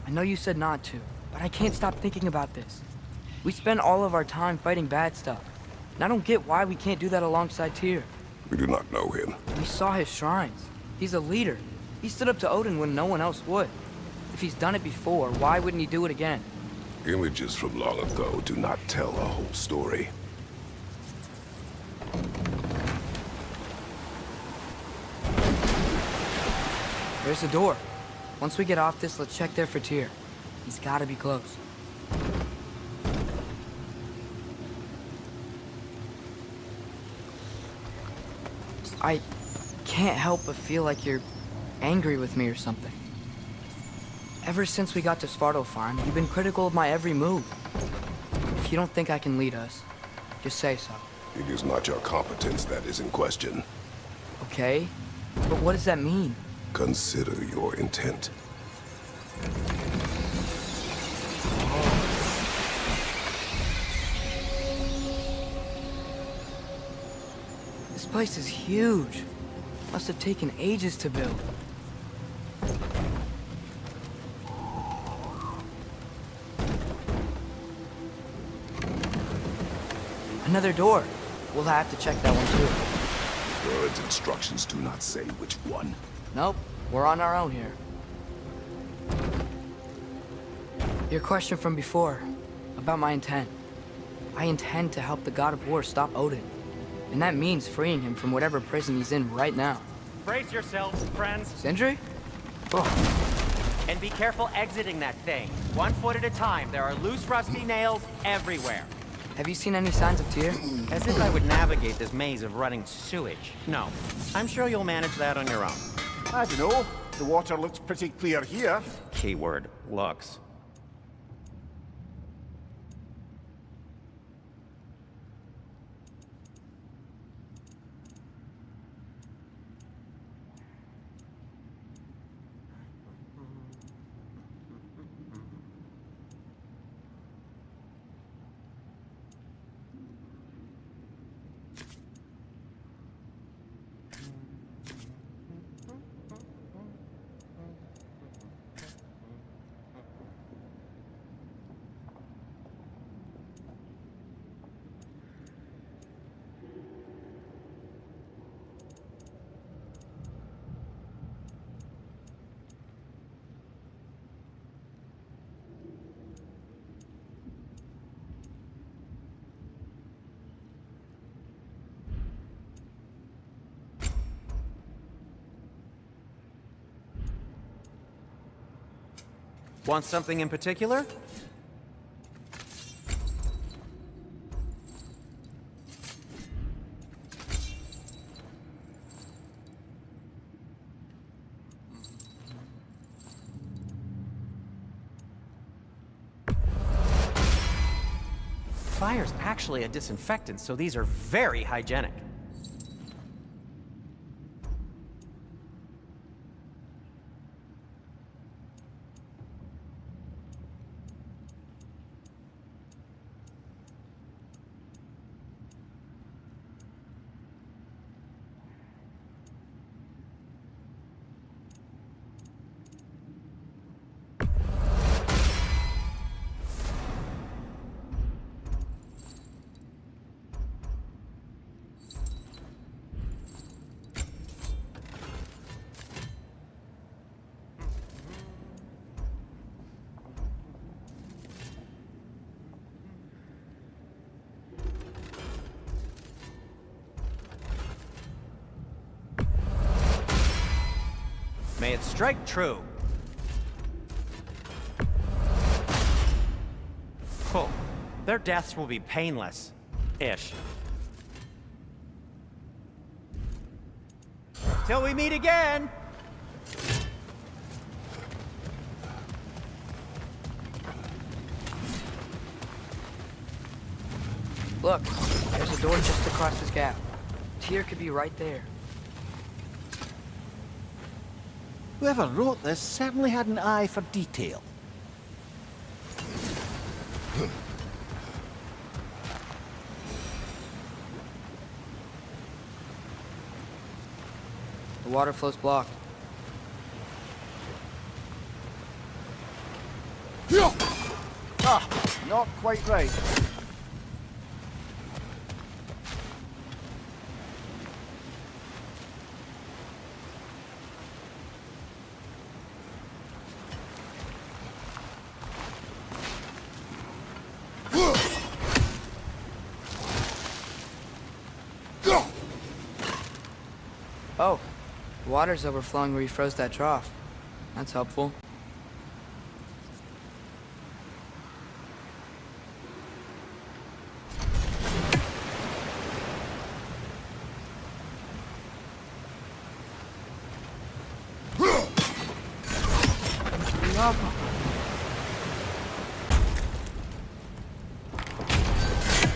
I know you said not to, but I can't stop thinking about this. We spend all of our time fighting bad stuff, and I don't get why we can't do that alongside Tyr. We do not know him. We saw his shrines. He's a leader. He stood up to Odin when no one else would. If he's done it before, why wouldn't he do it again? Images from long ago do not tell a whole story. There's the door. Once we get off this, let's check there for Tyr. He's gotta be close. I can't help but feel like you're angry with me or something. Ever since we got to Svartalfheim, you've been critical of my every move. If you don't think I can lead us, just say so. It is not your competence that is in question. Okay? But what does that mean? Consider your intent. This place is huge. Must have taken ages to build. Another door. We'll have to check that one too. Word's instructions do not say which one. Nope, we're on our own here. Your question from before, about my intent. I intend to help the God of War stop Odin. And that means freeing him from whatever prison he's in right now. Brace yourselves, friends, Sindri? Oh, and be careful exiting that thing. 1 foot at a time. There are loose, rusty nails everywhere. have you seen any signs of Tyr? As if I would navigate this maze of running sewage. No. I'm sure you'll manage that on your own. I don't know. The water looks pretty clear here. Keyword, looks. Want something in particular? Fire's actually a disinfectant, so these are very hygienic. May it strike true. Cool. Their deaths will be painless-ish. Till we meet again! Look, there's a door just across this gap. Tyr could be right there. Whoever wrote this certainly had an eye for detail. The water flow's blocked. Ah, not quite right. Oh, the water's overflowing where you froze that trough. That's helpful.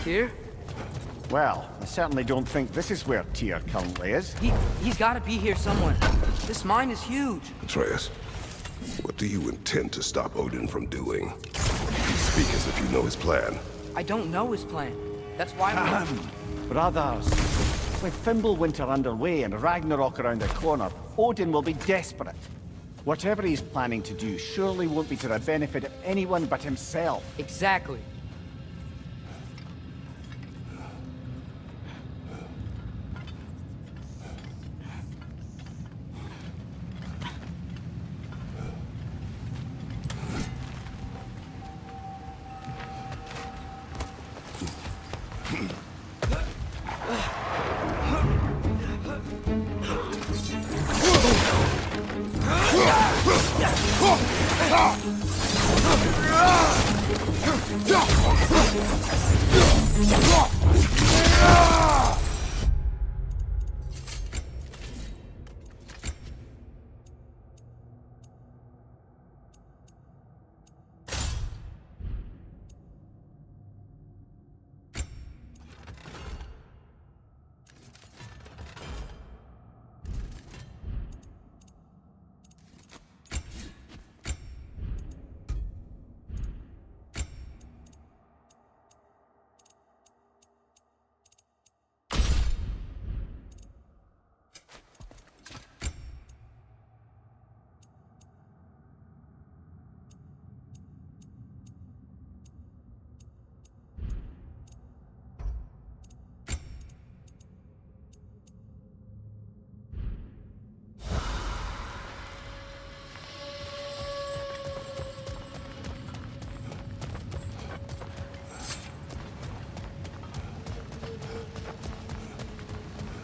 Tyr? Well, I certainly don't think this is where Tyr currently is. He's gotta be here somewhere. This mine is huge. Atreus, what do you intend to stop Odin from doing? You speak as if you know his plan. I don't know his plan. That's why Brothers, with Fimbulwinter underway and Ragnarok around the corner, Odin will be desperate. Whatever he's planning to do surely won't be to the benefit of anyone but himself. Exactly.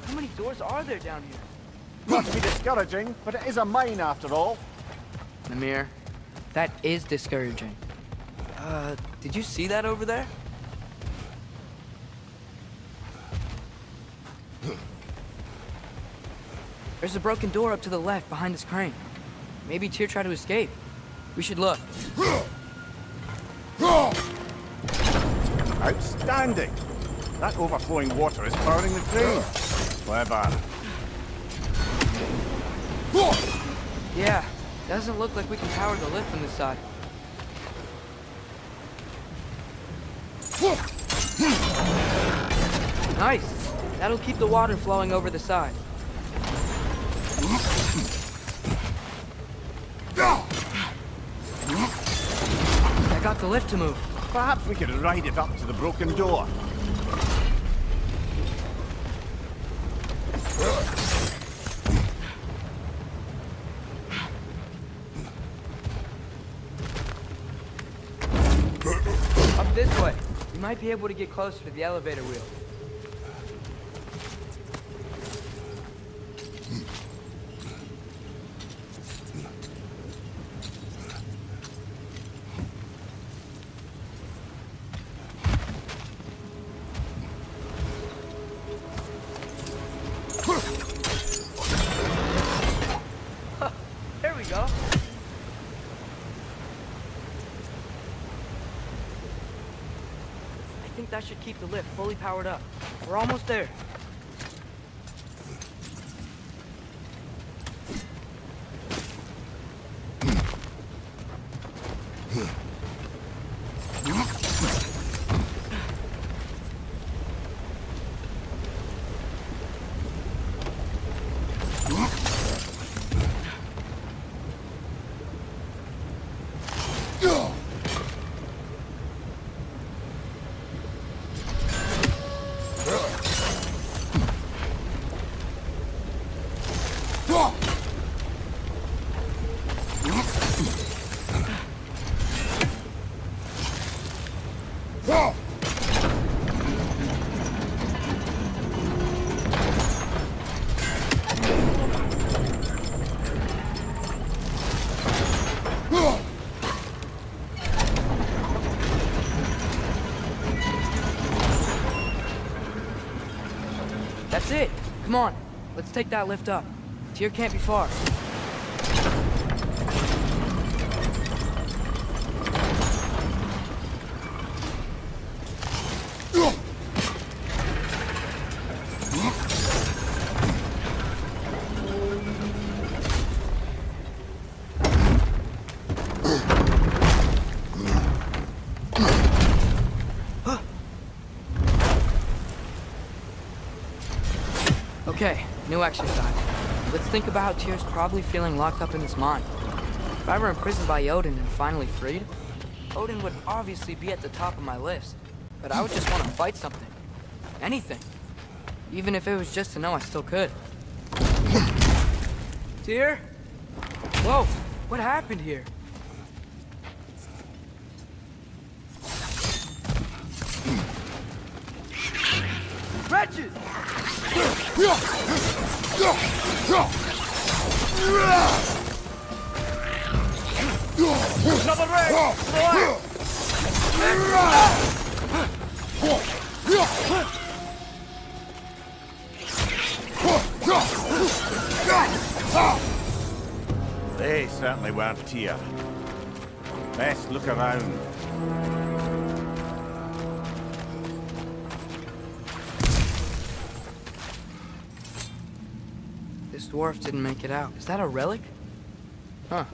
How many doors are there down here? Must be discouraging, but it is a mine after all. Mimir, that is discouraging. Did you see that over there? There's a broken door up to the left behind this crane. Maybe Tyr tried to escape. We should look. Outstanding! That overflowing water is powering the crane. Clever. Yeah, doesn't look like we can power the lift from this side. Nice! That'll keep the water flowing over the side. I got the lift to move. Perhaps we could ride it up to the broken door. Up this way. We might be able to get closer to the elevator wheel. There we go. I think that should keep the lift fully powered up. We're almost there. That's it. Come on. Let's take that lift up. Tyr can't be far. Okay, new exercise. Let's think about how Tyr's probably feeling locked up in his mind. If I were imprisoned by Odin and finally freed, Odin would obviously be at the top of my list. But I would just want to fight something. Anything. Even if it was just to know I still could. Tyr? Whoa, what happened here? Wretches! Another ray! They certainly weren't Tyr. Best look around. This dwarf didn't make it out. Is that a relic? Huh.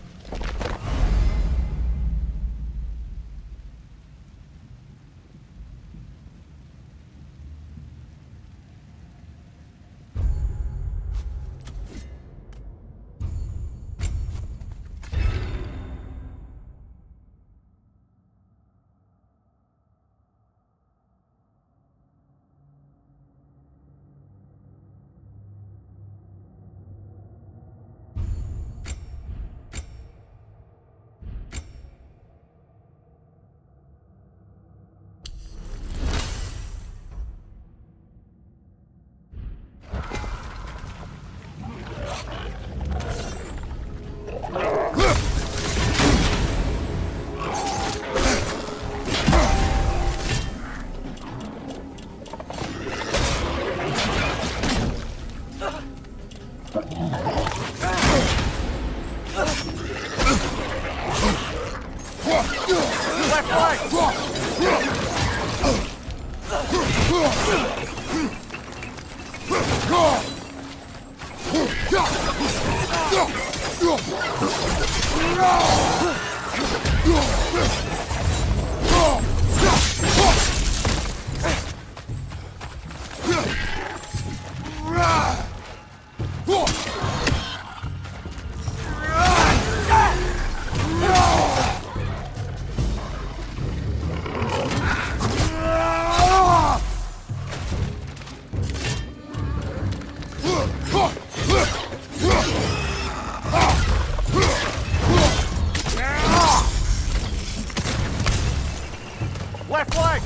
Left leg!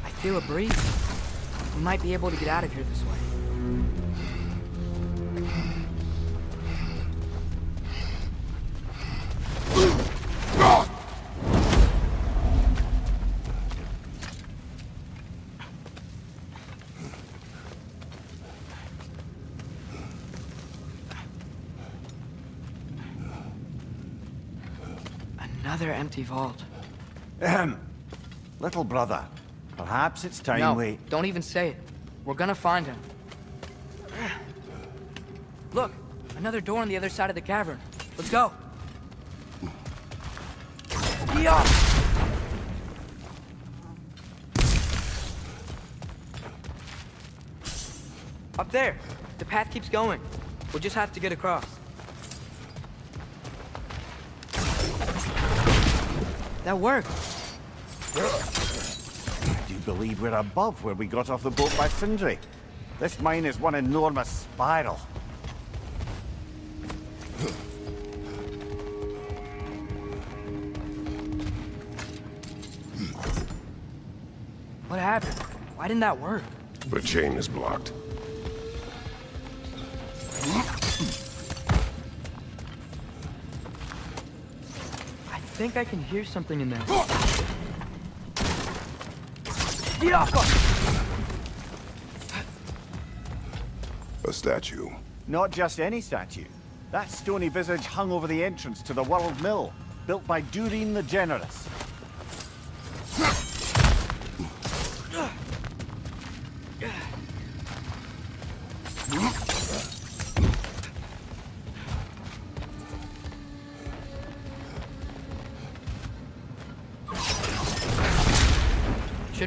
I feel a breeze. We might be able to get out of here this way. Another empty vault. Little brother, perhaps it's time No, we... don't even say it. We're gonna find him. Look, another door on the other side of the cavern. Let's go. Yeah. Up there. The path keeps going. We'll just have to get across. That worked. I do believe we're above where we got off the boat by Sindri. This mine is one enormous spiral. What happened? Why didn't that work? The chain is blocked. I think I can hear something in there. A statue. Not just any statue. That stony visage hung over the entrance to the World Mill, built by Durin the Generous.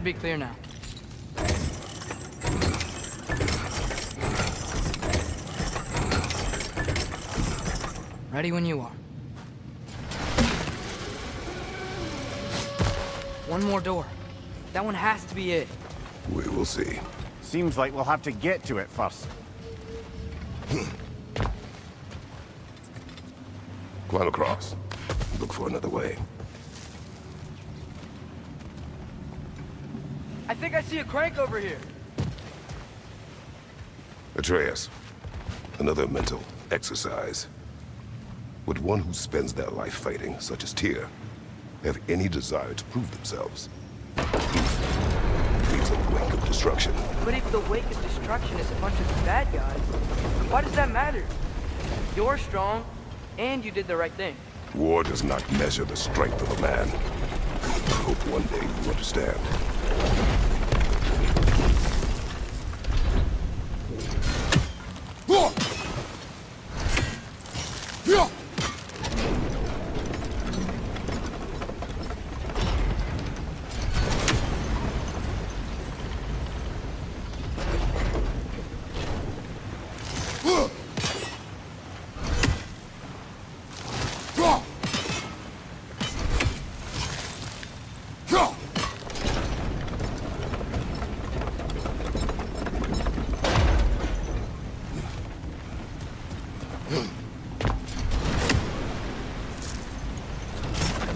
be clear now. Ready when you are. One more door. That one has to be it. We will see. Seems like we'll have to get to it first. Climb across. Look for another way. I think I see a crank over here. Atreus, another mental exercise. Would one who spends their life fighting, such as Tyr, have any desire to prove themselves? Leaves a wake of destruction. But if the wake of destruction is a bunch of bad guys, why does that matter? You're strong, and you did the right thing. War does not measure the strength of a man. I hope one day you understand.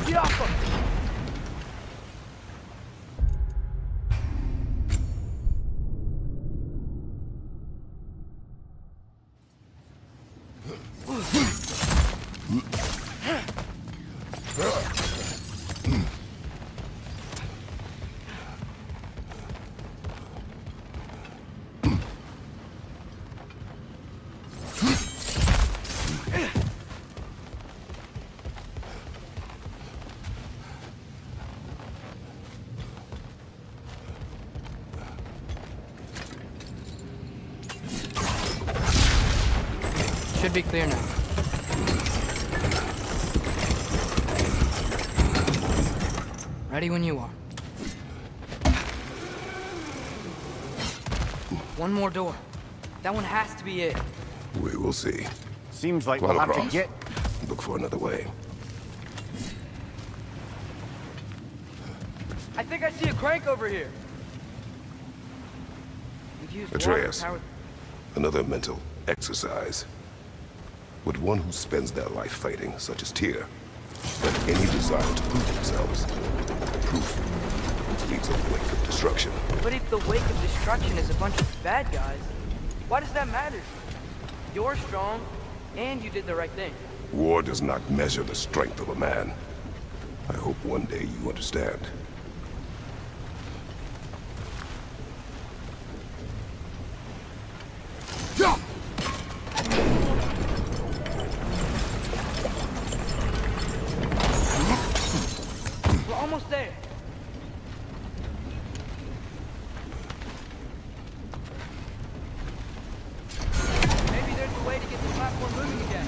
Get off him! Should be clear now. Ready when you are. One more door. That one has to be it. We will see. Seems like Climb we'll have to across. get... Look for another way. I think I see a crank over here. We've used Atreus, water-powered- another mental exercise. Would one who spends their life fighting, such as Tyr, have any desire to prove themselves? Proof leads a wake of destruction. But if the wake of destruction is a bunch of bad guys, why does that matter? You're strong, and you did the right thing. War does not measure the strength of a man. I hope one day you understand. We're almost there. Maybe there's a way to get the platform moving again.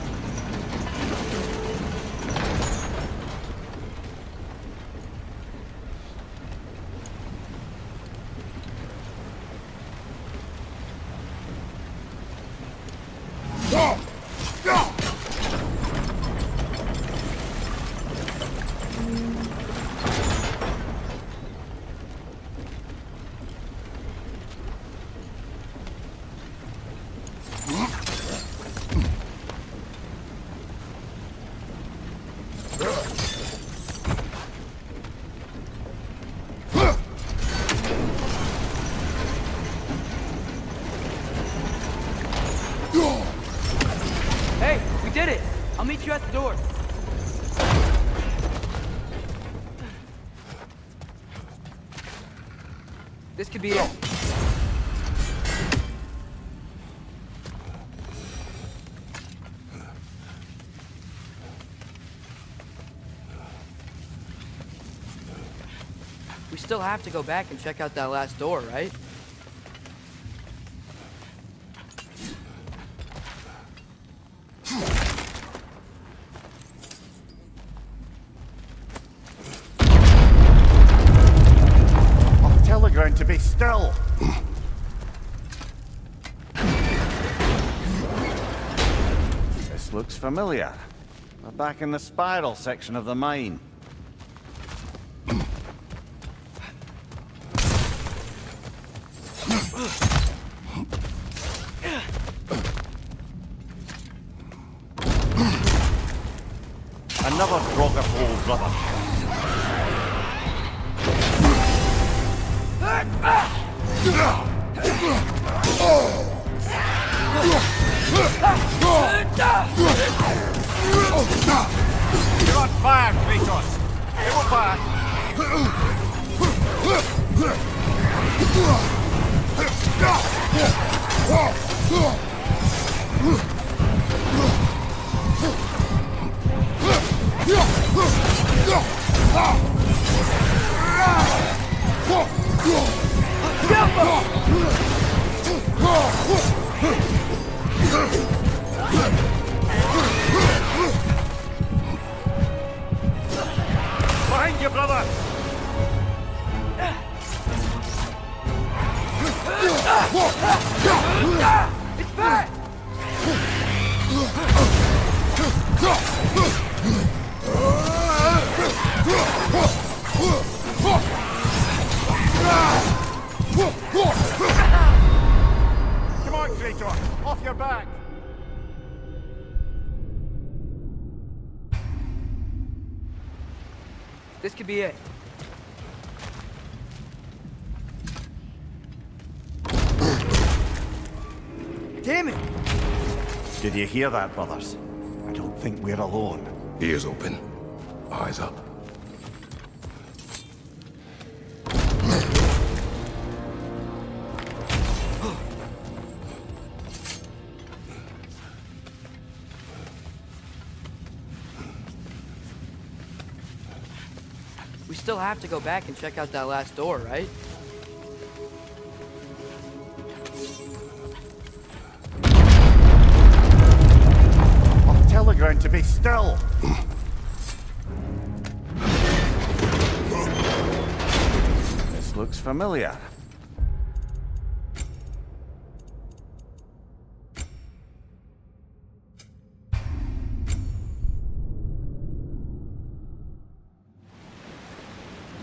Hey, we did it! I'll meet you at the door. This could be it. We still have to go back and check out that last door, right? I'll tell This looks familiar. We're back in the spiral section of the mine. Another grog of hole, brother. You're on fire, Kratos! It will pass! Behind you, brother! It's back! Come on, Kratos! Off your back! This could be it. Damn it! Did you hear that, brothers? I don't think we're alone. Ears open. Eyes up. We still have to go back and check out that last door, right? I'll tell the ground to be still! This looks familiar.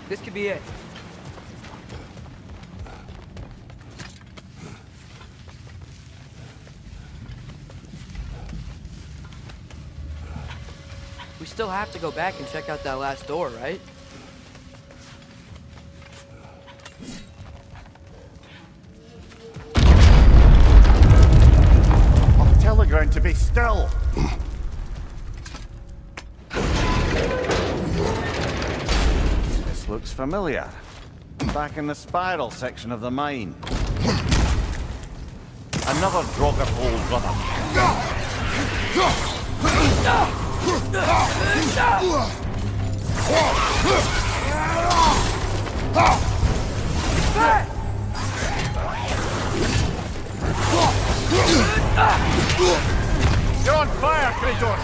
This could be it. We still have to go back and check out that last door, right? I'll tell the ground to be still! This looks familiar. Back in the spiral section of the mine. Another grog of hole, brother. You're on fire, Kratos!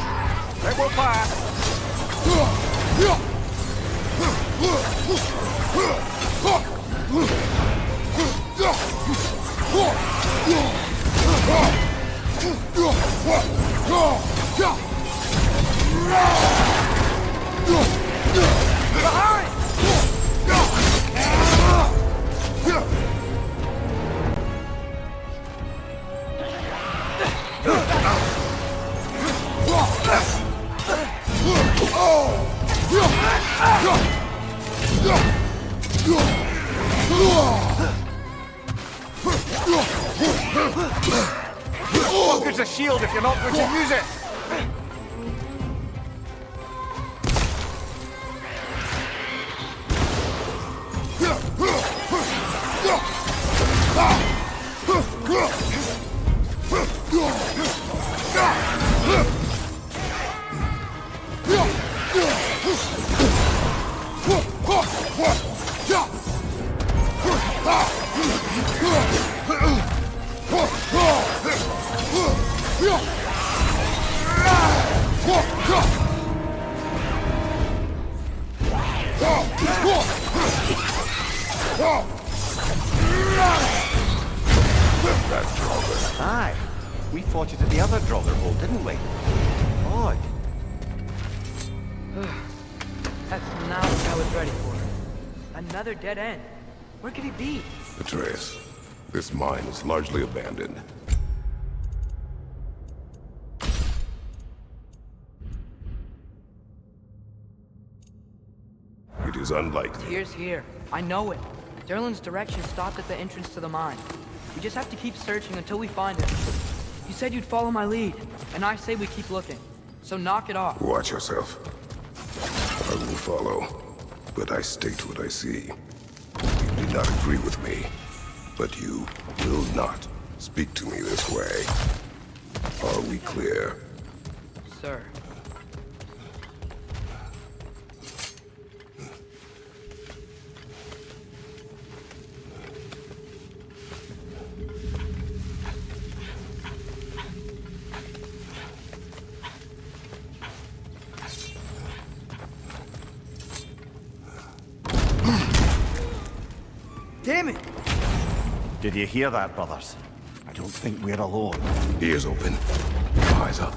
It will pass! What good's a shield if you're not going to use it? Aye, We fought it at the other Draugr hole, didn't we? Odd. That's not what I was ready for. Another dead end. Where could he be? Atreus, this mine is largely abandoned. It is unlikely. Tyr's here. I know it. Derlin's direction stopped at the entrance to the mine. We just have to keep searching until we find him. You said you'd follow my lead, and I say we keep looking. So knock it off. Watch yourself. I will follow, but I state what I see. You do not agree with me, but you will not speak to me this way. Are we clear? Sir. Damn it! Did you hear that, brothers? I don't think we're alone. Ears open. Eyes up.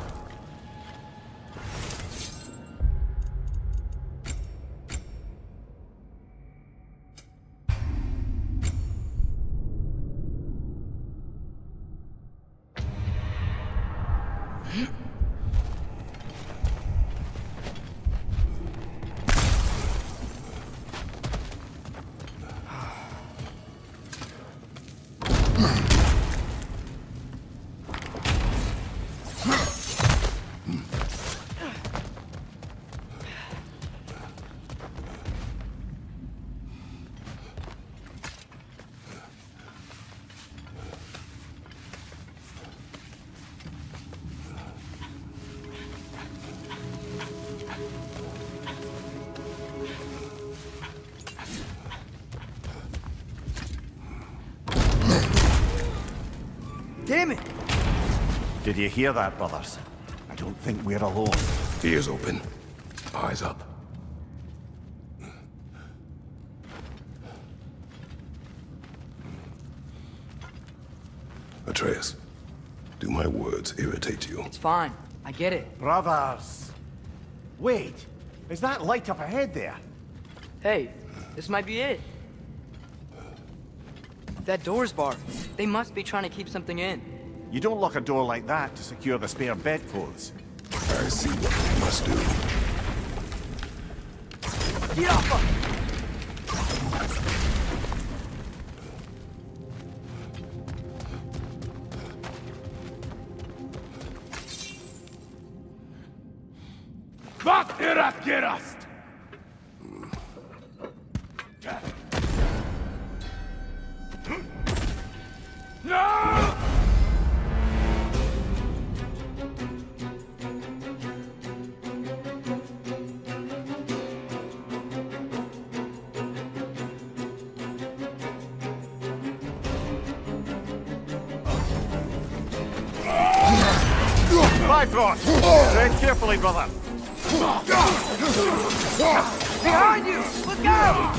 Damn it! Did you hear that, brothers? I don't think we're alone. Ears open. Eyes up. Atreus, do my words irritate you? It's fine. I get it. Brothers! Wait! Is that light up ahead there? Hey, this might be it. That door's barred. They must be trying to keep something in. You don't lock a door like that to secure the spare bedclothes. I see what we must do. Get off of... Wat erat gerast! No! Bifrost! Tread carefully, brother. Behind you! Look out!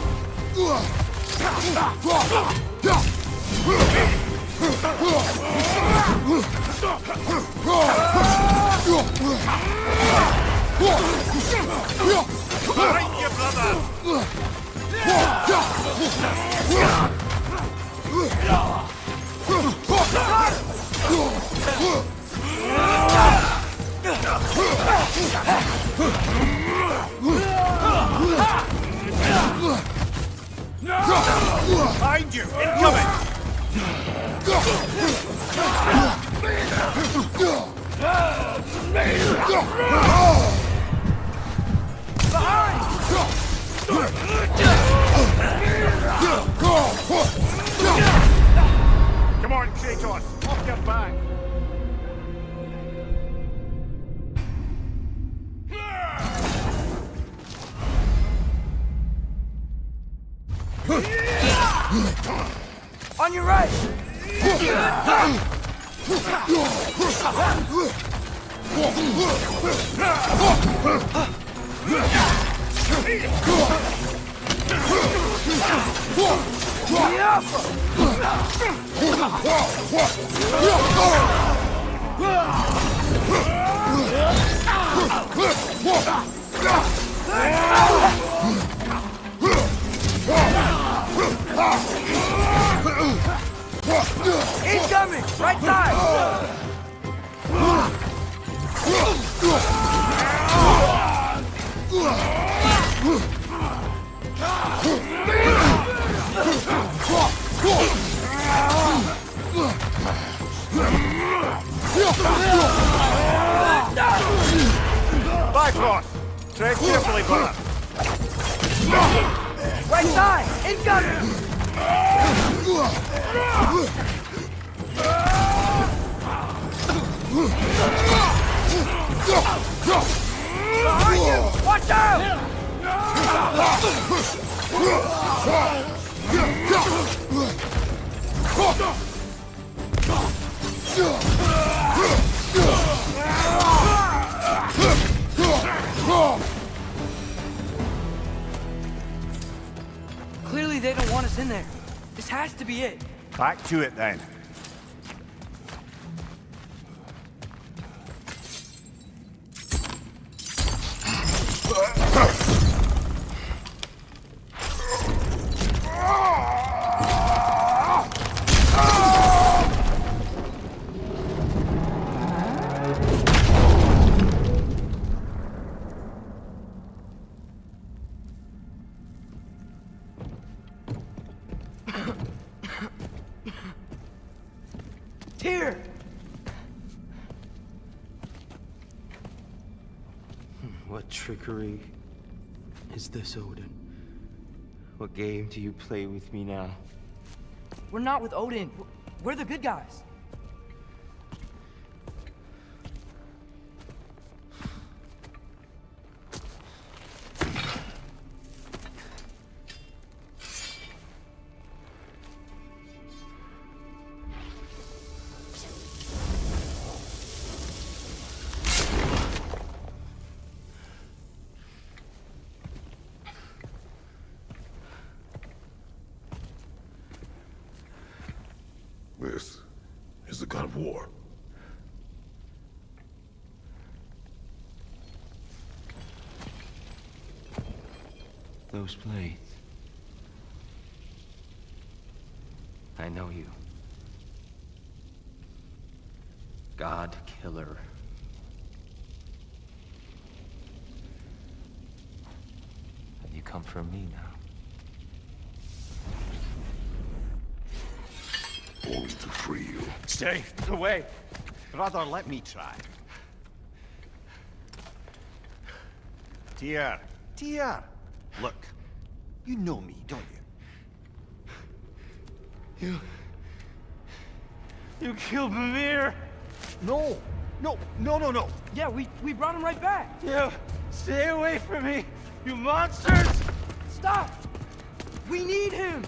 Behind you, brother! Behind you! Incoming! Come on, Kratos! Off your back! On your right! Incoming! Right side! Bifrost! Tread carefully, brother. Right side! Incoming! Behind you! Watch out! Clearly they don't want us in there. This has to be it. Back to it then. Tyr! What trickery is this, Odin? What game do you play with me now? We're not with Odin. We're the good guys. This is the god of war. Those blades. I know you. God Killer. Have you come for me now? Only to free you. Stay away. Brother, let me try. Tyr. Tyr. Look. You know me, don't you? You killed Mimir! No. No. Yeah, we brought him right back. You stay away from me, you monsters! Stop! We need him!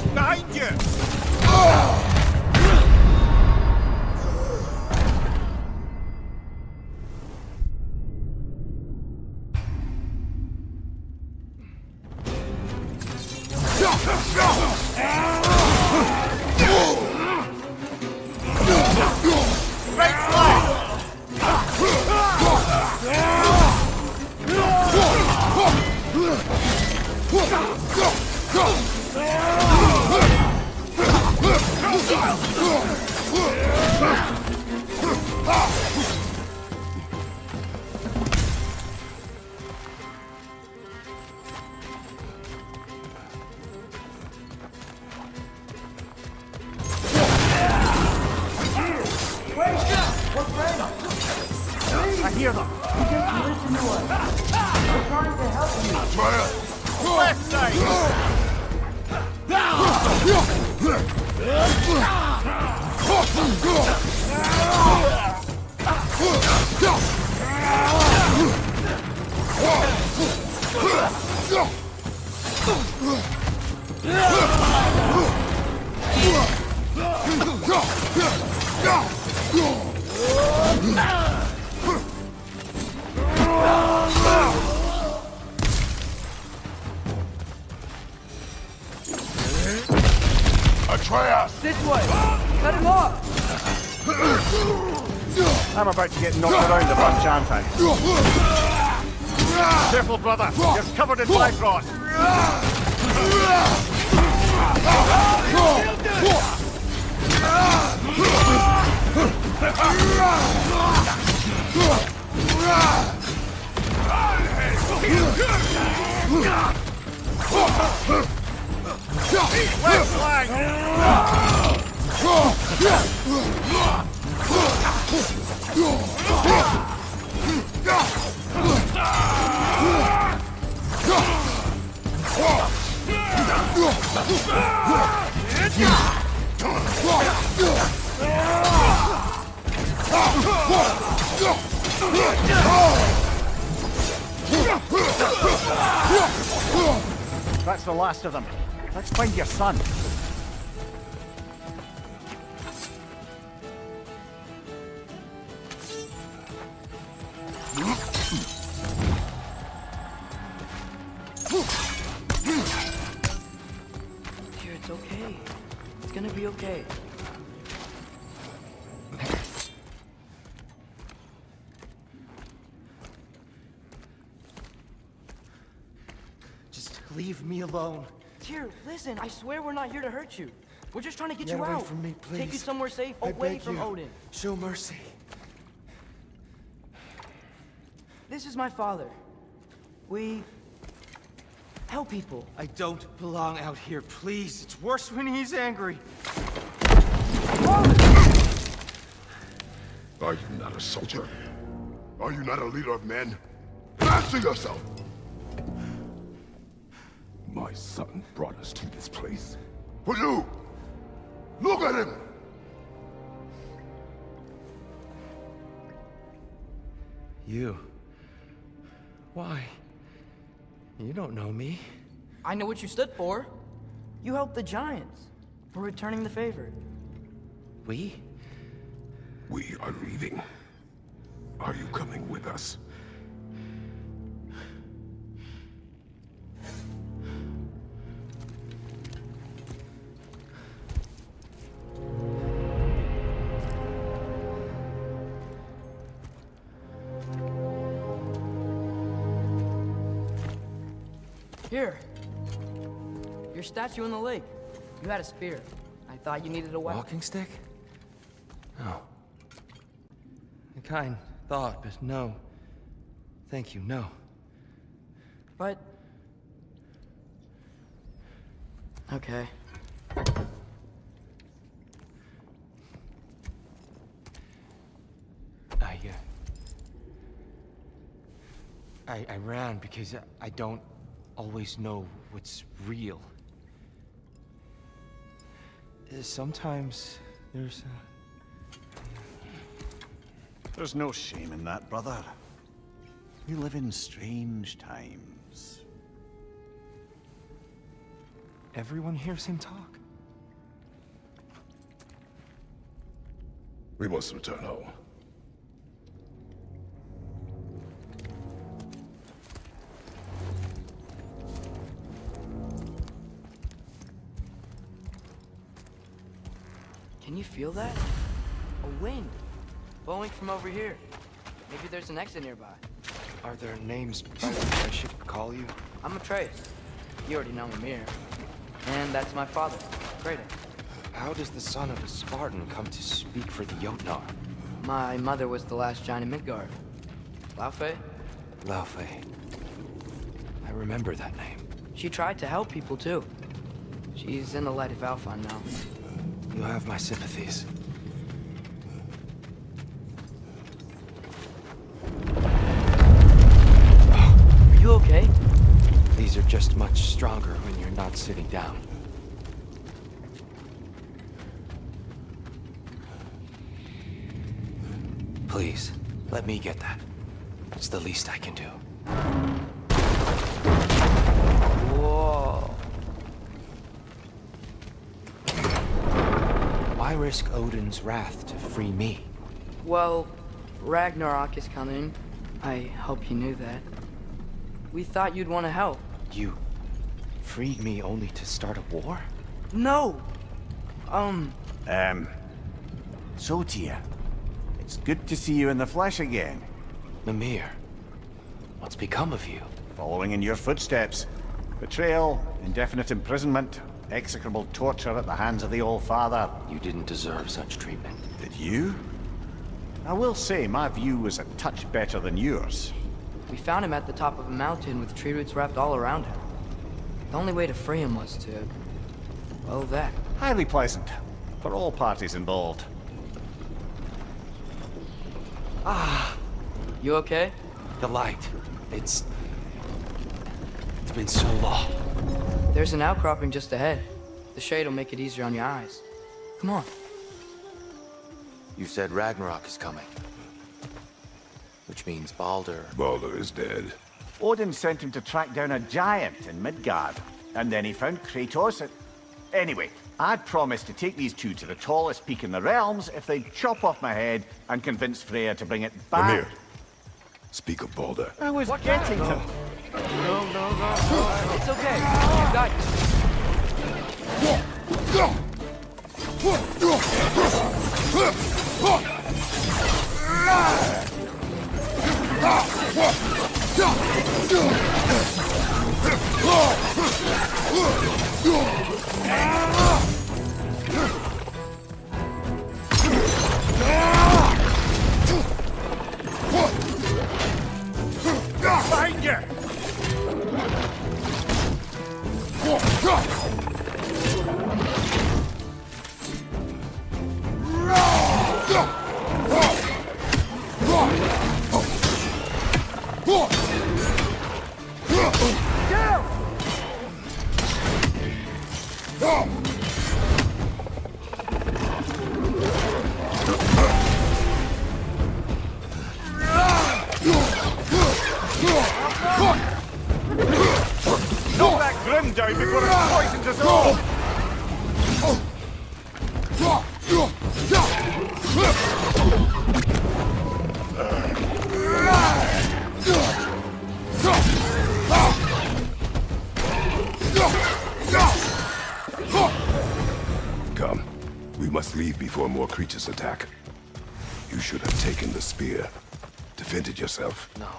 Behind you! I hear them. Listen to us. We're trying to help you. Left side! Atreus! This way! Cut him off! I'm about to get knocked around a bunch, aren't I? Careful, brother. You're covered in Bifrost. Left flank! That's the last of them. Let's find your son. Dear, it's okay. It's gonna be okay. Just leave me alone. Dear, listen, I swear we're not here to hurt you. We're just trying to get Get you away out. from me, Take you please. somewhere safe, I away beg from you. Odin. Show mercy. This is my father. We help people. I don't belong out here, please. It's worse when he's angry. Are you not a soldier? Are you not a leader of men? Answer yourself! My son brought us to this place. For you! Look at him! You. Why? You don't know me. I know what you stood for. You helped the Giants. We're returning the favor. We? We are leaving. Are you coming with us? Here. Your statue in the lake. You had a spear. I thought you needed a weapon. Walking stick? No. A kind thought, but no. Thank you, no. But... Okay. I ran because I don't always know what's real. Sometimes there's There's no shame in that, brother. We live in strange times. everyone hears him talk. We must return home. Can you feel that? A wind. Blowing from over here. Maybe there's an exit nearby. Are there names by which I should call you? I'm Atreus. You already know I'm here. And that's my father, Kratos. How does the son of a Spartan come to speak for the Jotnar? My mother was the last giant in Midgard. Laufey? Laufey. I remember that name. She tried to help people too. She's in the light of Alpha now. You have my sympathies. Are you okay? These are just much stronger when you're not sitting down. Please, let me get that. It's the least I can do. Whoa. Why Why risk Odin's wrath to free me? Well, Ragnarok is coming. I hope you knew that. We thought you'd want to help. You freed me only to start a war? No! So, Tia, it's good to see you in the flesh again. Mimir, what's become of you? Following in your footsteps. Betrayal, indefinite imprisonment, execrable torture at the hands of the Old Father. You didn't deserve such treatment. Did you? I will say my view was a touch better than yours. We found him at the top of a mountain with tree roots wrapped all around him. The only way to free him was to... well, that. Highly pleasant, for all parties involved. You okay? The light. It's been so long. There's an outcropping just ahead. The shade will make it easier on your eyes. Come on. You said Ragnarok is coming. Which means Baldur. Baldur is dead. Odin sent him to track down a giant in Midgard, and then he found Kratos. Anyway, I'd promised to take these two to the tallest peak in the realms if they'd chop off my head and convince Freya to bring it back. Mimir, speak of Baldur. I was getting to... It's okay. You got Find you! Knock that grim down before it poisons us all! Come. We must leave before more creatures attack. You should have taken the spear. Defended yourself. No.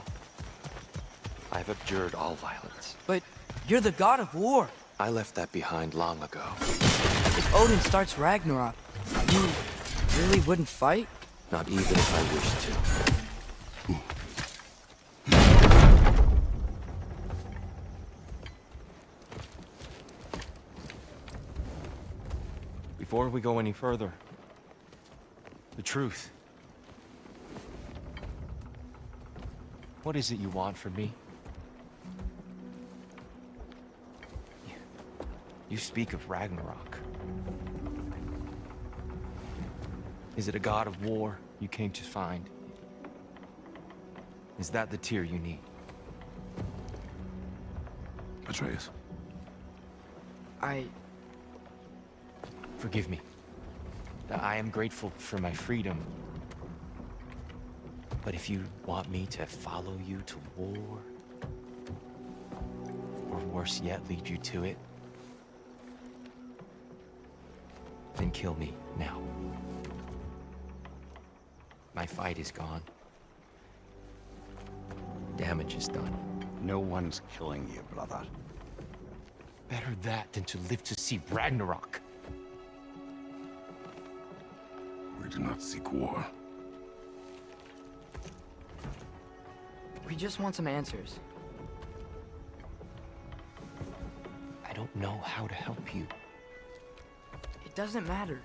I've abjured all violence. But you're the god of war. I left that behind long ago. If Odin starts Ragnarok, you really wouldn't fight? Not even if I wished to. Before we go any further, the truth. What is it you want from me? You speak of Ragnarok. Is it a god of war you came to find? Is that the tear you need? Atreus. Forgive me. I am grateful for my freedom. But if you want me to follow you to war, or worse yet, lead you to it, then kill me now. My fight is gone. Damage is done. No one's killing you, brother. Better that than to live to see Ragnarok. We do not seek war. We just want some answers. I don't know how to help you. It doesn't matter.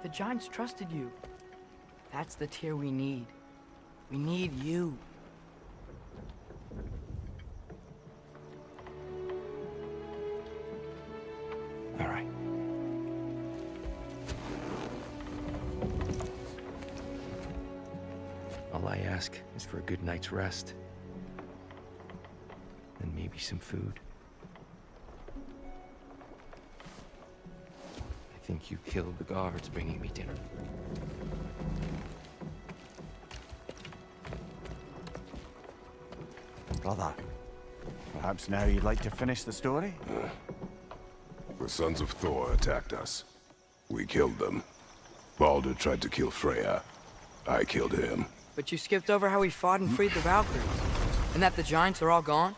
The giants trusted you. That's the tear we need. We need you. All right. All I ask is for a good night's rest. And maybe some food. think you killed the guards bringing me dinner. Brother, perhaps now you'd like to finish the story? The sons of Thor attacked us. We killed them. Baldur tried to kill Freya. I killed him. But you skipped over how we fought and freed the Valkyries. And that the giants are all gone.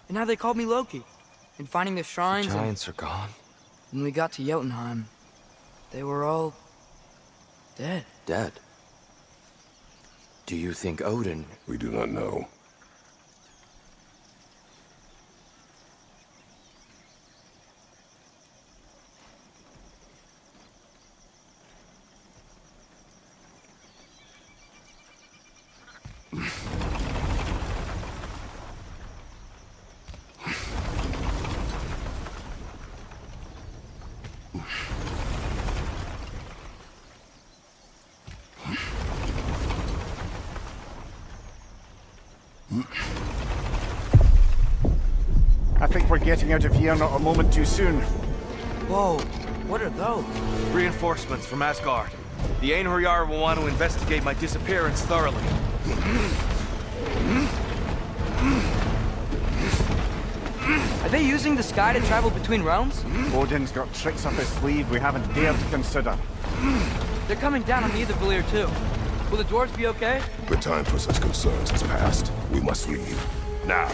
And how they called me Loki. And finding the shrines The giants are gone? When we got to Jotunheim, they were all... dead. Dead? Do you think Odin... We do not know. I think we're getting out of here not a moment too soon. Whoa, what are those? Reinforcements from Asgard. The Einherjar will want to investigate my disappearance thoroughly. Are they using the sky to travel between realms? Odin's got tricks up his sleeve we haven't dared to consider. They're coming down on either Valir too. Will the dwarves be okay? The time for such concerns has passed. We must leave. Now.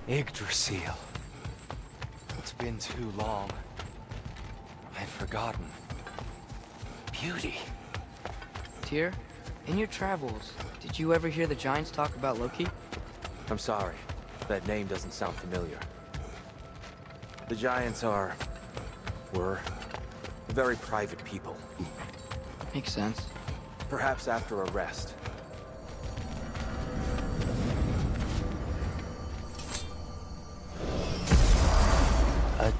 Yggdrasil. It's been too long. I've forgotten. Beauty. Tyr, in your travels, did you ever hear the giants talk about Loki? I'm sorry. That name doesn't sound familiar. The giants were very private people. Makes sense. Perhaps after a rest. A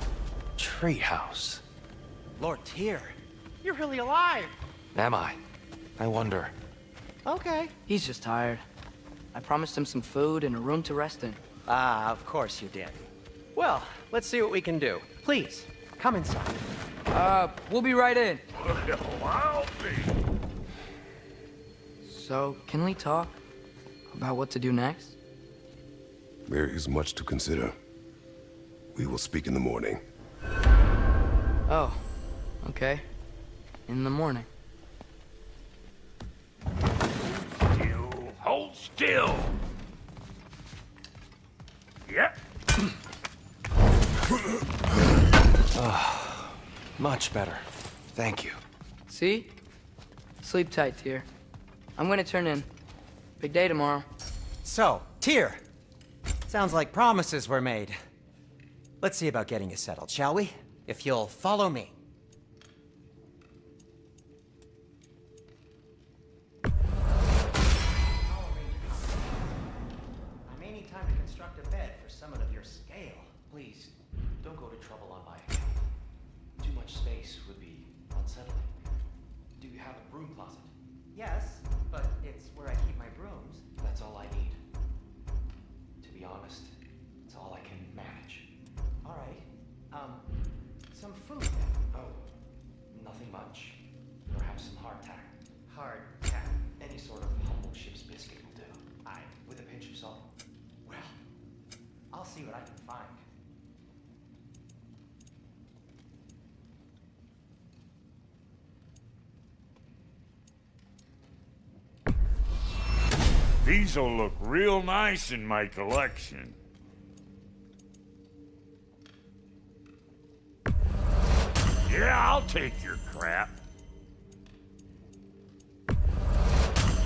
treehouse. Lord Tyr. You're really alive! Am I? I wonder. Okay. He's just tired. I promised him some food and a room to rest in. Ah, of course you did. Well, let's see what we can do. Please, come inside. We'll be right in. Well, I'll be. So, can we talk about what to do next? There is much to consider. We will speak in the morning. Oh, okay. In the morning. Still, hold still. Yep. Much better. Thank you. See? Sleep tight, Tyr. I'm gonna turn in. Big day tomorrow. So, Tyr. Sounds like promises were made. Let's see about getting you settled, shall we? If you'll follow me. I may need time to construct a bed for someone of your scale. Please, don't go to trouble on my account. Too much space would be unsettling. Do you have a broom closet? Yes, but it's where I keep my brooms. That's all I need. To be honest, it's all I can manage. All right. Some food then. Oh, nothing much. Perhaps some hardtack. Hardtack. Any sort of humble ship's biscuit will do. Aye. With a pinch of salt. Well, I'll see what I can find. These'll look real nice in my collection. Yeah, I'll take your crap.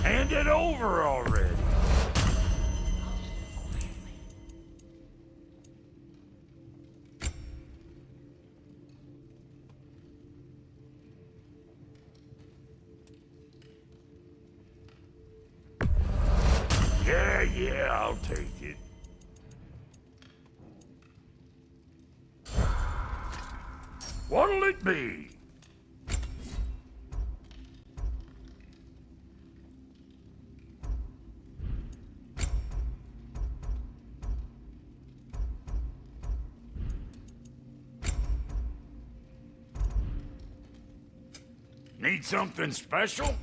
Hand it over already. Yeah, I'll take it. What'll it be? Need something special?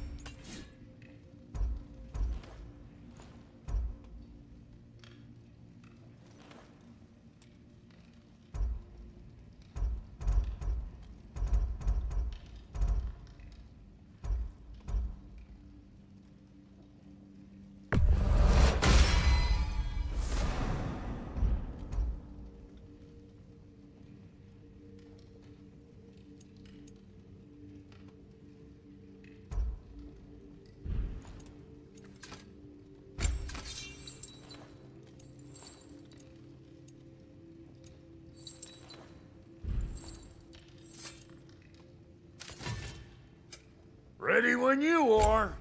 Ready when you are.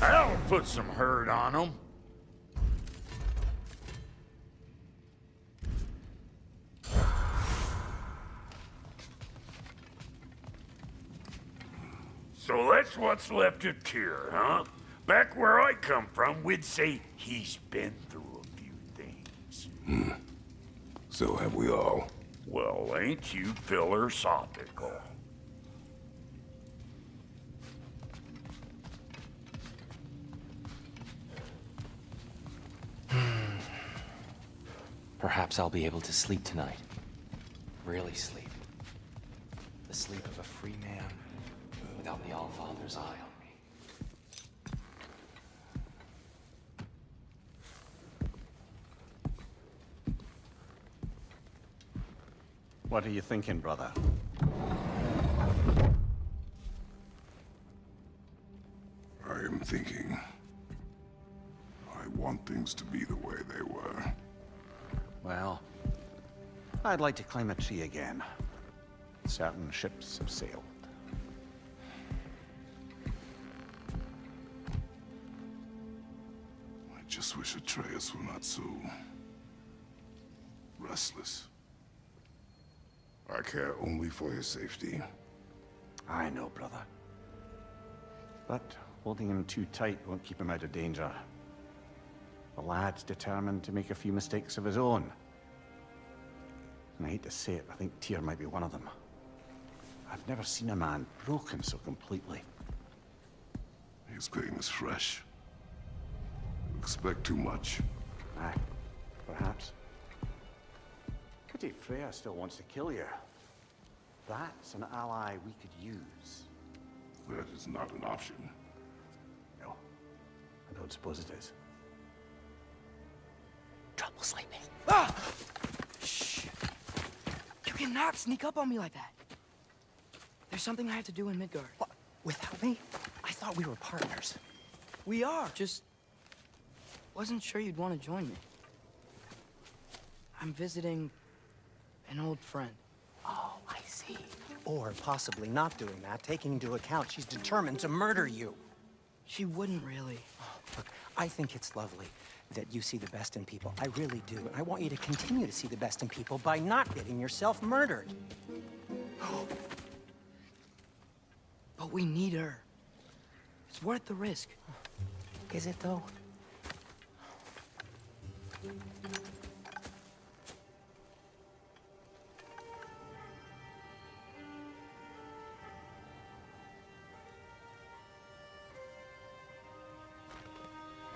That'll put some hurt on them. So that's what's left of Tyr, huh? Back where I come from, we'd say he's been through a few things. So have we all. Well, ain't you philosophical? Perhaps I'll be able to sleep tonight. Really sleep. The sleep of a free man without the Allfather's eye on me. What are you thinking, brother? I am thinking. I want things to be the way they were. Well, I'd like to climb a tree again. Certain ships have sailed. I just wish Atreus were not so restless. I care only for his safety. I know, brother. But holding him too tight won't keep him out of danger. The lad's determined to make a few mistakes of his own. And I hate to say it, I think Tyr might be one of them. I've never seen a man broken so completely. His pain is fresh. You expect too much. Aye, perhaps. Pity Freya still wants to kill you. That's an ally we could use. That is not an option. No, I don't suppose it is. Trouble sleeping. Ah! Shh. You cannot sneak up on me like that. There's something I have to do in Midgard. What? Without me? I thought we were partners. We are. Just wasn't sure you'd want to join me. I'm visiting an old friend. Oh, I see. Or possibly not doing that, taking into account she's determined to murder you. She wouldn't really. Look, I think it's lovely that you see the best in people. I really do. And I want you to continue to see the best in people by not getting yourself murdered. But we need her. It's worth the risk. Is it, though?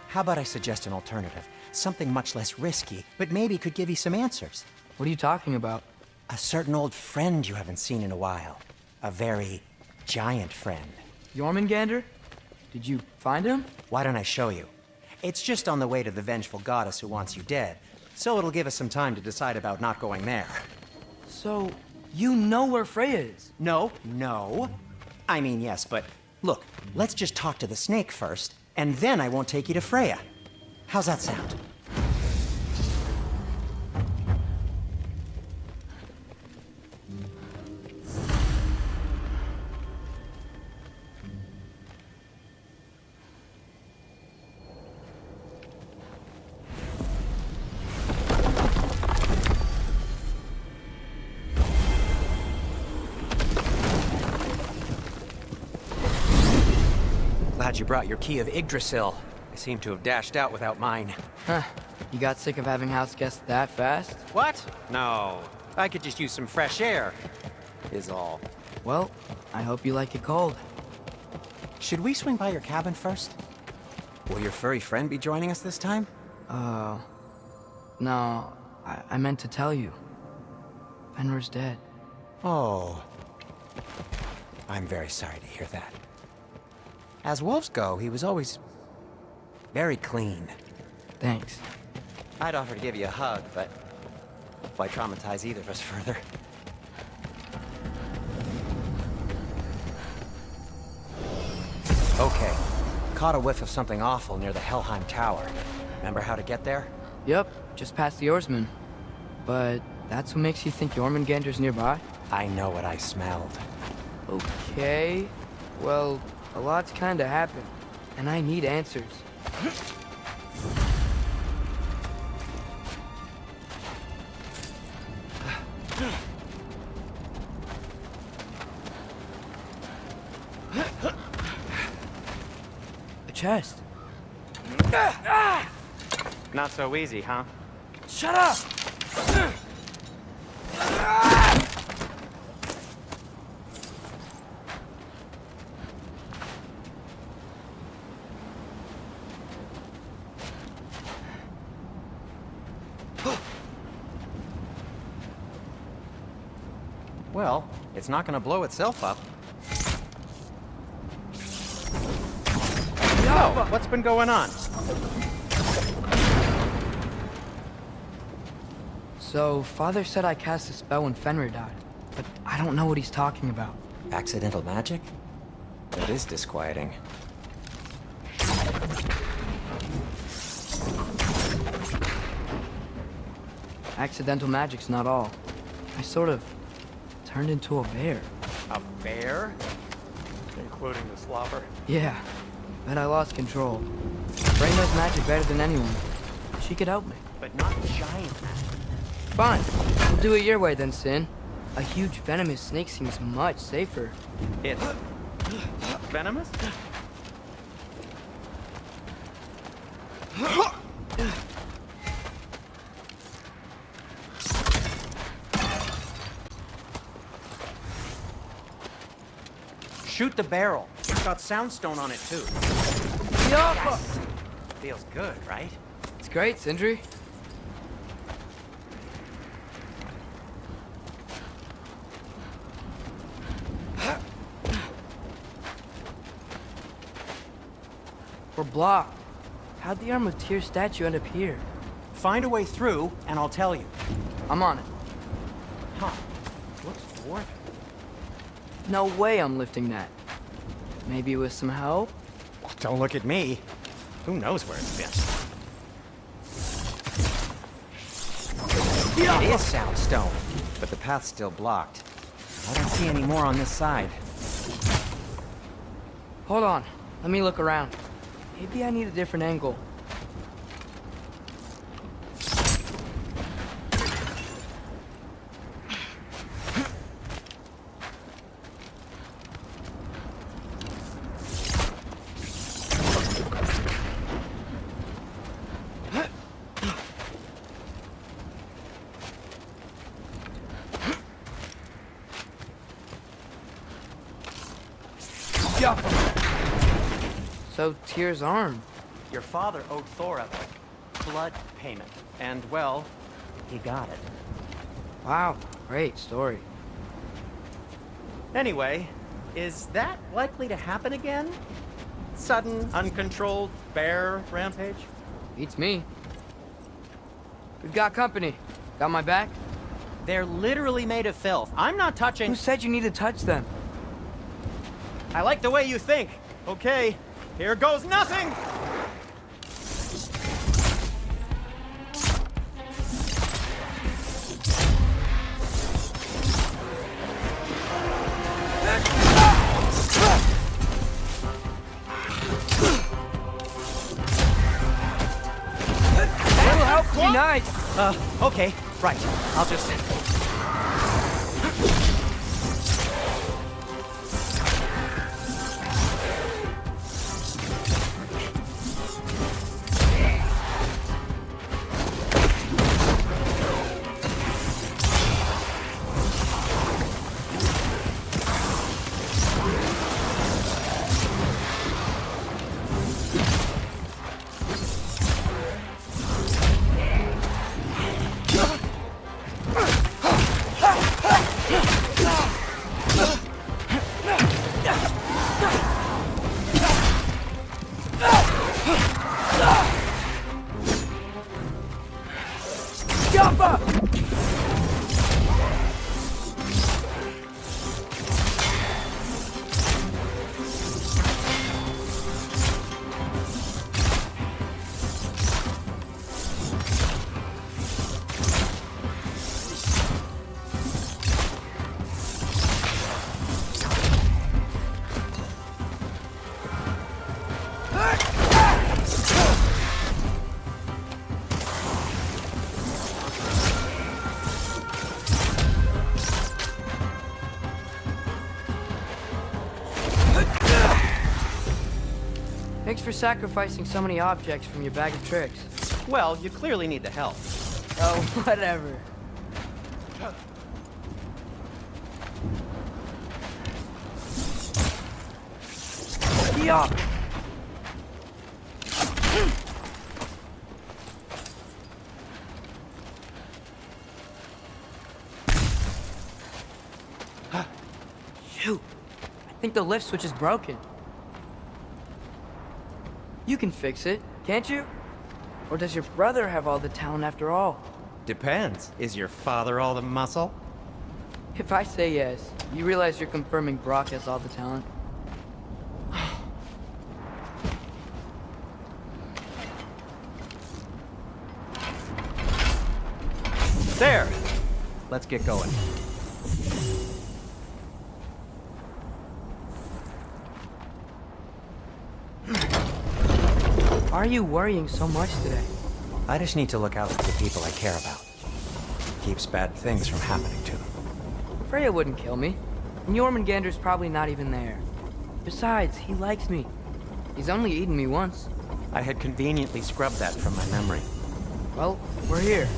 How about I suggest an alternative? Something much less risky, but maybe could give you some answers. What are you talking about? A certain old friend you haven't seen in a while. A very giant friend. Jormungandr? Did you find him? Why don't I show you? It's just on the way to the vengeful goddess who wants you dead, so it'll give us some time to decide about not going there. So, you know where Freya is? No. I mean, yes, but look, let's just talk to the snake first, and then I won't take you to Freya. How's that sound? Glad you brought your key of Yggdrasil. I seem to have dashed out without mine. Huh. You got sick of having house guests that fast? What? No. I could just use some fresh air, is all. Well, I hope you like it cold. Should we swing by your cabin first? Will your furry friend be joining us this time? No. I meant to tell you. Fenrir's dead. Oh. I'm very sorry to hear that. As wolves go, he was always very clean. Thanks. I'd offer to give you a hug, but why traumatize either of us further? Okay. Caught a whiff of something awful near the Helheim Tower. Remember how to get there? Yep, just past the oarsman. But that's what makes you think Jormungandr's nearby? I know what I smelled. Okay. Well, a lot's kinda happened, and I need answers. A chest. Not so easy, huh? Shut up! Well, it's not gonna blow itself up. Yo, what's been going on? So, Father said I cast a spell when Fenrir died, but I don't know what he's talking about. Accidental magic? That is disquieting. Accidental magic's not all. I sort of turned into a bear. A bear? Including the slobber? Yeah, but I lost control. Brain knows magic better than anyone. She could help me. But not giant magic. Fine, we'll do it your way then, Sin. A huge venomous snake seems much safer. It's venomous? Shoot the barrel. It's got soundstone on it too. Yes! Feels good, right? It's great, Sindri. We're blocked. How'd the Arm of Tyr statue end up here? Find a way through, and I'll tell you. I'm on it. Huh. Looks dwarven. No way I'm lifting that. Maybe with some help? Don't look at me. Who knows where it's been? It is soundstone, but the path's still blocked. I don't see any more on this side. Hold on. Let me look around. Maybe I need a different angle. So, Tyr's arm. Your father owed Thor a blood payment, and, well, he got it. Wow, great story. Anyway, is that likely to happen again? Sudden, uncontrolled bear rampage? Beats me. We've got company. Got my back? They're literally made of filth. I'm not touching... Who said you need to touch them? I like the way you think. Okay, here goes nothing! That'll help be nice. Okay, right. I'll just... Jump up! Thanks for sacrificing so many objects from your bag of tricks. Well, you clearly need the help. Oh, whatever. Yeah. Shoot. I think the lift switch is broken. You can fix it, can't you? Or does your brother have all the talent after all? Depends. Is your father all the muscle? If I say yes, you realize you're confirming Brock has all the talent? There! Let's get going. Why are you worrying so much today? I just need to look out for the people I care about. Keeps bad things from happening to them. Freya wouldn't kill me. And Jormungandr's probably not even there. Besides, he likes me. He's only eaten me once. I had conveniently scrubbed that from my memory. Well, we're here.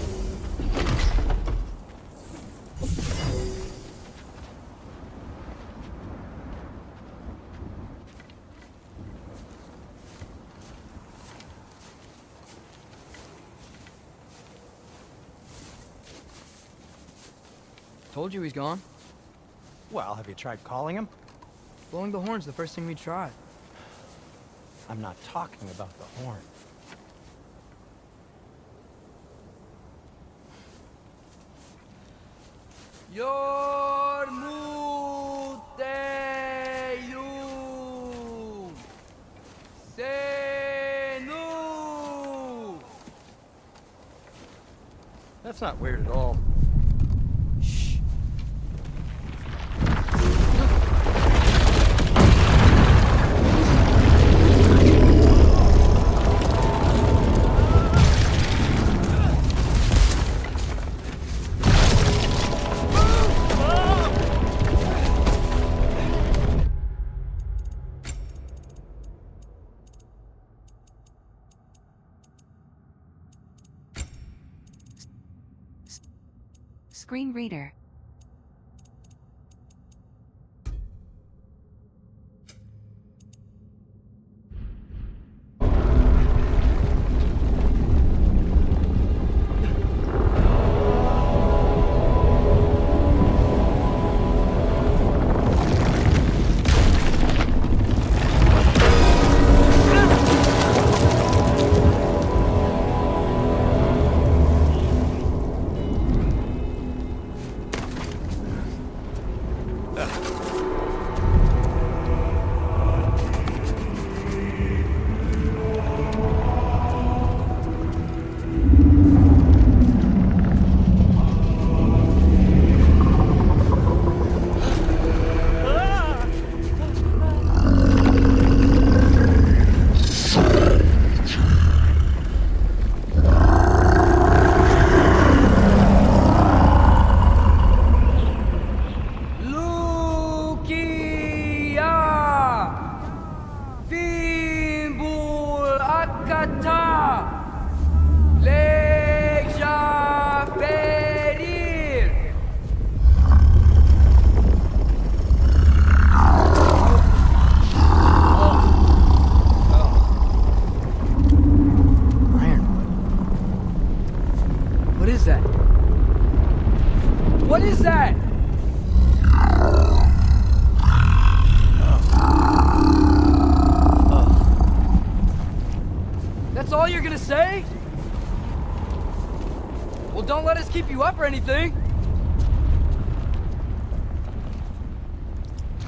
Told you he's gone. Well, have you tried calling him? Blowing the horn's the first thing we tried. I'm not talking about the horn. Yormuteyu Senu. That's not weird at all. Screen reader. What is that? What is that? That's all you're gonna say? Well, don't let us keep you up or anything.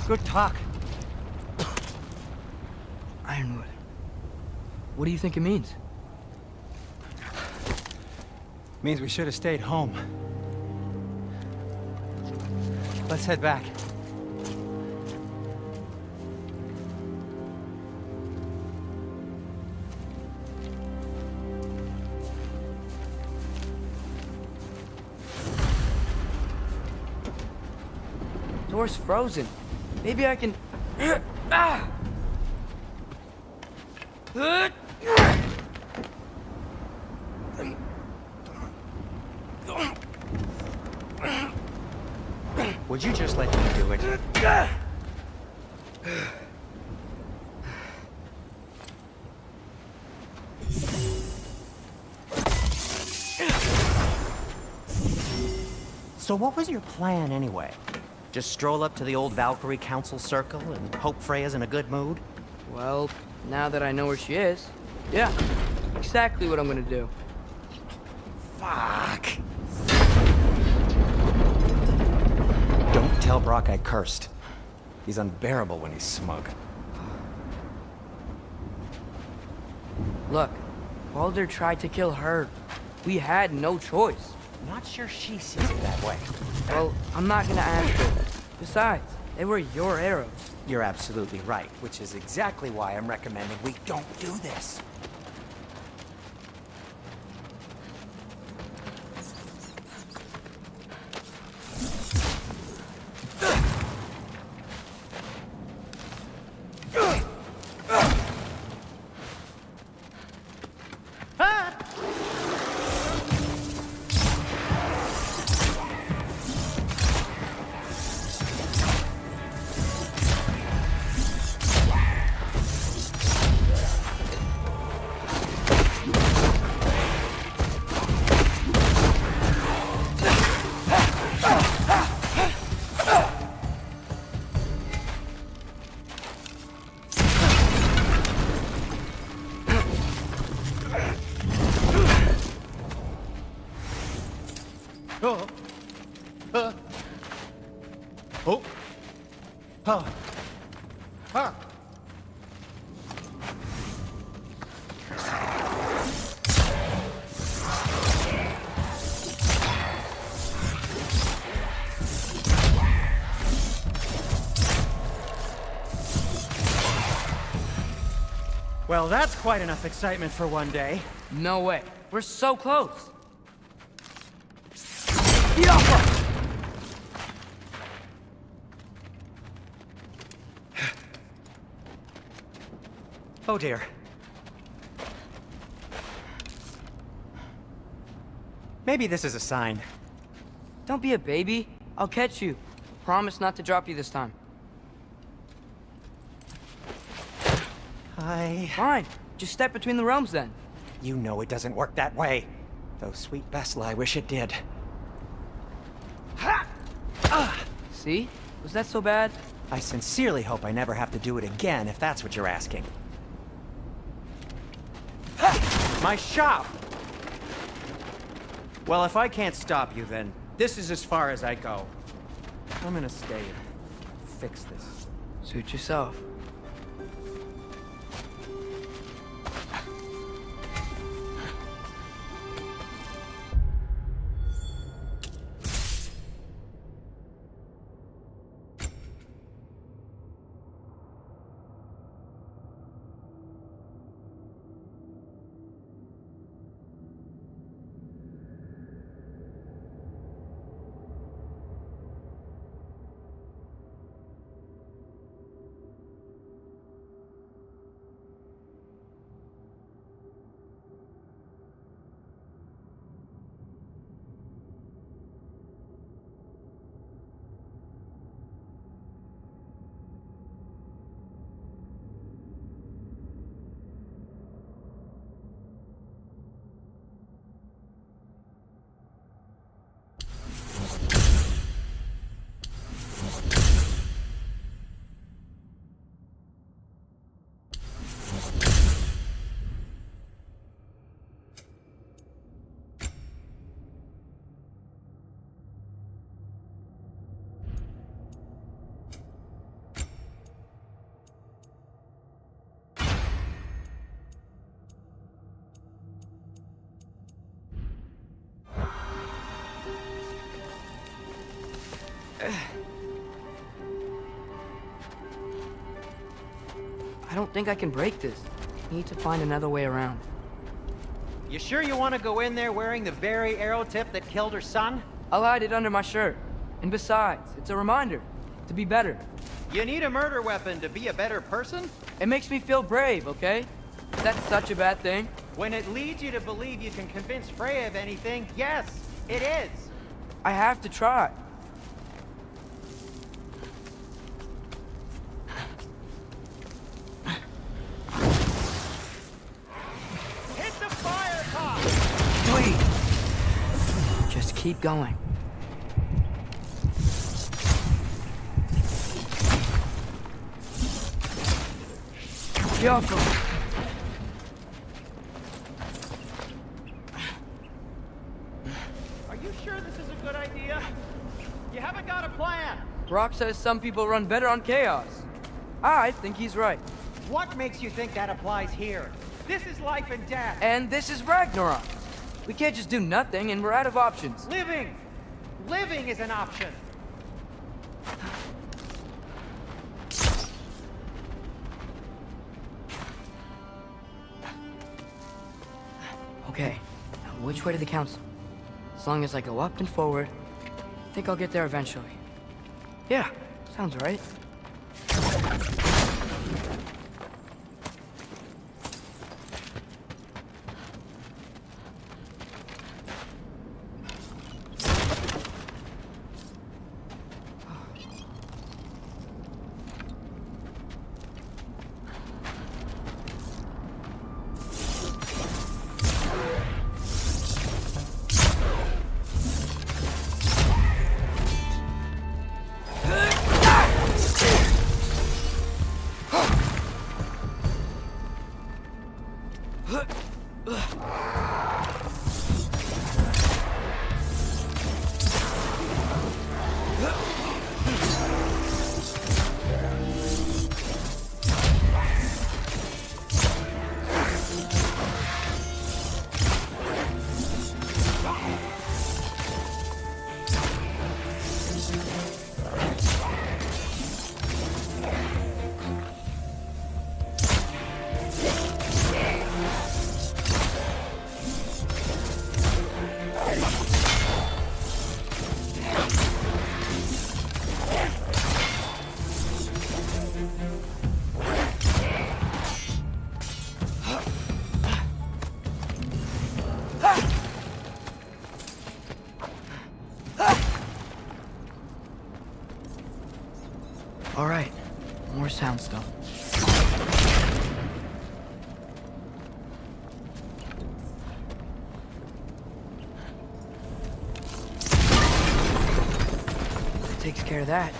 Good talk. Ironwood. What do you think it means? Means we should have stayed home. Let's head back. Door's frozen. Maybe I can... Ah! Would you just let me do it? So what was your plan anyway? Just stroll up to the old Valkyrie Council circle and hope Freya's in a good mood? Well, now that I know where she is, yeah, exactly what I'm gonna do. Fuck! Don't tell Brock I cursed. He's unbearable when he's smug. Look, Baldur tried to kill her. We had no choice. Not sure she sees it that way. Well, I'm not gonna ask her. Besides, they were your arrows. You're absolutely right, which is exactly why I'm recommending we don't do this. Well, that's quite enough excitement for one day. No way. We're so close. Yappa! Oh dear. Maybe this is a sign. Don't be a baby. I'll catch you. Promise not to drop you this time. Fine. Just step between the realms then. You know it doesn't work that way. Though sweet Bessel, I wish it did. See? Was that so bad? I sincerely hope I never have to do it again, if that's what you're asking. My shop! Well, if I can't stop you, then this is as far as I go. I'm gonna stay and fix this. Suit yourself. I don't think I can break this. Need to find another way around. You sure you want to go in there wearing the very arrow tip that killed her son? I'll hide it under my shirt. And besides, it's a reminder to be better. You need a murder weapon to be a better person? It makes me feel brave, okay? Is that such a bad thing? When it leads you to believe you can convince Freya of anything, yes, it is. I have to try. Hit the fire top! Wait! Just keep going. Careful. Are you sure this is a good idea? You haven't got a plan. Brock says some people run better on chaos. I think he's right. What makes you think that applies here? This is life and death. And this is Ragnarok. We can't just do nothing and we're out of options. Living! Living is an option. Okay, now which way to the council? As long as I go up and forward, I think I'll get there eventually. Yeah, sounds right. All right, more sound stuff. That takes care of that.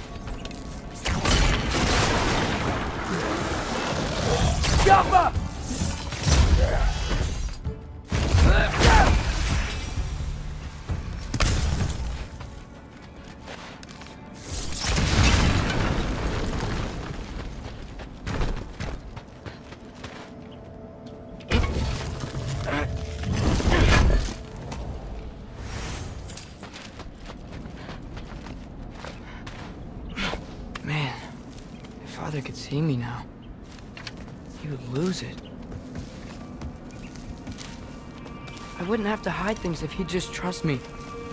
Jump up! Man, if Father could see me now, he would lose it. I wouldn't have to hide things if he'd just trust me.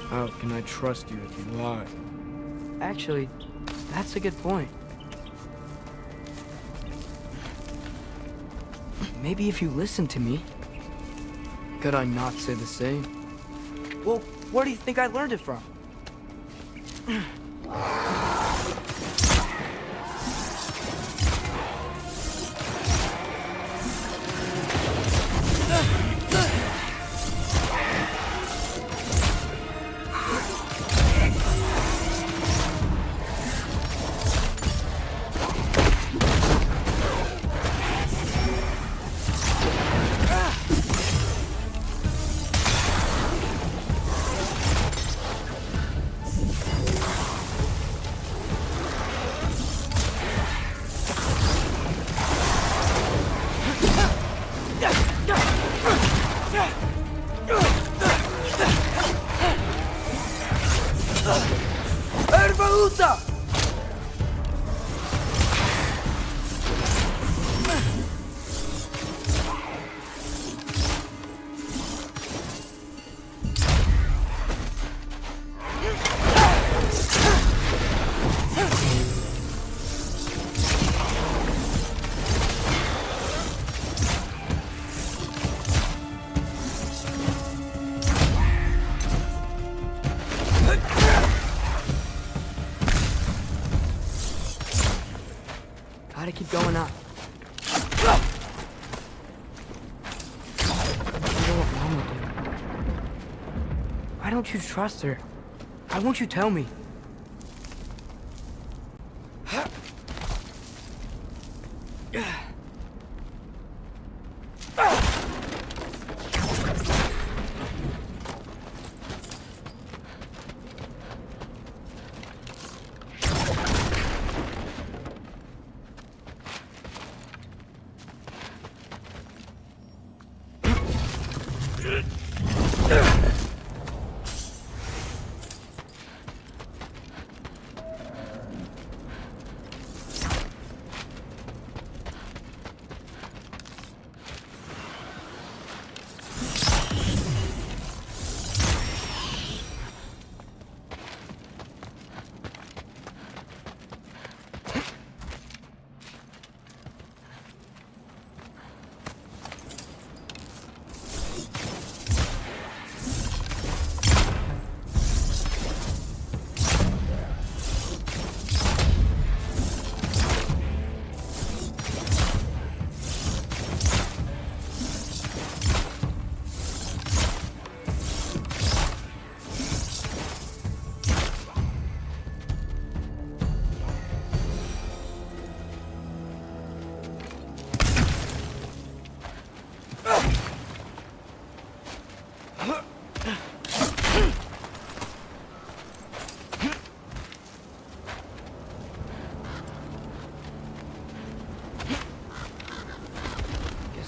How can I trust you if you lie? Actually, that's a good point. Maybe if you listen to me. Could I not say the same? Well, where do you think I learned it from? puta! Gotta keep going up. I wonder what Mom would do. Why don't you trust her? Why won't you tell me?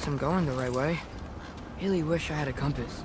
I'm going the right way. Really wish I had a compass.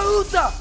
Puta!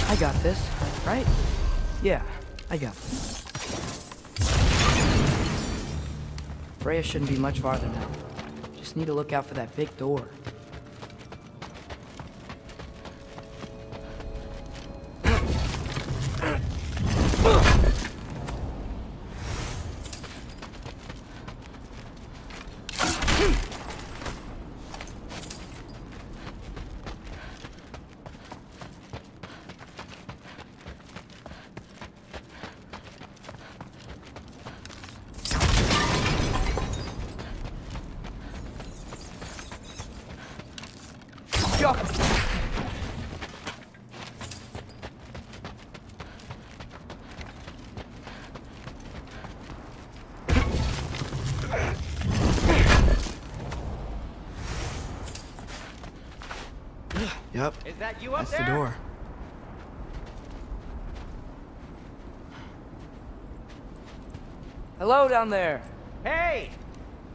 I got this, right? Yeah, I got this. Freya shouldn't be much farther now. Just need to look out for that big door. Yep. Is that you up That's there? the door. Hello down there. Hey!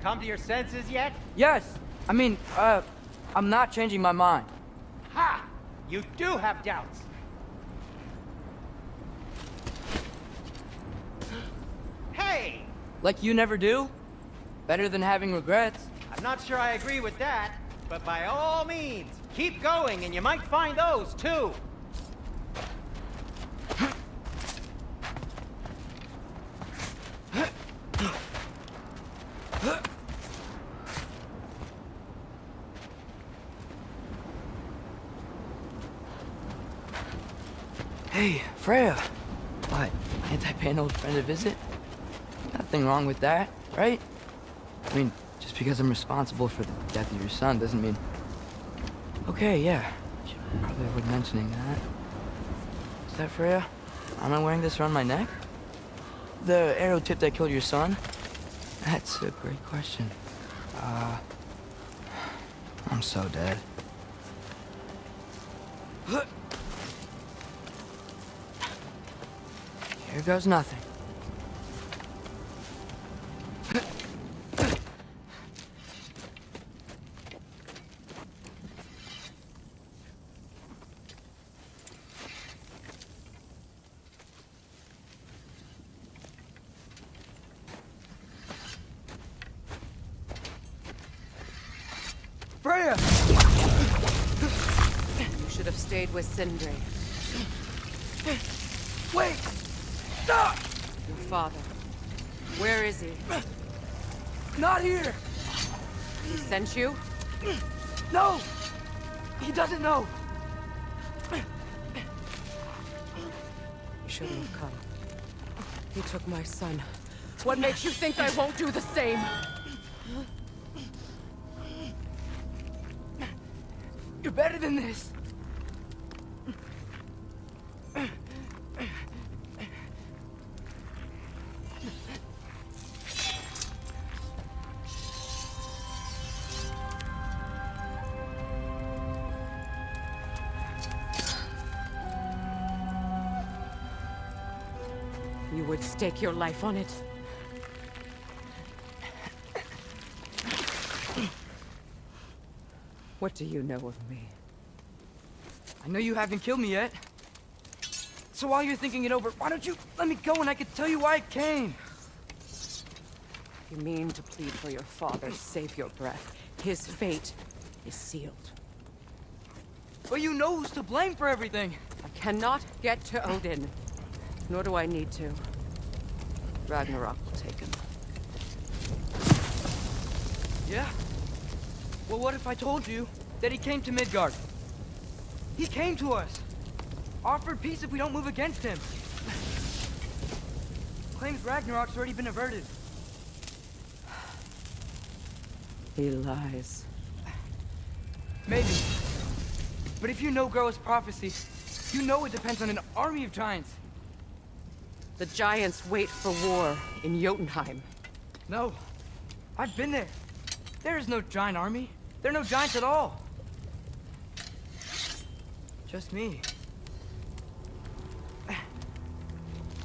Come to your senses yet? Yes. I mean, I'm not changing my mind. Ha! You do have doubts. Hey! Like you never do? Better than having regrets. I'm not sure I agree with that, but by all means, keep going and you might find those too. Hey, Freya. What? Can't I pay an old friend a visit? Nothing wrong with that, right? I mean, just because I'm responsible for the death of your son doesn't mean... Okay, yeah. Should probably avoid mentioning that. Is that Freya? Am I wearing this around my neck? The arrow tip that killed your son? That's a great question. I'm so dead. Here goes nothing. Freya! You should have stayed with Sindri. Wait! Stop! Your father. Where is he? Not here! He sent you? No! He doesn't know! You shouldn't have come. He took my son. What makes you think I won't do the same? You're better than this! You would stake your life on it? What do you know of me? I know you haven't killed me yet. So while you're thinking it over, why don't you let me go and I can tell you why I came? You mean to plead for your father, save your breath. His fate is sealed. But you know who's to blame for everything. I cannot get to Odin. Nor do I need to. Ragnarok will take him. Yeah? Well, what if I told you that he came to Midgard? He came to us. Offered peace if we don't move against him. Claims Ragnarok's already been averted. He lies. Maybe. But if you know Groa's prophecy, you know it depends on an army of giants. The giants wait for war in Jotunheim. No. I've been there. There is no giant army. There are no giants at all. Just me.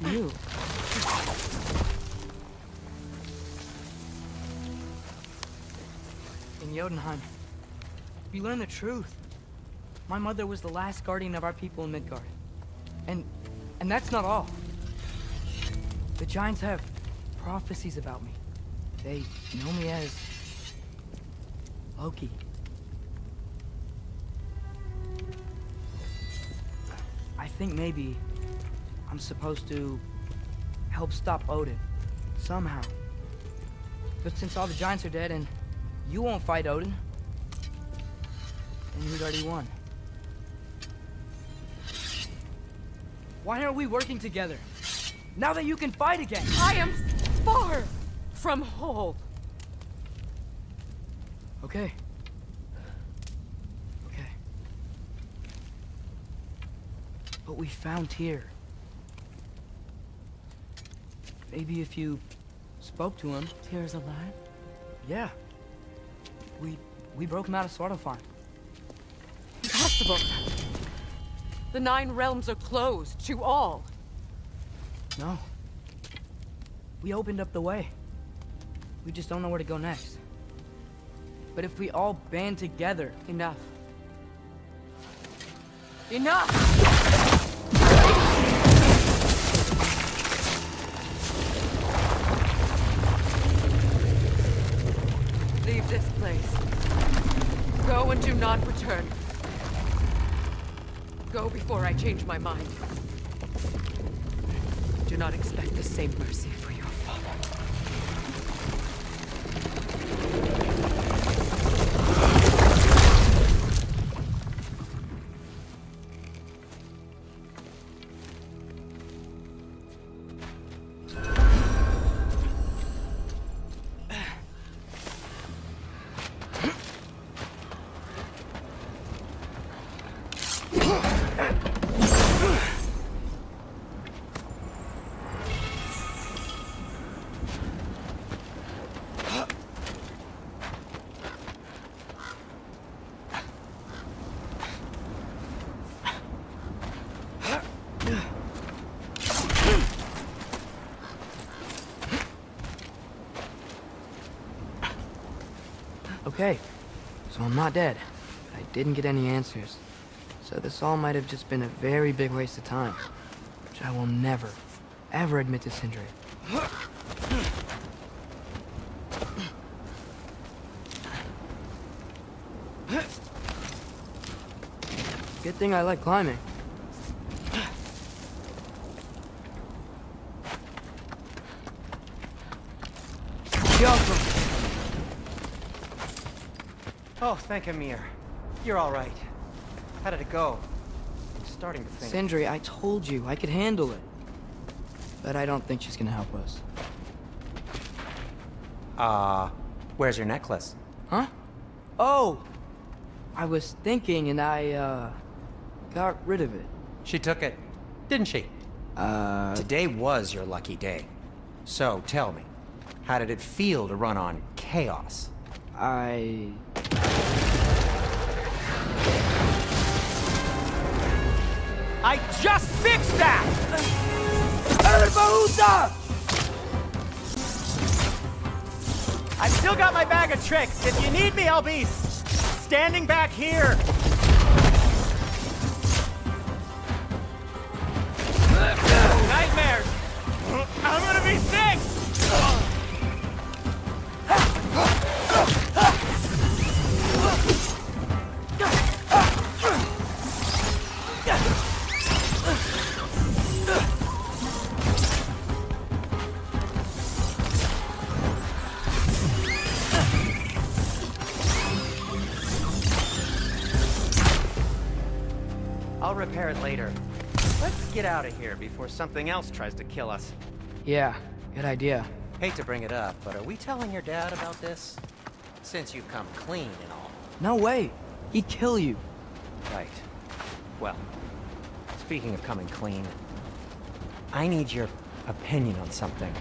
You. In Jotunheim, we learn the truth. My mother was the last guardian of our people in Midgard. And that's not all. The giants have prophecies about me. They know me as Loki. I think maybe I'm supposed to help stop Odin, somehow. But since all the giants are dead and you won't fight Odin, then we'd already won. Why aren't we working together? Now that you can fight again! I am far from whole. Okay. Okay. But we found Tyr. Maybe if you spoke to him... Tyr's alive? Yeah. We broke him out of Svartalfheim. He has impossible. The 9 realms are closed to all. No. We opened up the way. We just don't know where to go next. But if we all band together... Enough. Enough! Leave this place. Go and do not return. Go before I change my mind. Do not expect the same mercy for your father. Okay, so I'm not dead, but I didn't get any answers. So this all might have just been a very big waste of time, which I will never, ever admit to Sindri. Good thing I like climbing. Oh, thank Amir. You're all right. How did it go? I'm starting to think... Sindri, I told you I could handle it. But I don't think she's gonna help us. Where's your necklace? Huh? Oh! I was thinking and I, got rid of it. She took it, didn't she? Today was your lucky day. So, tell me, how did it feel to run on chaos? I just fixed that! I've still got my bag of tricks. If you need me, I'll be standing back here. Nightmares! I'm gonna be sick! I'll repair it later. Let's get out of here before something else tries to kill us. Yeah, good idea. Hate to bring it up, but are we telling your dad about this? Since you've come clean and all. No way! He'd kill you. Right. Well, speaking of coming clean, I need your opinion on something.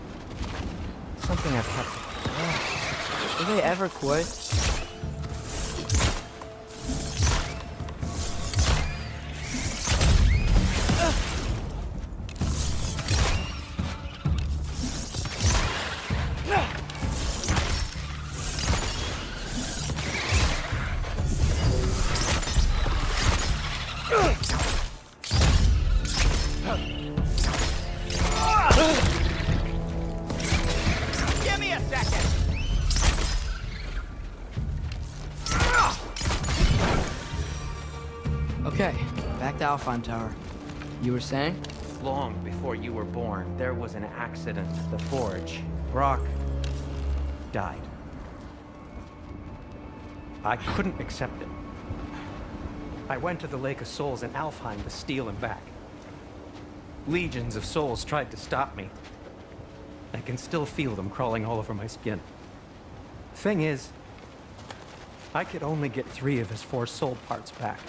Something I've kept... Will they ever quit? Give me a second! Okay, back to Alfheim Tower. You were saying? Long before you were born, there was an accident at the forge. Brock died. I couldn't accept it. I went to the Lake of Souls in Alfheim to steal him back. Legions of souls tried to stop me. I can still feel them crawling all over my skin. Thing is, I could only get 3 of his 4 soul parts back.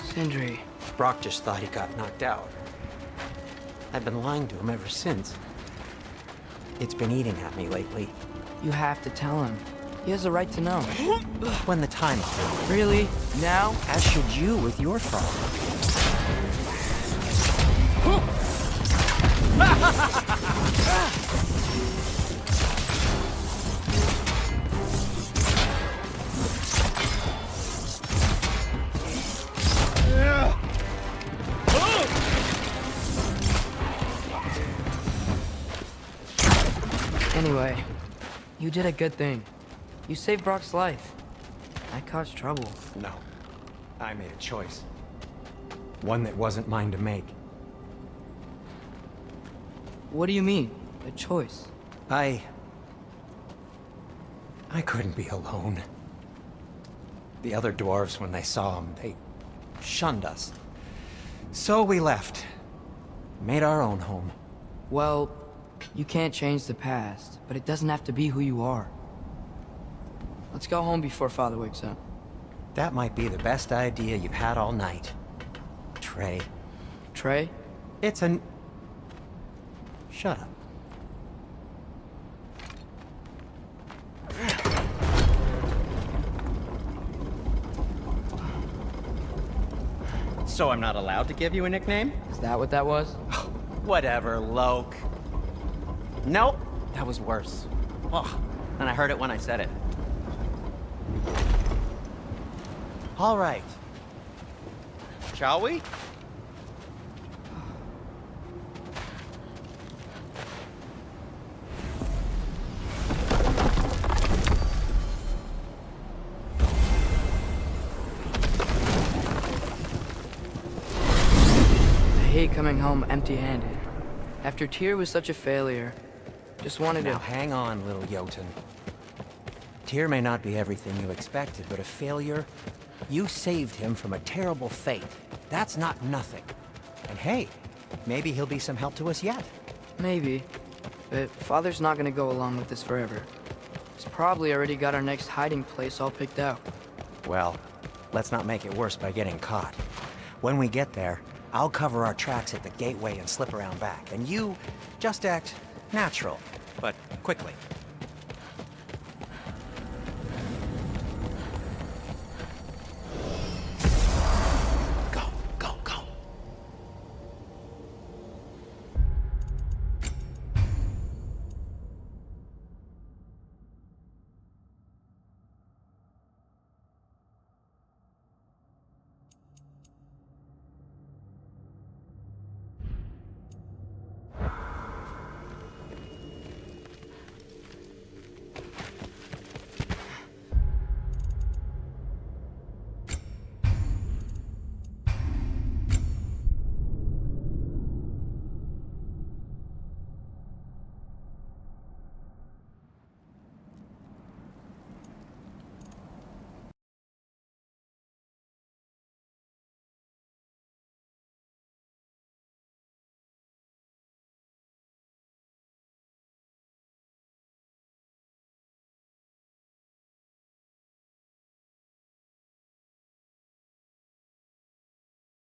Sindri. Brock just thought he got knocked out. I've been lying to him ever since. It's been eating at me lately. You have to tell him. He has a right to know. When the time comes. Really? Now? As should you with your father. Anyway, you did a good thing. You saved Brock's life. I caused trouble. No. I made a choice. One that wasn't mine to make. What do you mean? A choice? I couldn't be alone. The other dwarves, when they saw him, they shunned us. So we left. Made our own home. Well, you can't change the past, but it doesn't have to be who you are. Let's go home before Father wakes up. That might be the best idea you've had all night. Trey. Trey? It's an... Shut up. So I'm not allowed to give you a nickname? Is that what that was? Whatever, Loke. Nope, that was worse. Oh, and I heard it when I said it. All right. Shall we? I hate coming home empty-handed. After Tyr was such a failure, just wanted Now to... hang on, little Jotun. Tyr may not be everything you expected, but a failure? You saved him from a terrible fate. That's not nothing. And hey, maybe he'll be some help to us yet. Maybe. But Father's not gonna go along with this forever. He's probably already got our next hiding place all picked out. Well, let's not make it worse by getting caught. When we get there, I'll cover our tracks at the gateway and slip around back. And you just act natural, but quickly.